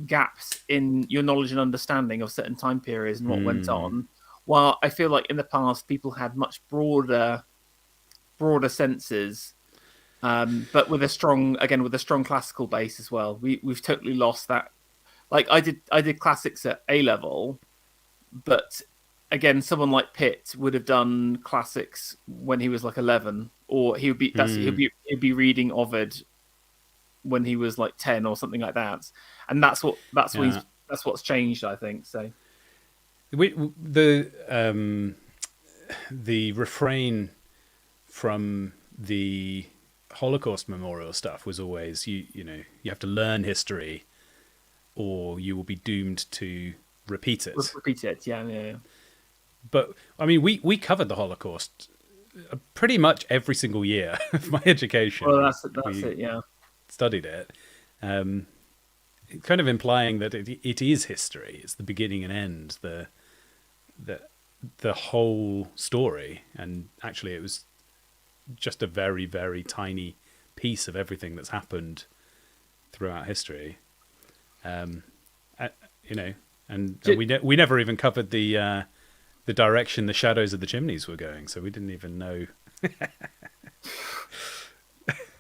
gaps in your knowledge and understanding of certain time periods and what went on. While I feel like in the past people had much broader senses, but with a strong classical base as well. We've totally lost that. Like I did classics at A level, but again, someone like Pitt would have done classics when he was like 11, or he'd be reading Ovid when he was like 10 or something like that. And that's what's changed, I think. So the refrain from the Holocaust memorial stuff was always you have to learn history or you will be doomed to repeat it. Yeah. But I mean, we covered the Holocaust pretty much every single year of my education. Well, that's it. Yeah, studied it, kind of implying that it is history. It's the beginning and end, the whole story. And actually, it was just a very, very tiny piece of everything that's happened throughout history. And we never even covered the direction the shadows of the chimneys were going, so we didn't even know.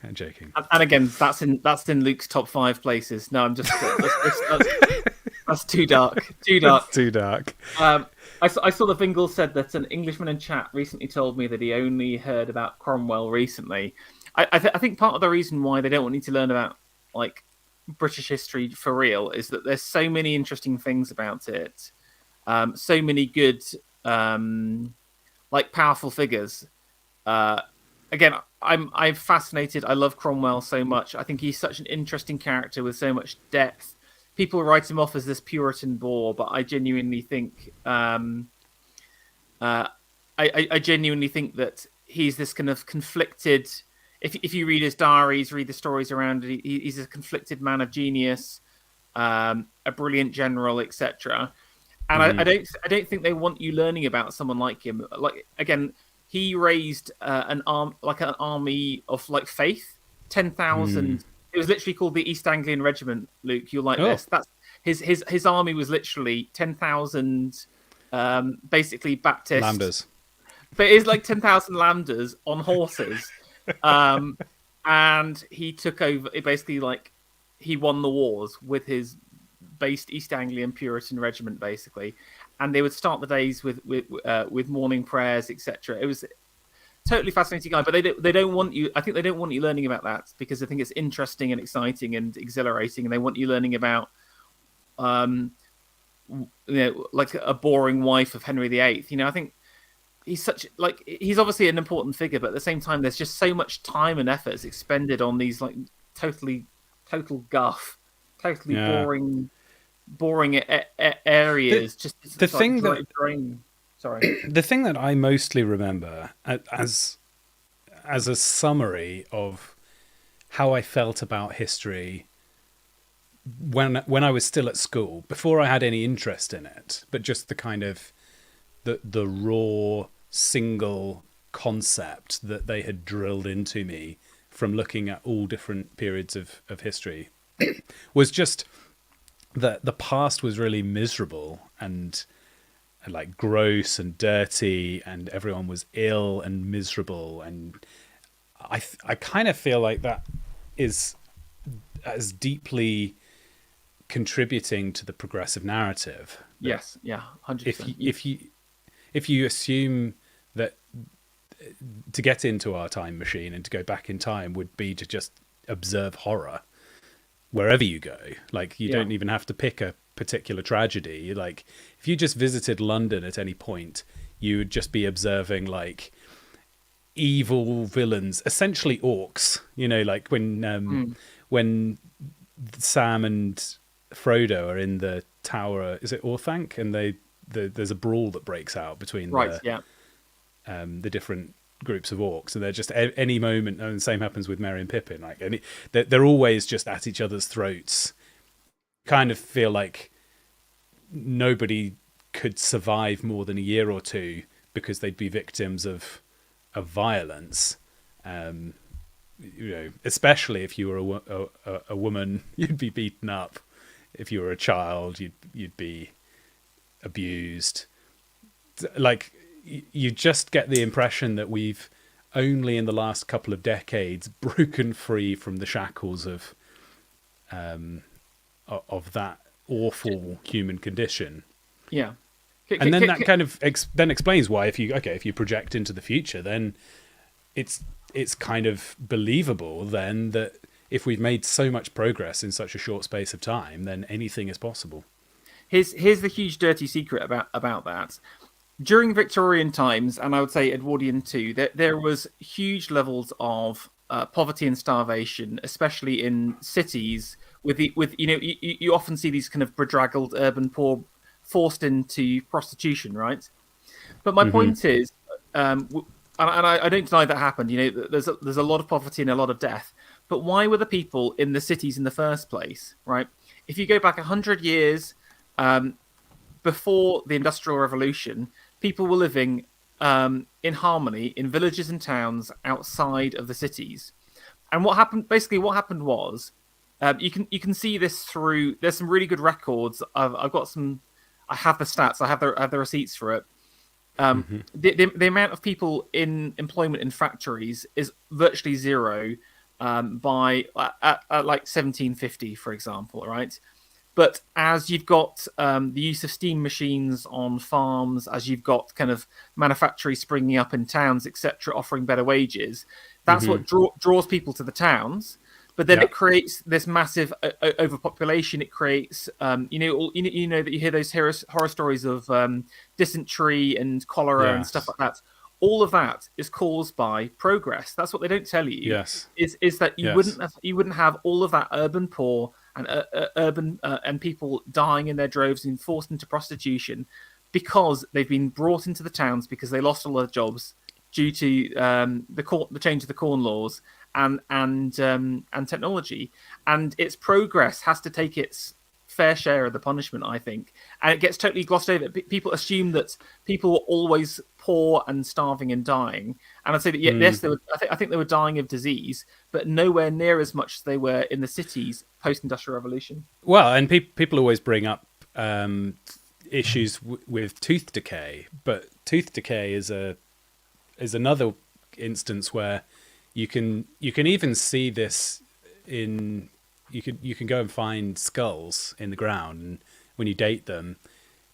I'm joking. And again, that's in Luke's top 5 places. No, I'm just that's too dark. That's too dark. I saw the Vingle said that an Englishman in chat recently told me that he only heard about Cromwell recently. I think part of the reason why they don't want you to learn about like British history for real is that there's so many interesting things about it, so many good like powerful figures. Again, I'm fascinated. I love Cromwell so much. I think he's such an interesting character with so much depth. People write him off as this Puritan bore, but I genuinely think I genuinely think that he's this kind of conflicted. If you read his diaries, read the stories around it, he's a conflicted man of genius, a brilliant general, etc. And I don't think they want you learning about someone like him. Like again, he raised an army of like faith, 10,000. It was literally called the East Anglian Regiment. Luke, you'll like this. That's his army was literally 10,000, basically Baptist Lambdas. But it's like 10,000 Lambdas on horses, and he took over. It basically like he won the wars with his based East Anglian Puritan regiment, basically, and they would start the days with morning prayers, etc. It was totally fascinating guy, but they don't want you. I think they don't want you learning about that because I think it's interesting and exciting and exhilarating, and they want you learning about, like a boring wife of Henry VIII. I think he's he's obviously an important figure, but at the same time, there's just so much time and effort expended on these like total guff, totally boring areas. The thing that I mostly remember as a summary of how I felt about history when I was still at school, before I had any interest in it, but just the kind of the raw single concept that they had drilled into me from looking at all different periods of history was just that the past was really miserable and like gross and dirty, and everyone was ill and miserable, and I kind of feel like that is as deeply contributing to the progressive narrative. Yes, 100%. If you assume that to get into our time machine and to go back in time would be to just observe horror wherever you go, like you don't even have to pick a particular tragedy. Like if you just visited London at any point, you would just be observing like evil villains, essentially orcs, like when Sam and Frodo are in the tower, is it Orthanc, and there's a brawl that breaks out between the different groups of orcs, and they're just any moment. And the same happens with Merry and Pippin. Like, they're always just at each other's throats. Kind of feel like nobody could survive more than a year or two because they'd be victims of violence. Especially if you were a woman, you'd be beaten up. If you were a child, you'd be abused. Like, you just get the impression that we've only in the last couple of decades broken free from the shackles of that awful human condition. Yeah. And then that kind of then explains why if you project into the future, then it's kind of believable then that if we've made so much progress in such a short space of time, then anything is possible. Here's the huge dirty secret about that. During Victorian times, and I would say Edwardian too, there was huge levels of poverty and starvation, especially in cities. You often see these kind of bedraggled urban poor forced into prostitution, right? But my point is, and I don't deny that happened. There's a lot of poverty and a lot of death. But why were the people in the cities in the first place, right? If you go back 100 years before the Industrial Revolution, people were living in harmony in villages and towns outside of the cities. And what happened was, you can see this through. There's some really good records. I've got some. I have the stats. I have the receipts for it. The amount of people in employment in factories is virtually zero by like 1750, for example, right? But as you've got the use of steam machines on farms, as you've got kind of manufactories springing up in towns, etc., offering better wages, that's what draws people to the towns. But then it creates this massive overpopulation. It creates, that you hear those horror stories of dysentery and cholera and stuff like that. All of that is caused by progress. That's what they don't tell you. Yes, is that you wouldn't have all of that urban poor and people dying in their droves and forced into prostitution because they've been brought into the towns because they lost all their jobs due to the change of the Corn Laws and technology. And its progress has to take its fair share of the punishment, I think, and it gets totally glossed over. People assume that people were always poor and starving and dying, and I'd say that yes, they were. I think they were dying of disease, but nowhere near as much as they were in the cities post-industrial revolution. Well, and people always bring up issues with tooth decay, but tooth decay is another instance where you can even see this in. You can go and find skulls in the ground, and when you date them,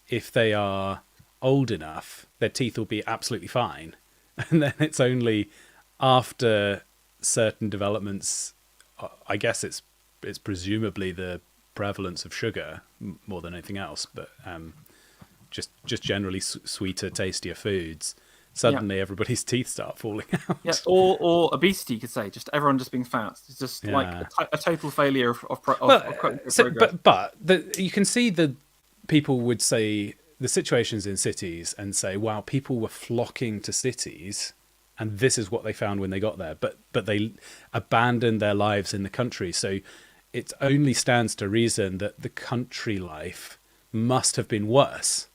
if they are old enough, their teeth will be absolutely fine. And then it's only after certain developments, I guess it's presumably the prevalence of sugar more than anything else, but just generally sweeter, tastier foods. Suddenly everybody's teeth start falling out. Yeah, or obesity, you could say. Just everyone just being fat. It's just like a total failure of progress. But you can see the people would say the situations in cities and say, wow, people were flocking to cities and this is what they found when they got there. But they abandoned their lives in the country. So it only stands to reason that the country life must have been worse.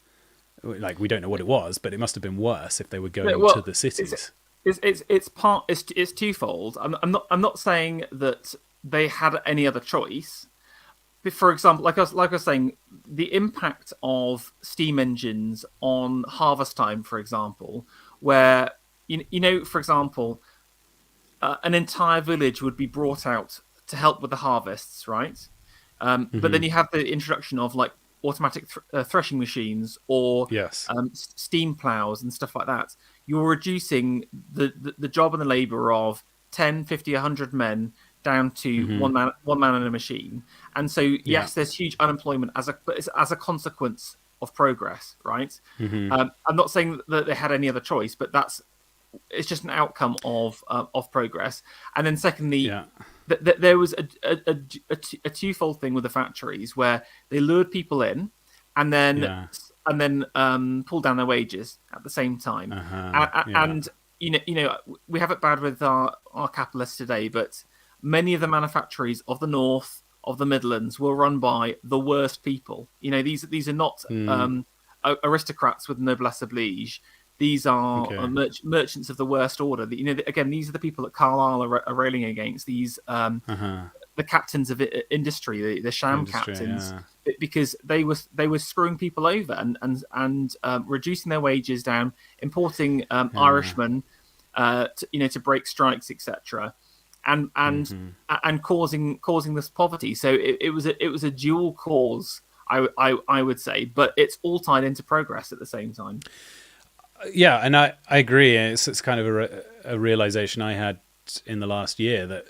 Like, we don't know what it was, but it must have been worse if they were going to the cities. It's twofold. I'm not saying that they had any other choice. But for example, like I was saying, the impact of steam engines on harvest time, for example, where for example, an entire village would be brought out to help with the harvests, right? But then you have the introduction of like automatic threshing machines or steam plows and stuff like that. You're reducing the job and the labor of 10, 50, 100 men down to one man in a machine. And so there's huge unemployment as a consequence of progress, right? I'm not saying that they had any other choice, but it's just an outcome of progress. And then secondly, there was a twofold thing with the factories where they lured people in and then pulled down their wages at the same time. we have it bad with our capitalists today, but many of the manufactories of the North, of the Midlands, were run by the worst people. These are not aristocrats with noblesse oblige. These are Okay. merchants of the worst order. Again, these are the people that Carlyle are railing against. These the captains of industry, the sham Industry, captains, yeah. because they were screwing people over and reducing their wages down, importing Irishmen, to break strikes, etc., and causing this poverty. So it was a dual cause, I would say, but it's all tied into progress at the same time. Yeah, and I agree. It's kind of a realization I had in the last year that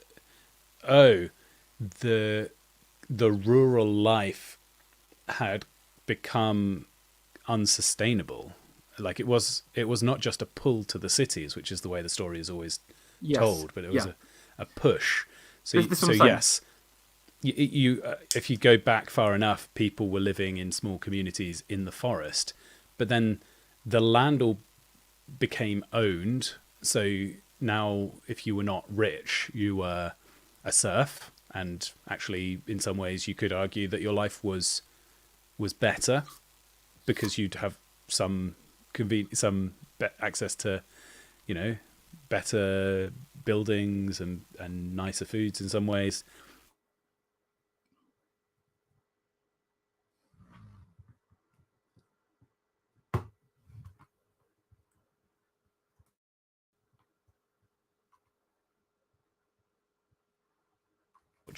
the rural life had become unsustainable. Like it was not just a pull to the cities, which is the way the story is always told, but it was a push. So yes, you if you go back far enough, people were living in small communities in the forest, but then the land all became owned. So now, if you were not rich, you were a serf, and actually, in some ways, you could argue that your life was better because you'd have some access to, better buildings and nicer foods in some ways.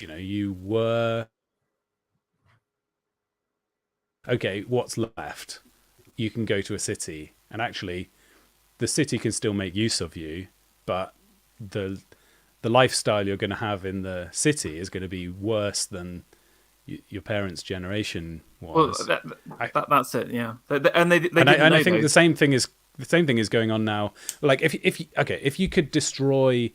You were okay. What's left? You can go to a city, and actually, the city can still make use of you, but the lifestyle you're going to have in the city is going to be worse than your parents' generation was. Well, that's it. Yeah, and I think the same thing is going on now. Like if you could destroy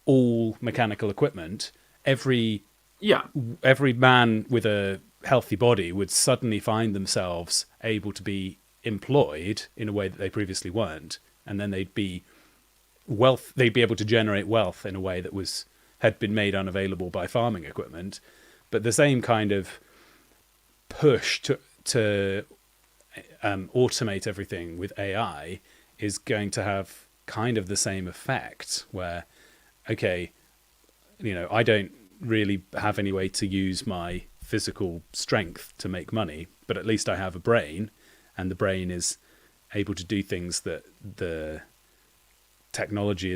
all mechanical equipment, every man with a healthy body would suddenly find themselves able to be employed in a way that they previously weren't, and then they'd be able to generate wealth in a way that had been made unavailable by farming equipment. But the same kind of push to automate everything with AI is going to have kind of the same effect, where I don't really have any way to use my physical strength to make money, but at least I have a brain, and the brain is able to do things that the technology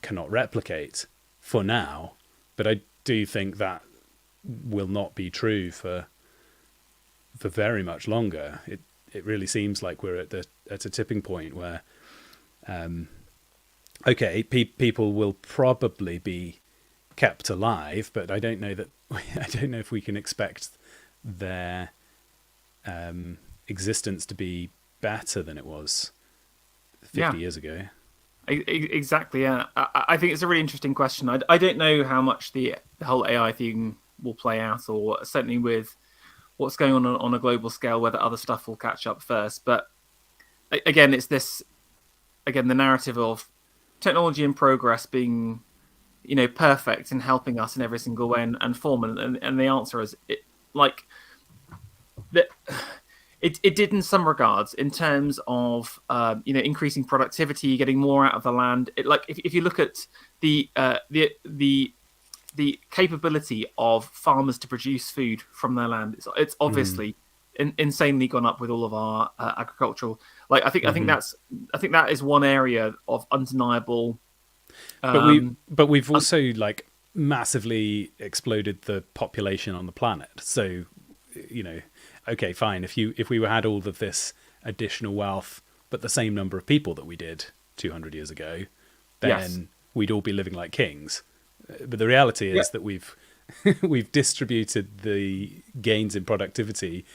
cannot replicate for now. But I do think that will not be true for very much longer. It really seems like we're at a tipping point where people will probably be kept alive, but I don't know if we can expect their existence to be better than it was 50 years ago. Exactly. Yeah, I think it's a really interesting question. I don't know how much the whole AI thing will play out, or certainly with what's going on a global scale, whether other stuff will catch up first. But again, it's the narrative of technology and progress being perfect and helping us in every single way and form, and the answer is it did in some regards in terms of increasing productivity, getting more out of the land. If you look at the capability of farmers to produce food from their land, it's obviously insanely gone up with all of our agricultural. I think that is one area of undeniable. But we've also massively exploded the population on the planet. So, okay, fine. If we had all of this additional wealth, but the same number of people that we did 200 years ago, then we'd all be living like kings. But the reality is that we've distributed the gains in productivity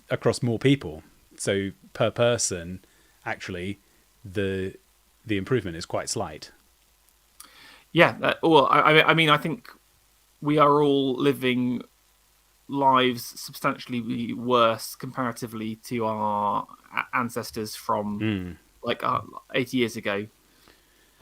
across more people. So per person, actually, the improvement is quite slight. Yeah, well, I think we are all living lives substantially worse comparatively to our ancestors from 80 years ago.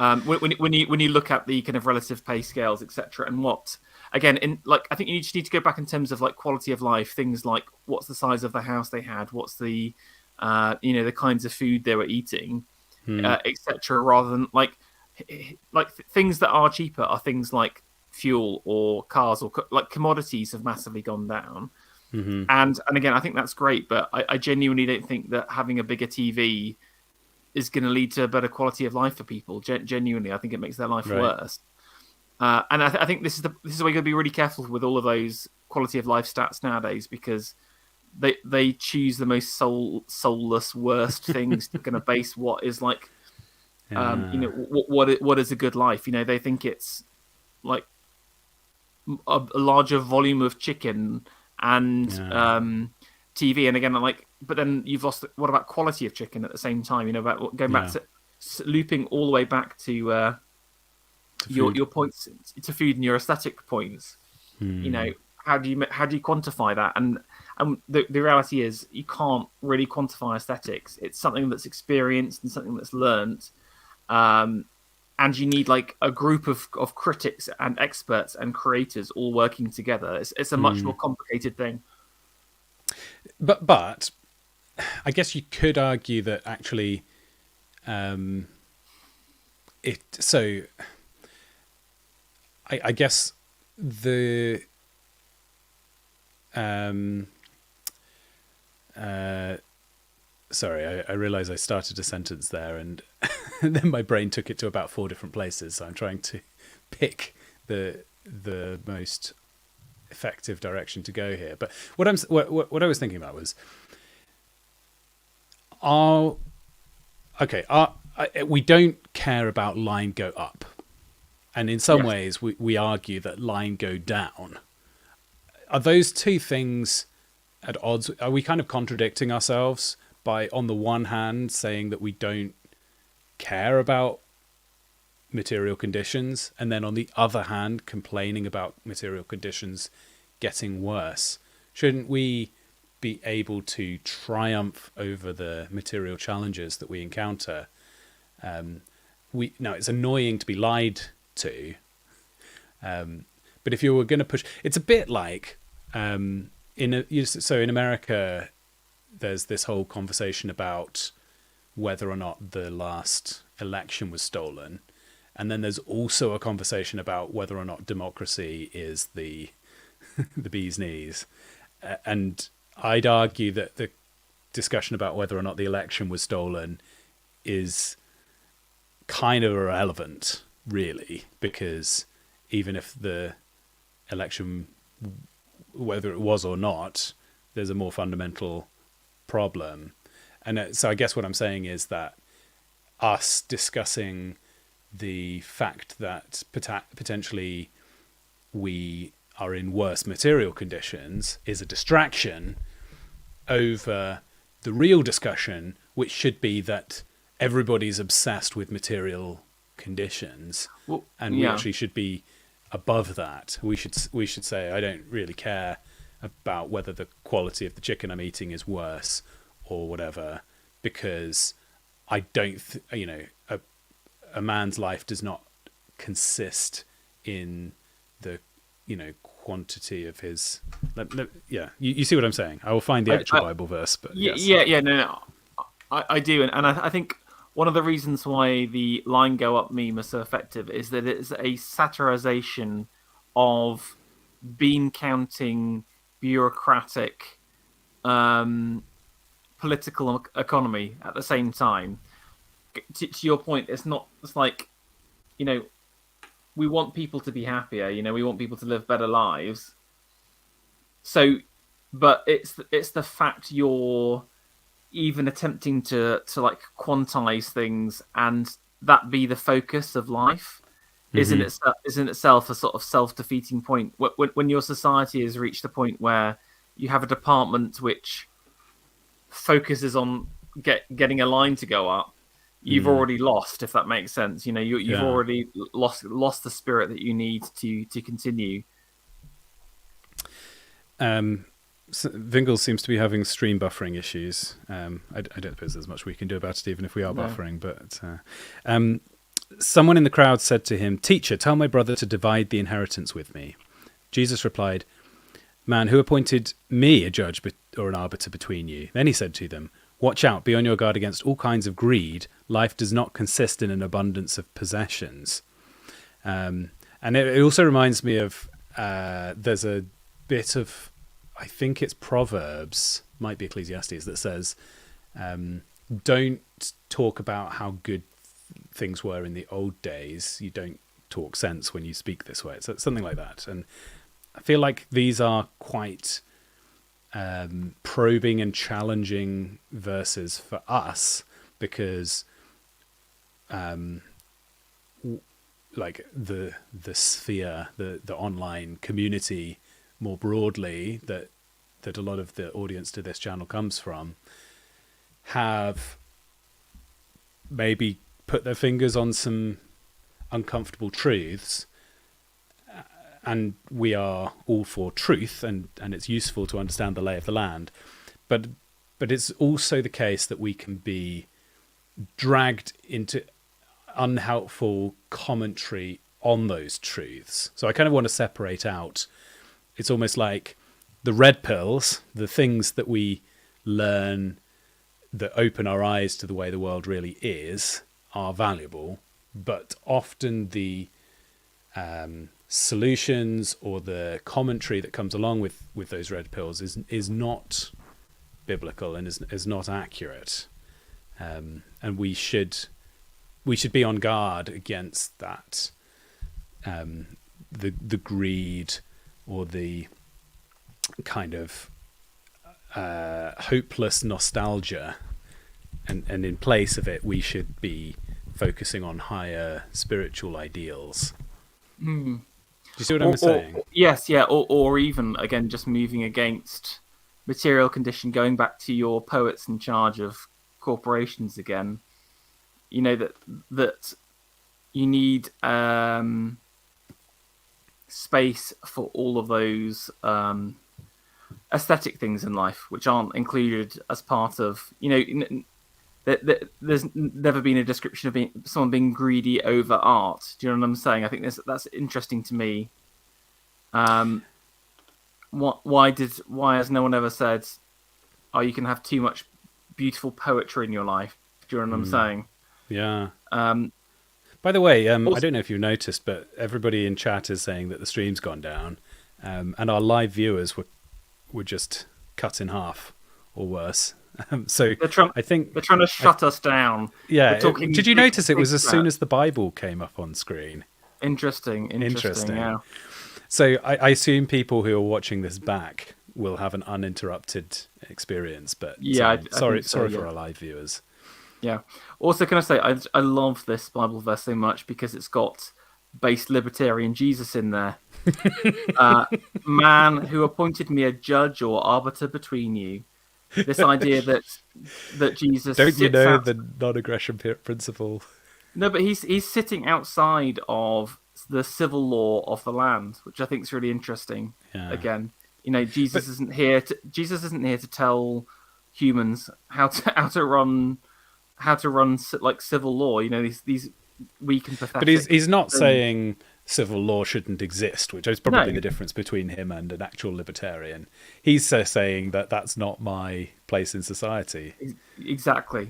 When you look at the kind of relative pay scales, etc., and what again in like I think you just need to go back in terms of like quality of life, things like what's the size of the house they had, what's the the kinds of food they were eating, etc., rather than like things that are cheaper are things like fuel or cars or like commodities have massively gone down. And again, I think that's great, but I genuinely don't think that having a bigger TV is going to lead to a better quality of life for people. Genuinely, I think it makes their life worse. And I think this is why you got to be really careful with all of those quality of life stats nowadays, because they choose the most soulless, worst things to kind of base what is like, what is a good life. They think it's like a larger volume of chicken and TV. And again, but then you've lost. What about quality of chicken at the same time? About going back to looping all the way back to your points to food and your aesthetic points. How do you quantify that? And the reality is you can't really quantify aesthetics. It's something that's experienced and something that's learned. And you need like a group of critics and experts and creators all working together. It's a much more complicated thing. But I guess you could argue that actually, I guess the sorry, I realize I started a sentence there and then my brain took it to about 4 different places. So I'm trying to pick the most effective direction to go here. But what I was thinking about was, we don't care about line go up, and in some ways we argue that line go down. Are those two things at odds? Are we kind of contradicting ourselves by, on the one hand, saying that we don't care about material conditions, and then on the other hand, complaining about material conditions getting worse? Shouldn't we be able to triumph over the material challenges that we encounter? Now, it's annoying to be lied to, but if you were going to push, it's a bit like in America, there's this whole conversation about whether or not the last election was stolen, and then there's also a conversation about whether or not democracy is the bee's knees. And I'd argue that the discussion about whether or not the election was stolen is kind of irrelevant, really, because even if the election, whether it was or not, there's a more fundamental problem. And so I guess what I'm saying is that us discussing the fact that potentially we are in worse material conditions is a distraction over the real discussion, which should be that everybody's obsessed with material conditions, and we actually should be above that. We should say, I don't really care about whether the quality of the chicken I'm eating is worse or whatever, because I don't, a man's life does not consist in the, quantity of his. You see what I'm saying? I will find the actual Bible verse, but no, I do, and I think one of the reasons why the line go up meme is so effective is that it's a satirization of bean counting, bureaucratic, political economy at the same time. To your point, it's like, we want people to be happier, we want people to live better lives. So, but it's the fact you're even attempting to like quantize things and that be the focus of life is in itself a sort of self-defeating point. When your society has reached a point where you have a department which focuses on getting a line to go up, you've already lost, if that makes sense. You've already lost the spirit that you need to continue. Vingle seems to be having stream buffering issues. I don't suppose there's much we can do about it, even if we are buffering. But Someone in the crowd said to him, "Teacher, tell my brother to divide the inheritance with me." Jesus replied, "Man, who appointed me a judge or an arbiter between you?" Then he said to them, "Watch out, be on your guard against all kinds of greed. Life does not consist in an abundance of possessions." And it also reminds me of, there's a bit of, I think it's Proverbs, might be Ecclesiastes, that says, don't talk about how good things were in the old days. You don't talk sense when you speak this way. So it's something like that. And I feel like these are quite probing and challenging verses for us, because like the sphere, the online community more broadly that a lot of the audience to this channel comes from, have maybe put their fingers on some uncomfortable truths, and we are all for truth, and it's useful to understand the lay of the land, but it's also the case that we can be dragged into unhelpful commentary on those truths. So I kind of want to separate out, it's almost like the red pills, the things that we learn that open our eyes to the way the world really is, are valuable, but often the solutions or the commentary that comes along with those red pills is not biblical and is not accurate, and we should be on guard against that, the greed or the kind of hopeless nostalgia, and in place of it we should be focusing on higher spiritual ideals. Do you see what I'm saying? Yes, yeah, or even again just moving against material condition, going back to your poets in charge of corporations again. You know that you need space for all of those aesthetic things in life, which aren't included as part of, there's never been a description of someone being greedy over art. Do you know what I'm saying? I think that's interesting to me. Why has no one ever said, "Oh, you can have too much beautiful poetry in your life"? Do you know what I'm saying? Yeah. By the way, I don't know if you've noticed, but everybody in chat is saying that the stream's gone down, and our live viewers were just cut in half or worse. So I think they're trying to shut us down. Yeah. Did you notice it was as soon as the Bible came up on screen? Interesting. Yeah. So I assume people who are watching this back will have an uninterrupted experience. But yeah, sorry for our live viewers. Yeah. Also, can I say I love this Bible verse so much because it's got base libertarian Jesus in there. Man, who appointed me a judge or arbiter between you. This idea that Jesus don't you know the non-aggression principle? No, but he's sitting outside of the civil law of the land, which I think is really interesting. Yeah. Again, Jesus isn't here to tell humans how to run like civil law. These weak and pathetic. But he's not saying civil law shouldn't exist, which is probably the difference between him and an actual libertarian. He's saying that that's not my place in society. Exactly.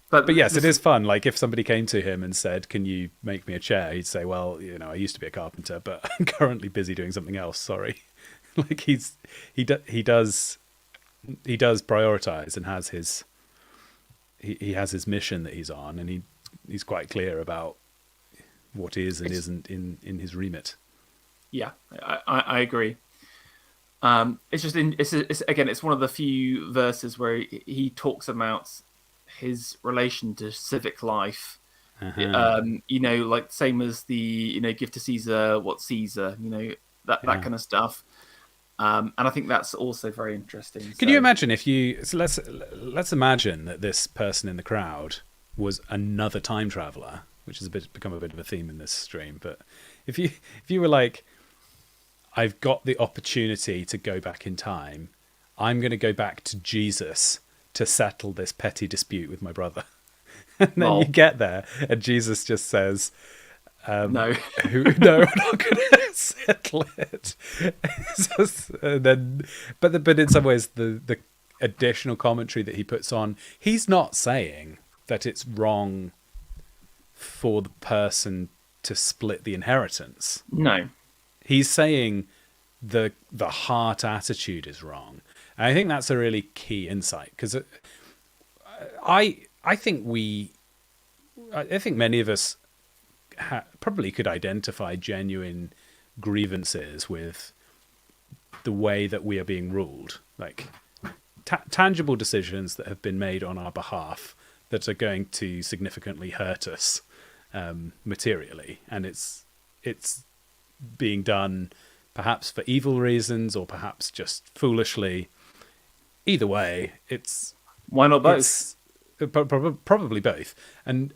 But yes, it is fun. Like if somebody came to him and said, "Can you make me a chair?" He'd say, "Well, I used to be a carpenter, but I'm currently busy doing something else. Sorry." Like he does prioritize and has his he has his mission that he's on, and he's quite clear about what is and isn't in his remit. Yeah, I agree. It's just it's one of the few verses where he talks about his relation to civic life. Like same as the give to Caesar what's Caesar. That kind of stuff. And I think that's also very interesting. Can you imagine let's imagine that this person in the crowd was another time traveler, which has become a bit of a theme in this stream. But if you were like, I've got the opportunity to go back in time, I'm going to go back to Jesus to settle this petty dispute with my brother. And then Lol. you get there, and Jesus just says, No. no, we're not going to settle it. And then, but in some ways, the additional commentary that he puts on, he's not saying that it's wrong for the person to split the inheritance. No. He's saying the heart attitude is wrong. And I think that's a really key insight, because I think many of us probably could identify genuine grievances with the way that we are being ruled, like tangible decisions that have been made on our behalf that are going to significantly hurt us materially, and it's being done perhaps for evil reasons or perhaps just foolishly. Either way, it's Why not both? Probably both, and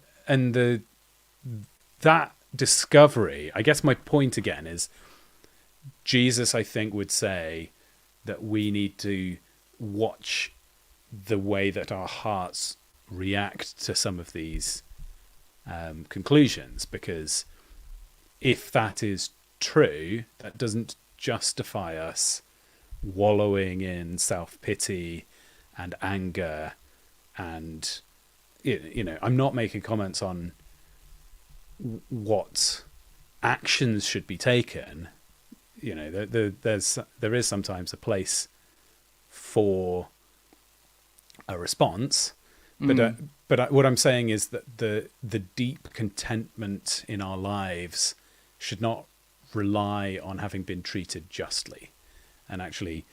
that discovery. I guess my point again is, Jesus, I think, would say that we need to watch the way that our hearts react to some of these conclusions, because if that is true, that doesn't justify us wallowing in self-pity and anger. And I'm not making comments on what actions should be taken. There is sometimes a place for a response, but what I'm saying is that the deep contentment in our lives should not rely on having been treated justly, and actually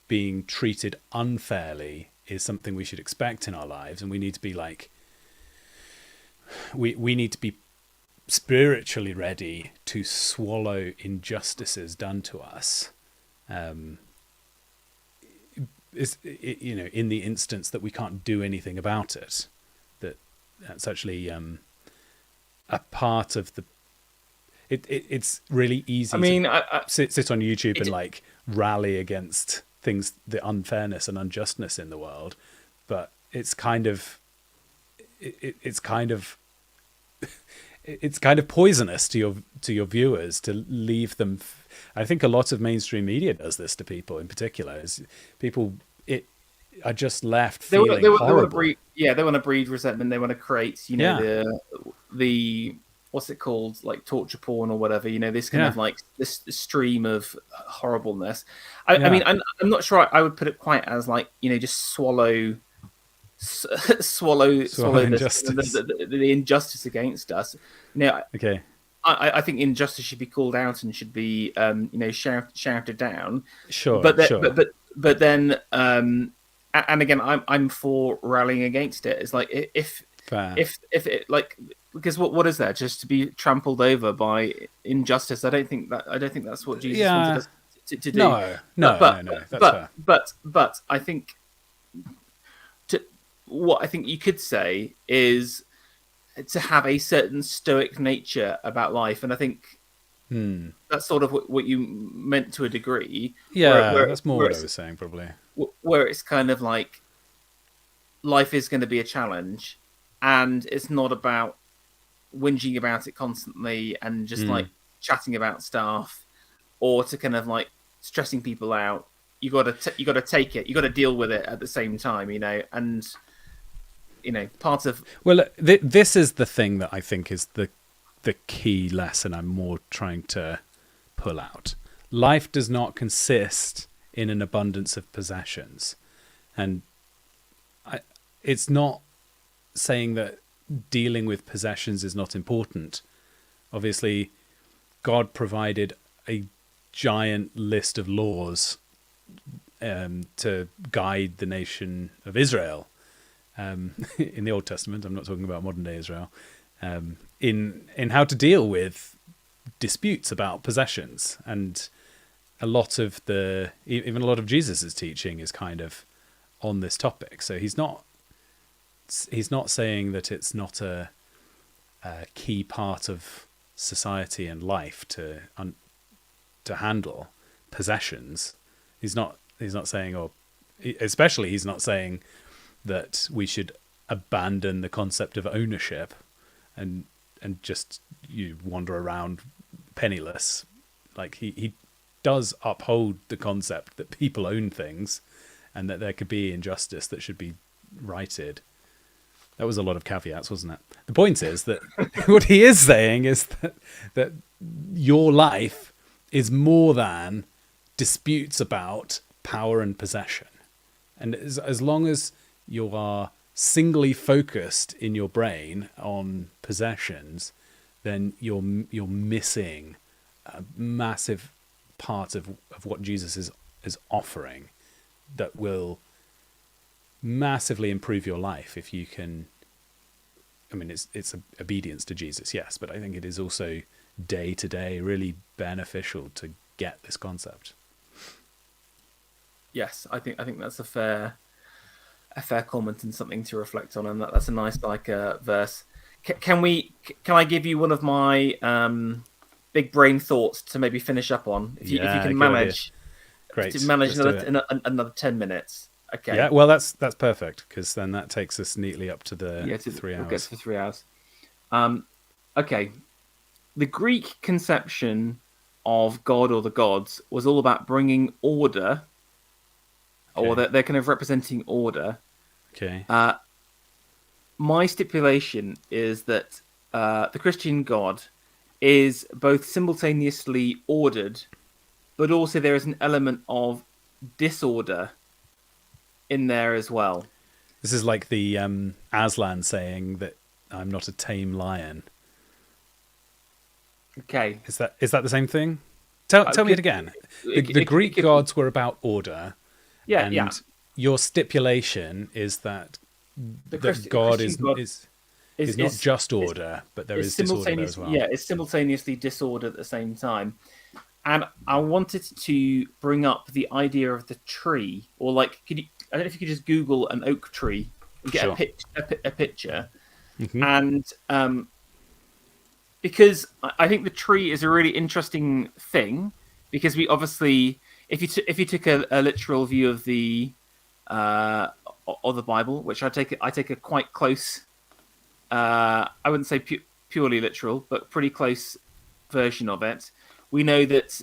being treated unfairly is something we should expect in our lives, and we need to be we need to be spiritually ready to swallow injustices done to us, in the instance that we can't do anything about it. That's actually a part of the. It's really easy. I sit on YouTube and rally against things, the unfairness and unjustness in the world, but it's kind of poisonous to your viewers to leave them. I think a lot of mainstream media does this to people in particular. Is people are just left feeling horrible. They want to breed resentment. They want to create, the what's it called, like torture porn or whatever. This kind of this stream of horribleness. I mean, I'm not sure I would put it quite as just swallow injustice. The injustice against us. Okay. I think injustice should be called out and should be shouted down. Sure. But then and again, I'm for rallying against it. It's like if it because what is that? Just to be trampled over by injustice? I don't think that's what Jesus wanted us to do. No. That's fair. But I think what I think you could say is to have a certain stoic nature about life, and I think that's sort of what you meant to a degree. Yeah, that's more what I was saying, probably. Where it's kind of like life is going to be a challenge, and it's not about whinging about it constantly and just chatting about stuff, or to kind of stressing people out. You got to take it. You got to deal with it at the same time, and. Part of this is the thing that I think is the key lesson I'm more trying to pull out. Life does not consist in an abundance of possessions, and it's not saying that dealing with possessions is not important. Obviously, God provided a giant list of laws to guide the nation of Israel. In the Old Testament, I'm not talking about modern day Israel, in how to deal with disputes about possessions, and a lot of Jesus's teaching is kind of on this topic. So he's not saying that it's not a key part of society and life to handle possessions. He's not saying, especially he's not saying that we should abandon the concept of ownership and just you wander around penniless. Like he does uphold the concept that people own things and that there could be injustice that should be righted. That was a lot of caveats, wasn't it? The point is that what he is saying is that your life is more than disputes about power and possession. And as long as you are singly focused in your brain on possessions, then you're missing a massive part of what Jesus is offering that will massively improve your life if you can. I mean, it's obedience to Jesus, yes, but I think it is also day to day really beneficial to get this concept. Yes, I think that's a fair comment and something to reflect on, and that's a nice verse. Can I give you one of my big brain thoughts to maybe finish up on? If you can manage, great, to manage another 10 minutes. Okay. Yeah, well, that's perfect, because then that takes us neatly up to the 3 hours. We'll get to 3 hours. Okay. The Greek conception of God or the gods was all about bringing order, or they're kind of representing order. Okay. My stipulation is that the Christian God is both simultaneously ordered, but also there is an element of disorder in there as well. This is like the Aslan saying that I'm not a tame lion. Okay. Is that the same thing? Tell me it again. The Greek gods were about order. Yeah, and your stipulation is that God is not just order, but there is disorder there as well. Yeah, it's simultaneously disorder at the same time. And I wanted to bring up the idea of the tree, or like, I don't know if you could just Google an oak tree and get a picture. Mm-hmm. And because I think the tree is a really interesting thing, because we obviously, if you took a literal view of the Bible, which I take a quite close, I wouldn't say purely literal, but pretty close version of it. We know that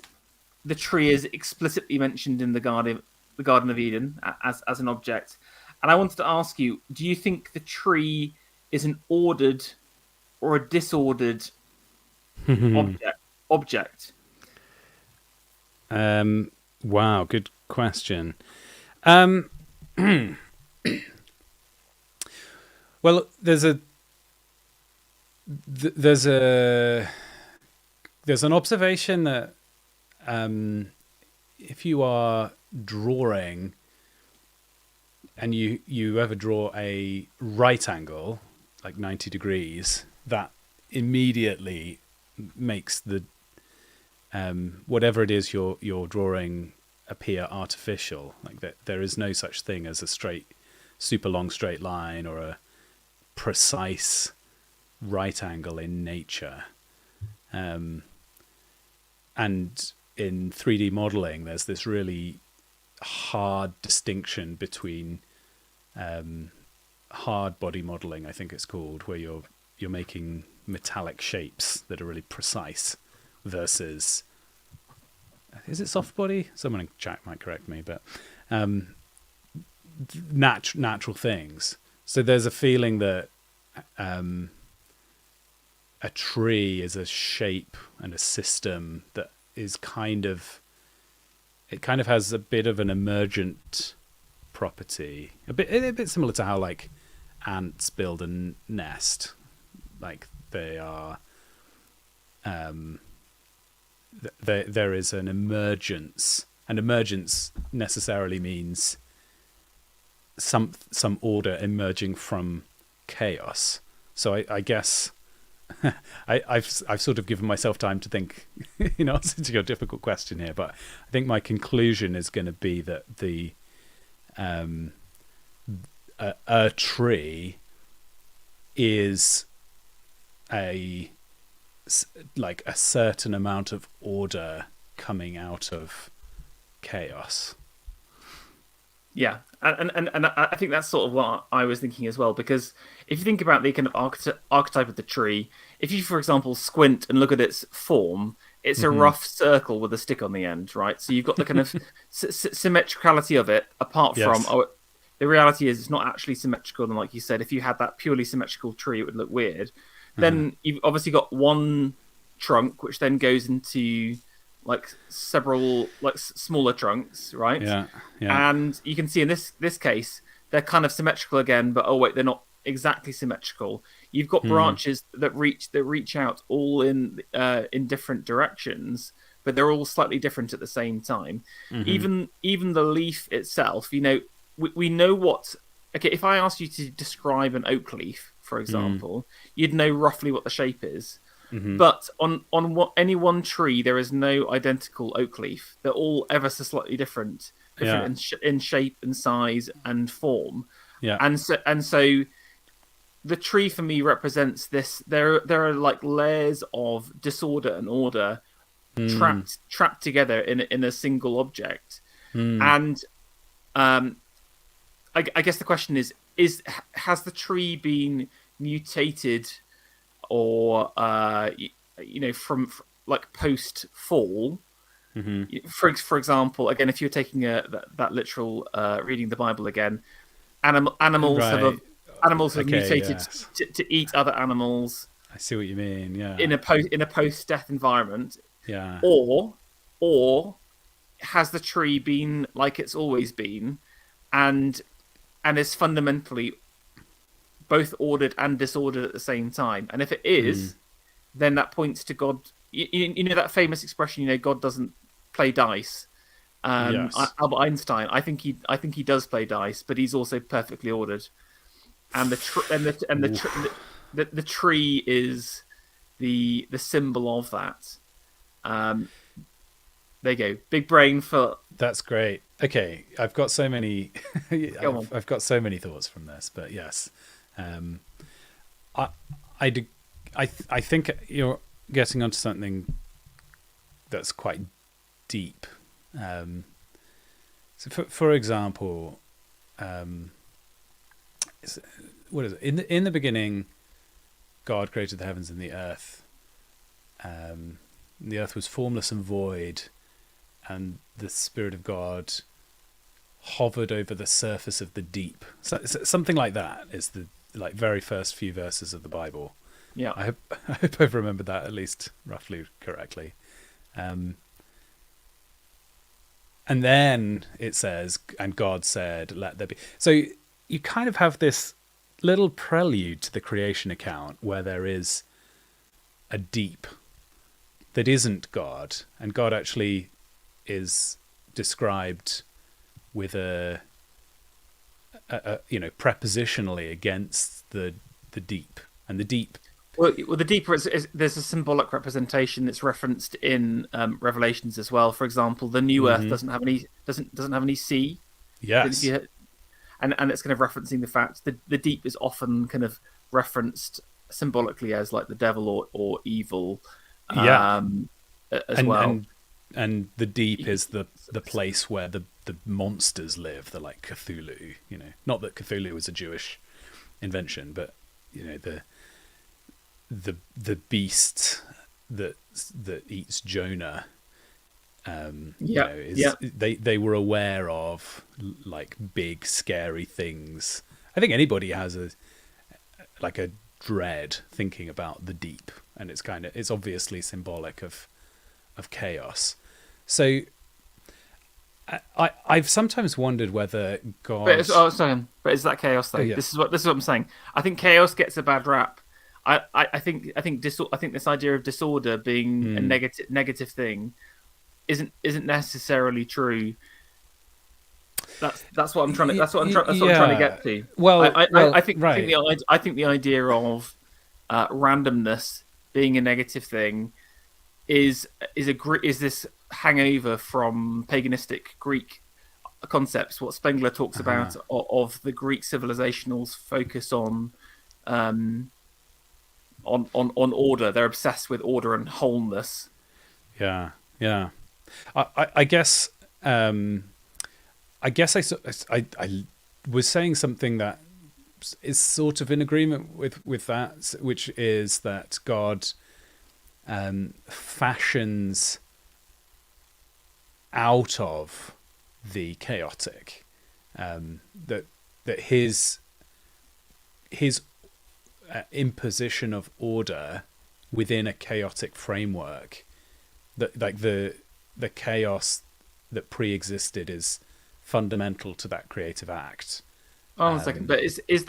the tree is explicitly mentioned in the Garden of Eden as an object. And I wanted to ask you, do you think the tree is an ordered or a disordered object? Wow, good question. Well, there's an observation that if you are drawing and you ever draw a right angle, like 90 degrees, that immediately makes the whatever it is you're drawing appear artificial. Like that, there is no such thing as a super long straight line or a precise right angle in nature. And in 3D modeling, there's this really hard distinction between hard body modeling, I think it's called, where you're making metallic shapes that are really precise, versus, is it soft body? Someone in chat might correct me, but natural things. So there's a feeling that a tree is a shape and a system that is kind of has a bit of an emergent property, a bit similar to how like ants build a nest. Like they are, there is an emergence, and emergence necessarily means some order emerging from chaos. So I guess I've sort of given myself time to think in answer to your difficult question here, but I think my conclusion is going to be that a tree is a certain amount of order coming out of chaos. Yeah, and I think that's sort of what I was thinking as well. Because if you think about the kind of archetype of the tree, if you, for example, squint and look at its form, it's a Hmm. rough circle with a stick on the end, right? So you've got the kind of symmetricality of it. Apart from, Yes. the reality is it's not actually symmetrical. And like you said, if you had that purely symmetrical tree, it would look weird. Uh-huh. Then you've obviously got one trunk, which then goes into like several like smaller trunks, right? Yeah. Yeah. And you can see in this case they're kind of symmetrical again, but oh wait, they're not exactly symmetrical. You've got Hmm. branches that reach out all in different directions, but they're all slightly different at the same time. Hmm. Even the leaf itself, you know, we know what. Okay, if I asked you to describe an oak leaf, for Mm. example, you'd know roughly what the shape is. Hmm. But on any one tree, there is no identical oak leaf. They're all ever so slightly different Yeah. in shape and size and form. Yeah. And so the tree for me represents this. There are like layers of disorder and order Mm. trapped together in a single object. Mm. And I guess the question is has the tree been mutated or like post fall. Hmm. For example, again, if you're taking that literal reading the Bible again, Right. animals have Okay. mutated Yes. to eat other animals I see what you mean. in Yeah. a post death environment, Yeah. or or has the tree been like it's always been, and is fundamentally both ordered and disordered at the same time? And if it Mm. is, then that points to God. You know that famous expression, you know, God doesn't play dice. Yes. Albert Einstein, I think he does play dice, but he's also perfectly ordered. And Oof. the tree is the symbol of that. Um, there you go, big brain for That's great. Okay, I've got so many. go on. I've got so many thoughts from this, but yes, um, I, I, do, I think you're getting onto something that's quite deep. Um, so, for example, um, what is it? In the beginning, God created the heavens and the earth. The earth was formless and void, and the Spirit of God hovered over the surface of the deep. So something like that is the like very first few verses of the Bible. Yeah, I hope I've remembered that at least roughly correctly. Um, and then it says, and God said, "Let there be." So you kind of have this little prelude to the creation account where there is a deep that isn't God, and God actually is described with a prepositionally against the deep, and the deep. well, the deeper there's a symbolic representation that's referenced in Revelations as well. For example, the new Earth Hmm. doesn't have any sea. If Yes. you, and it's kind of referencing the fact that the deep is often kind of referenced symbolically as like the devil or evil, Yeah. um, as and well. and and the deep is the place where the monsters live, the like Cthulhu. Not that Cthulhu was a Jewish invention, but the beast that eats Jonah. Yeah, Is yeah, they were aware of like big scary things. I think anybody has a dread thinking about the deep, and it's obviously symbolic of chaos. So I've sometimes wondered whether but God. but is that chaos Oh though? yeah. This is what I'm saying. I think chaos gets a bad rap. I think this idea of disorder being a Hmm. negative thing isn't necessarily true. That's what I'm trying to that's what I'm trying to Yeah. get to. Well. I think Right. I think the idea of randomness being a negative thing is this hangover from paganistic Greek concepts. What Spengler talks Uh-huh. about of the Greek civilizational's focus um, on order. They're obsessed with order and wholeness. Yeah. Yeah. I guess. I guess I was saying something that is sort of in agreement with that, which is that God fashions out of the chaotic, that his imposition of order within a chaotic framework, that like the chaos that pre-existed is fundamental to that creative act. Oh, 1 second. But is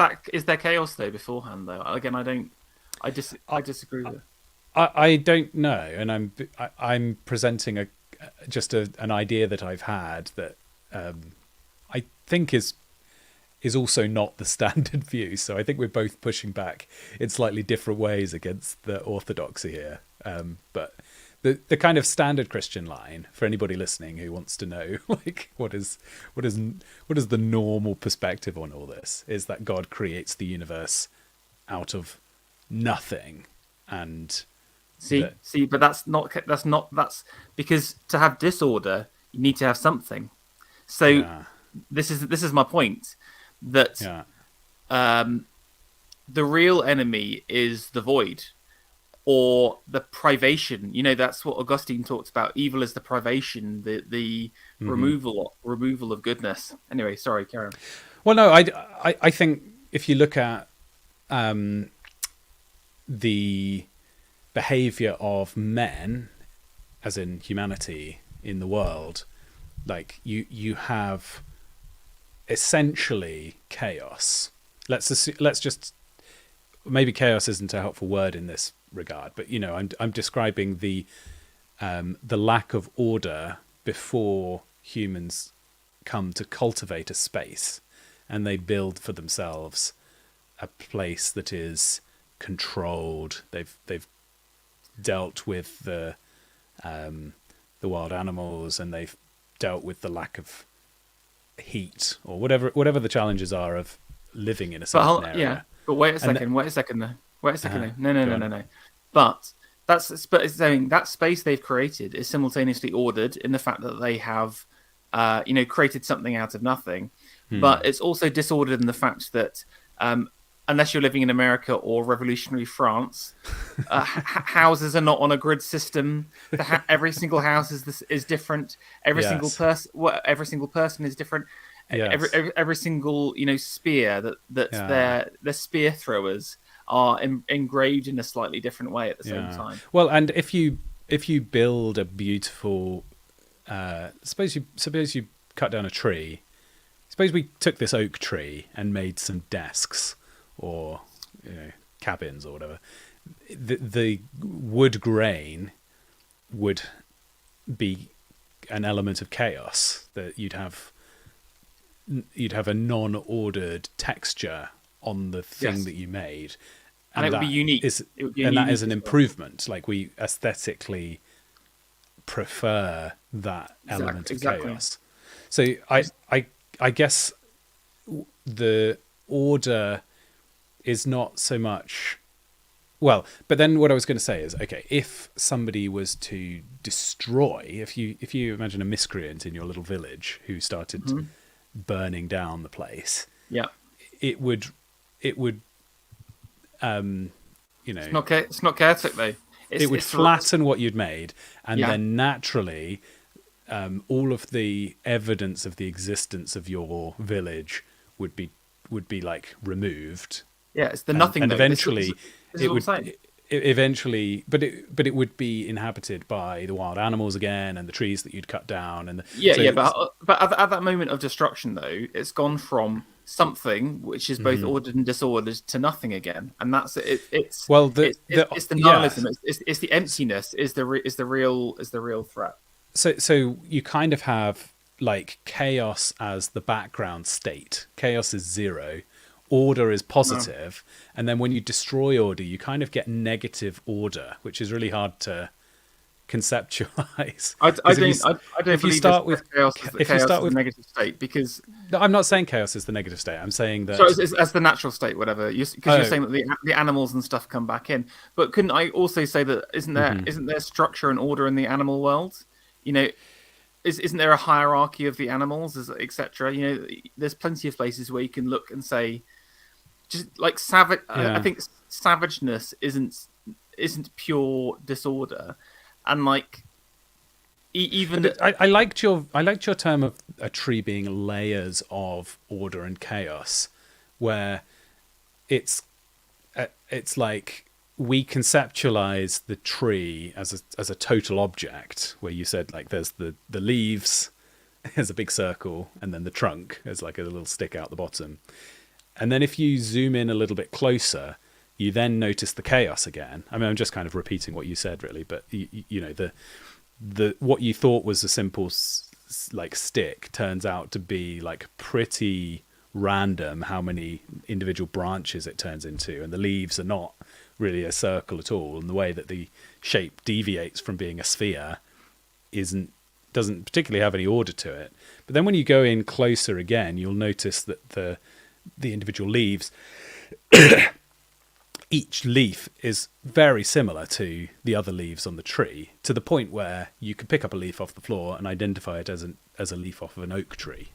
there chaos though beforehand though? Again, I disagree with it. I don't know, and I'm presenting an idea that I've had that I think is also not the standard view. So I think we're both pushing back in slightly different ways against the orthodoxy here. But the kind of standard Christian line for anybody listening who wants to know, like, what is the normal perspective on all this, is that God creates the universe out of nothing. And but that's because to have disorder, you need to have something. So this is my point, that the real enemy is the void, or the privation. That's what Augustine talks about. Evil is the privation, the removal of goodness. Anyway, sorry, carry on. Well, no, I think if you look at the behavior of men, as in humanity in the world, like you have essentially chaos. Let's just, maybe chaos isn't a helpful word in this regard, but I'm describing the lack of order before humans come to cultivate a space, and they build for themselves a place that is controlled. They've dealt with the wild animals, and they've dealt with the lack of heat, or whatever the challenges are of living in a certain area. Yeah, but wait a second though. No. But it's saying that space they've created is simultaneously ordered in the fact that they have, created something out of nothing. But it's also disordered in the fact that, unless you're living in America or revolutionary France, houses are not on a grid system. Every single house is different. Every single person is different. Yes. Every single spear that their spear throwers are engraved in a slightly different way at the same time. Well, and if you build a beautiful, suppose you cut down a tree. Suppose we took this oak tree and made some desks, or cabins, or whatever. The wood grain would be an element of chaos, that you'd have a non-ordered texture on the thing that you made, and it would be unique. That is an improvement. Like, we aesthetically prefer that element of chaos. So I guess the order is not so much, well, but then what I was going to say is, okay, if somebody was to destroy, if you imagine a miscreant in your little village who started burning down the place, it would it's not chaotic though. It would flatten what you'd made, and then naturally all of the evidence of the existence of your village would be like removed. Yeah, it's the nothing. And eventually, but it would be inhabited by the wild animals again, and the trees that you'd cut down, and but at that moment of destruction, though, it's gone from something which is both ordered and disordered to nothing again, and that's it. It's the nihilism. It's the emptiness. Is the real threat. So you kind of have like chaos as the background state. Chaos is zero. Order is positive, and then when you destroy order, you kind of get negative order, which is really hard to conceptualize. I don't believe chaos is the negative state, because I'm not saying chaos is the negative state. I'm saying that it's as the natural state, whatever. Because you're saying that the animals and stuff come back in. But couldn't I also say that isn't there structure and order in the animal world? isn't there a hierarchy of the animals, etc.? You know, there's plenty of places where you can look and say, just like savage. I think savageness isn't pure disorder, and like even I liked your term of a tree being layers of order and chaos, where it's like we conceptualize the tree as a total object, where you said like there's the leaves as a big circle, and then the trunk as like a little stick out the bottom. And then if you zoom in a little bit closer, you then notice the chaos again. I mean, I'm just kind of repeating what you said, really, but you know, the what you thought was a simple like stick turns out to be like pretty random how many individual branches it turns into, and the leaves are not really a circle at all, and the way that the shape deviates from being a sphere doesn't particularly have any order to it. But then when you go in closer again, you'll notice that the individual leaves each leaf is very similar to the other leaves on the tree, to the point where you could pick up a leaf off the floor and identify it as a leaf off of an oak tree.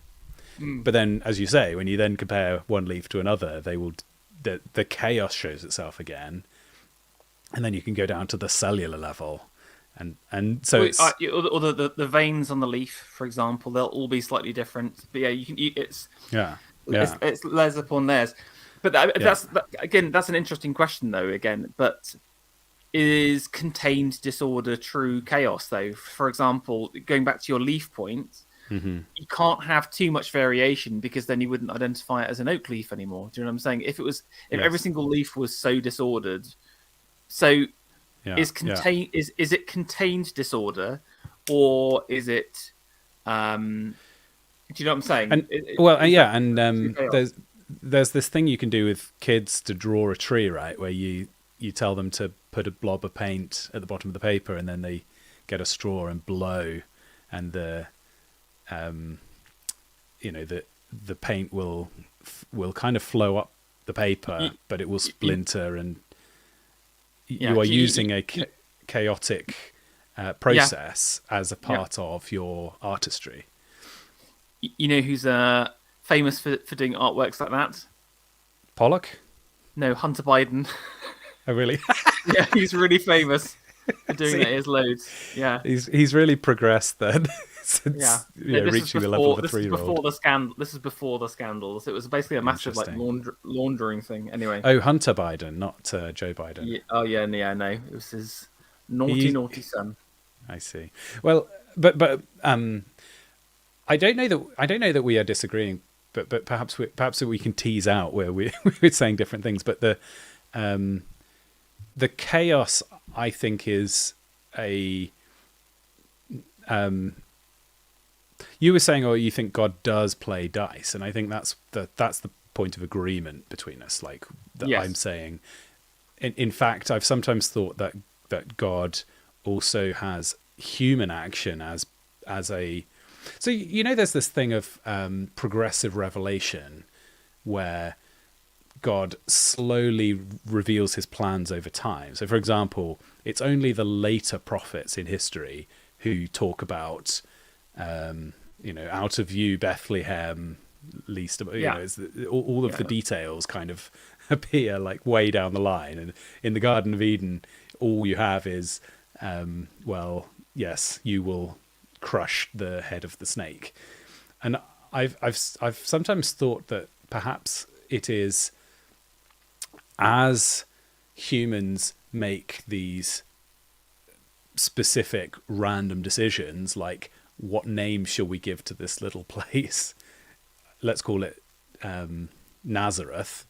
But then, as you say, when you then compare one leaf to another, the chaos shows itself again, and then you can go down to the cellular level, and so it's or the veins on the leaf, for example, they'll all be slightly different. But yeah, it's layers upon layers. But that's an interesting question, though. Again, but is contained disorder true chaos, though? For example, going back to your leaf point, you can't have too much variation, because then you wouldn't identify it as an oak leaf anymore. Do you know what I'm saying? If every single leaf was so disordered, is it contained disorder, or is it? Do you know what I'm saying? And there's this thing you can do with kids to draw a tree, right? Where you tell them to put a blob of paint at the bottom of the paper, and then they get a straw and blow, and the paint will kind of flow up the paper, but it will splinter, and you are using a chaotic process as a part of your artistry. You know who's famous for doing artworks like that? Pollock? No, Hunter Biden. Oh, really? Yeah, he's really famous for doing that. He has loads. Yeah, he's really progressed then. Since, reaching the level of a 3-year-old. This is before the scandals. It was basically a massive like laundering thing. Anyway. Oh, Hunter Biden, not Joe Biden. Yeah, no. It was his naughty son. I see. Well, but I don't know that we are disagreeing. But perhaps we can tease out where we're saying different things. But the chaos, I think, is a. You were saying, you think God does play dice, and I think that's the point of agreement between us. Like that, yes. I'm saying, in fact, I've sometimes thought that God also has human action as a. So there's this thing of progressive revelation, where God slowly reveals his plans over time. So, for example, it's only the later prophets in history who talk about. Out of you, Bethlehem, least all of the details kind of appear like way down the line, and in the Garden of Eden, all you have is, yes, you will crush the head of the snake, and I've sometimes thought that perhaps it is as humans make these specific random decisions, like. What name shall we give to this little place? Let's call it Nazareth.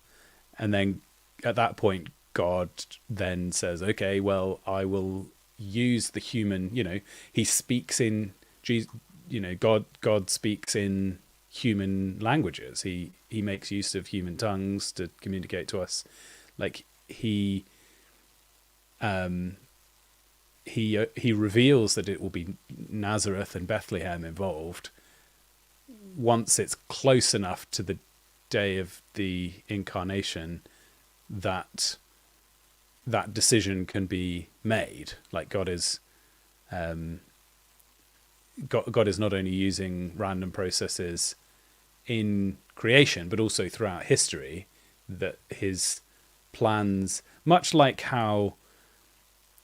And then at that point, God then says, okay, well, I will use the human, he speaks in, God speaks in human languages. He makes use of human tongues to communicate to us. Like he reveals that it will be Nazareth and Bethlehem involved once it's close enough to the day of the incarnation that decision can be made. Like God is God is not only using random processes in creation, but also throughout history, that his plans, much like how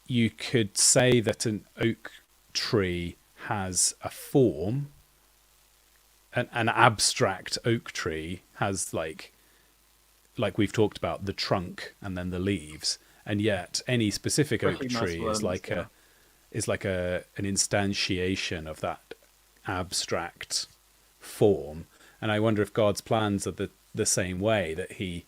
you could say that an oak tree has a form, an abstract oak tree has like we've talked about, the trunk and then the leaves, and yet any specific oak tree is like an instantiation of that abstract form. And I wonder if God's plans are the same way, that he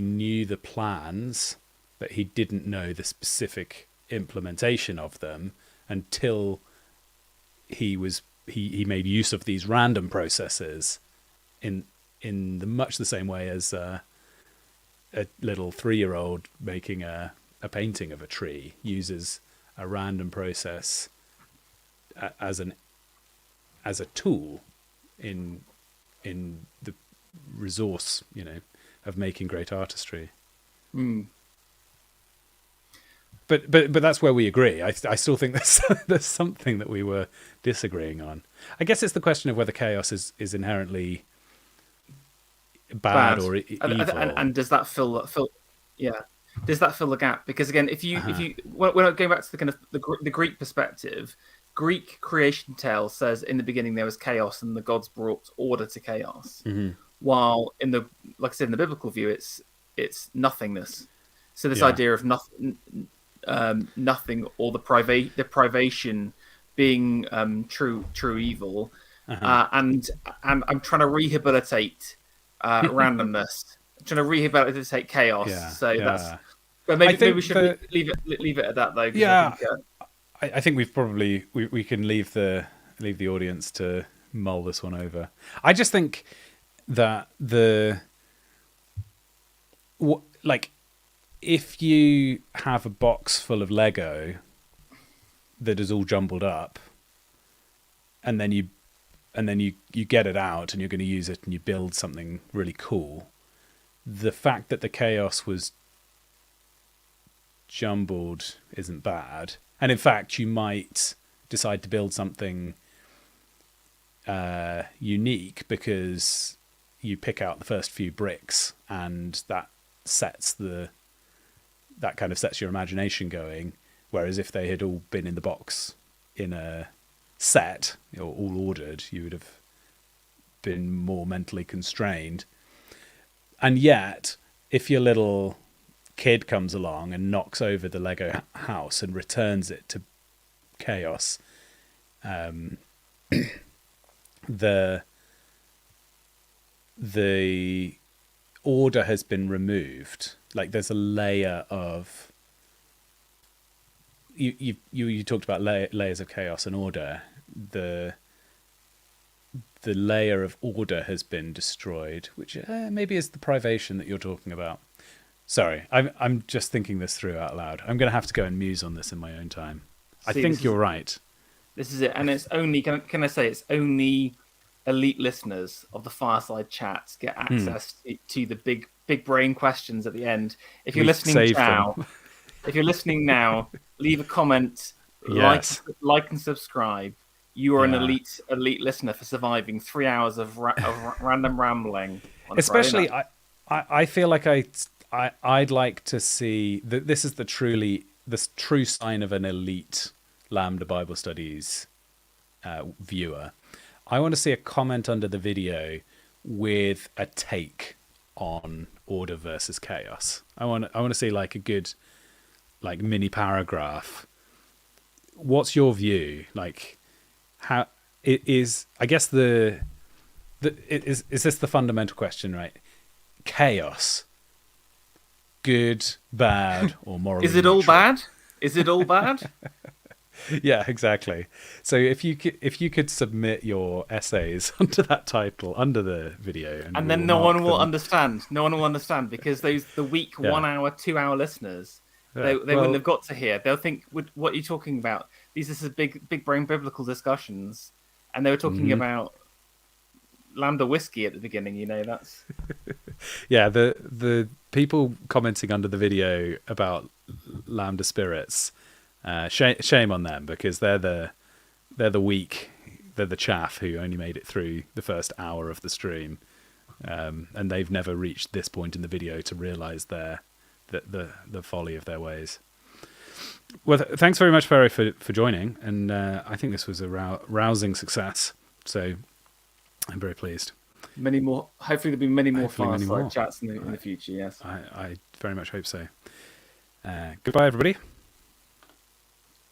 knew the plans, but he didn't know the specific implementation of them until he made use of these random processes in much the same way as a little 3-year-old making a painting of a tree uses a random process as a tool in the resource, of making great artistry. But that's where we agree. I still think there's something that we were disagreeing on. I guess it's the question of whether chaos is inherently bad or evil. And does that fill does that fill the gap? Because again, if you we're not going back to the kind of the Greek perspective. Greek creation tale says in the beginning there was chaos and the gods brought order to chaos. While like I said, in the biblical view, it's nothingness. So this idea of nothing or the privation being true evil, and I'm trying to rehabilitate randomness. I'm trying to rehabilitate chaos. That's. But maybe we should leave it at that though. Yeah. I think we've probably we can leave the audience to mull this one over. I just think that if you have a box full of Lego that is all jumbled up, and then you get it out and you're going to use it and you build something really cool, the fact that the chaos was jumbled isn't bad. And in fact, you might decide to build something unique because you pick out the first few bricks, and that kind of sets your imagination going. Whereas if they had all been in the box in a set or all ordered, you would have been more mentally constrained. And yet, if your little kid comes along and knocks over the Lego house and returns it to chaos, the order has been removed. Like there's a layer of you talked about layers of chaos and order. The layer of order has been destroyed, which maybe is the privation that you're talking about. Sorry, I'm just thinking this through out loud. I'm going to have to go and muse on this in my own time. I think you're right. This is it, and it's only can I say it's only elite listeners of the Fireside Chat get access to the big brain questions at the end. If you're listening now, leave a comment, like and subscribe. You are an elite listener for surviving 3 hours of random rambling. Especially, I feel like I'd like to see that this is the true sign of an elite Lambda Bible Studies viewer. I want to see a comment under the video with a take on order versus chaos. I want to see like a good mini paragraph. What's your view? Like how it is? I guess is this the fundamental question, right? Chaos. Good, bad, or moral? Is it all bad? Is it all bad? Yeah, exactly. So if you could submit your essays under that title under the video, and then no one will understand. No one will understand because the weak 1 hour, 2 hour listeners, they wouldn't have got to hear. They'll think, "What are you talking about? These are big brain biblical discussions," and they were talking about Lambda whiskey at the beginning. That's yeah. The people commenting under the video about Lambda spirits Shame on them, because they're the weak, they're the chaff who only made it through the first hour of the stream, and they've never reached this point in the video to realise the folly of their ways. Well, thanks very much, Ferry, for joining, and I think this was a rousing success. So I'm very pleased. Many more. Hopefully, there'll be many more Hopefully many Fireside more. Chats in the future. Yes. I very much hope so. Goodbye, everybody.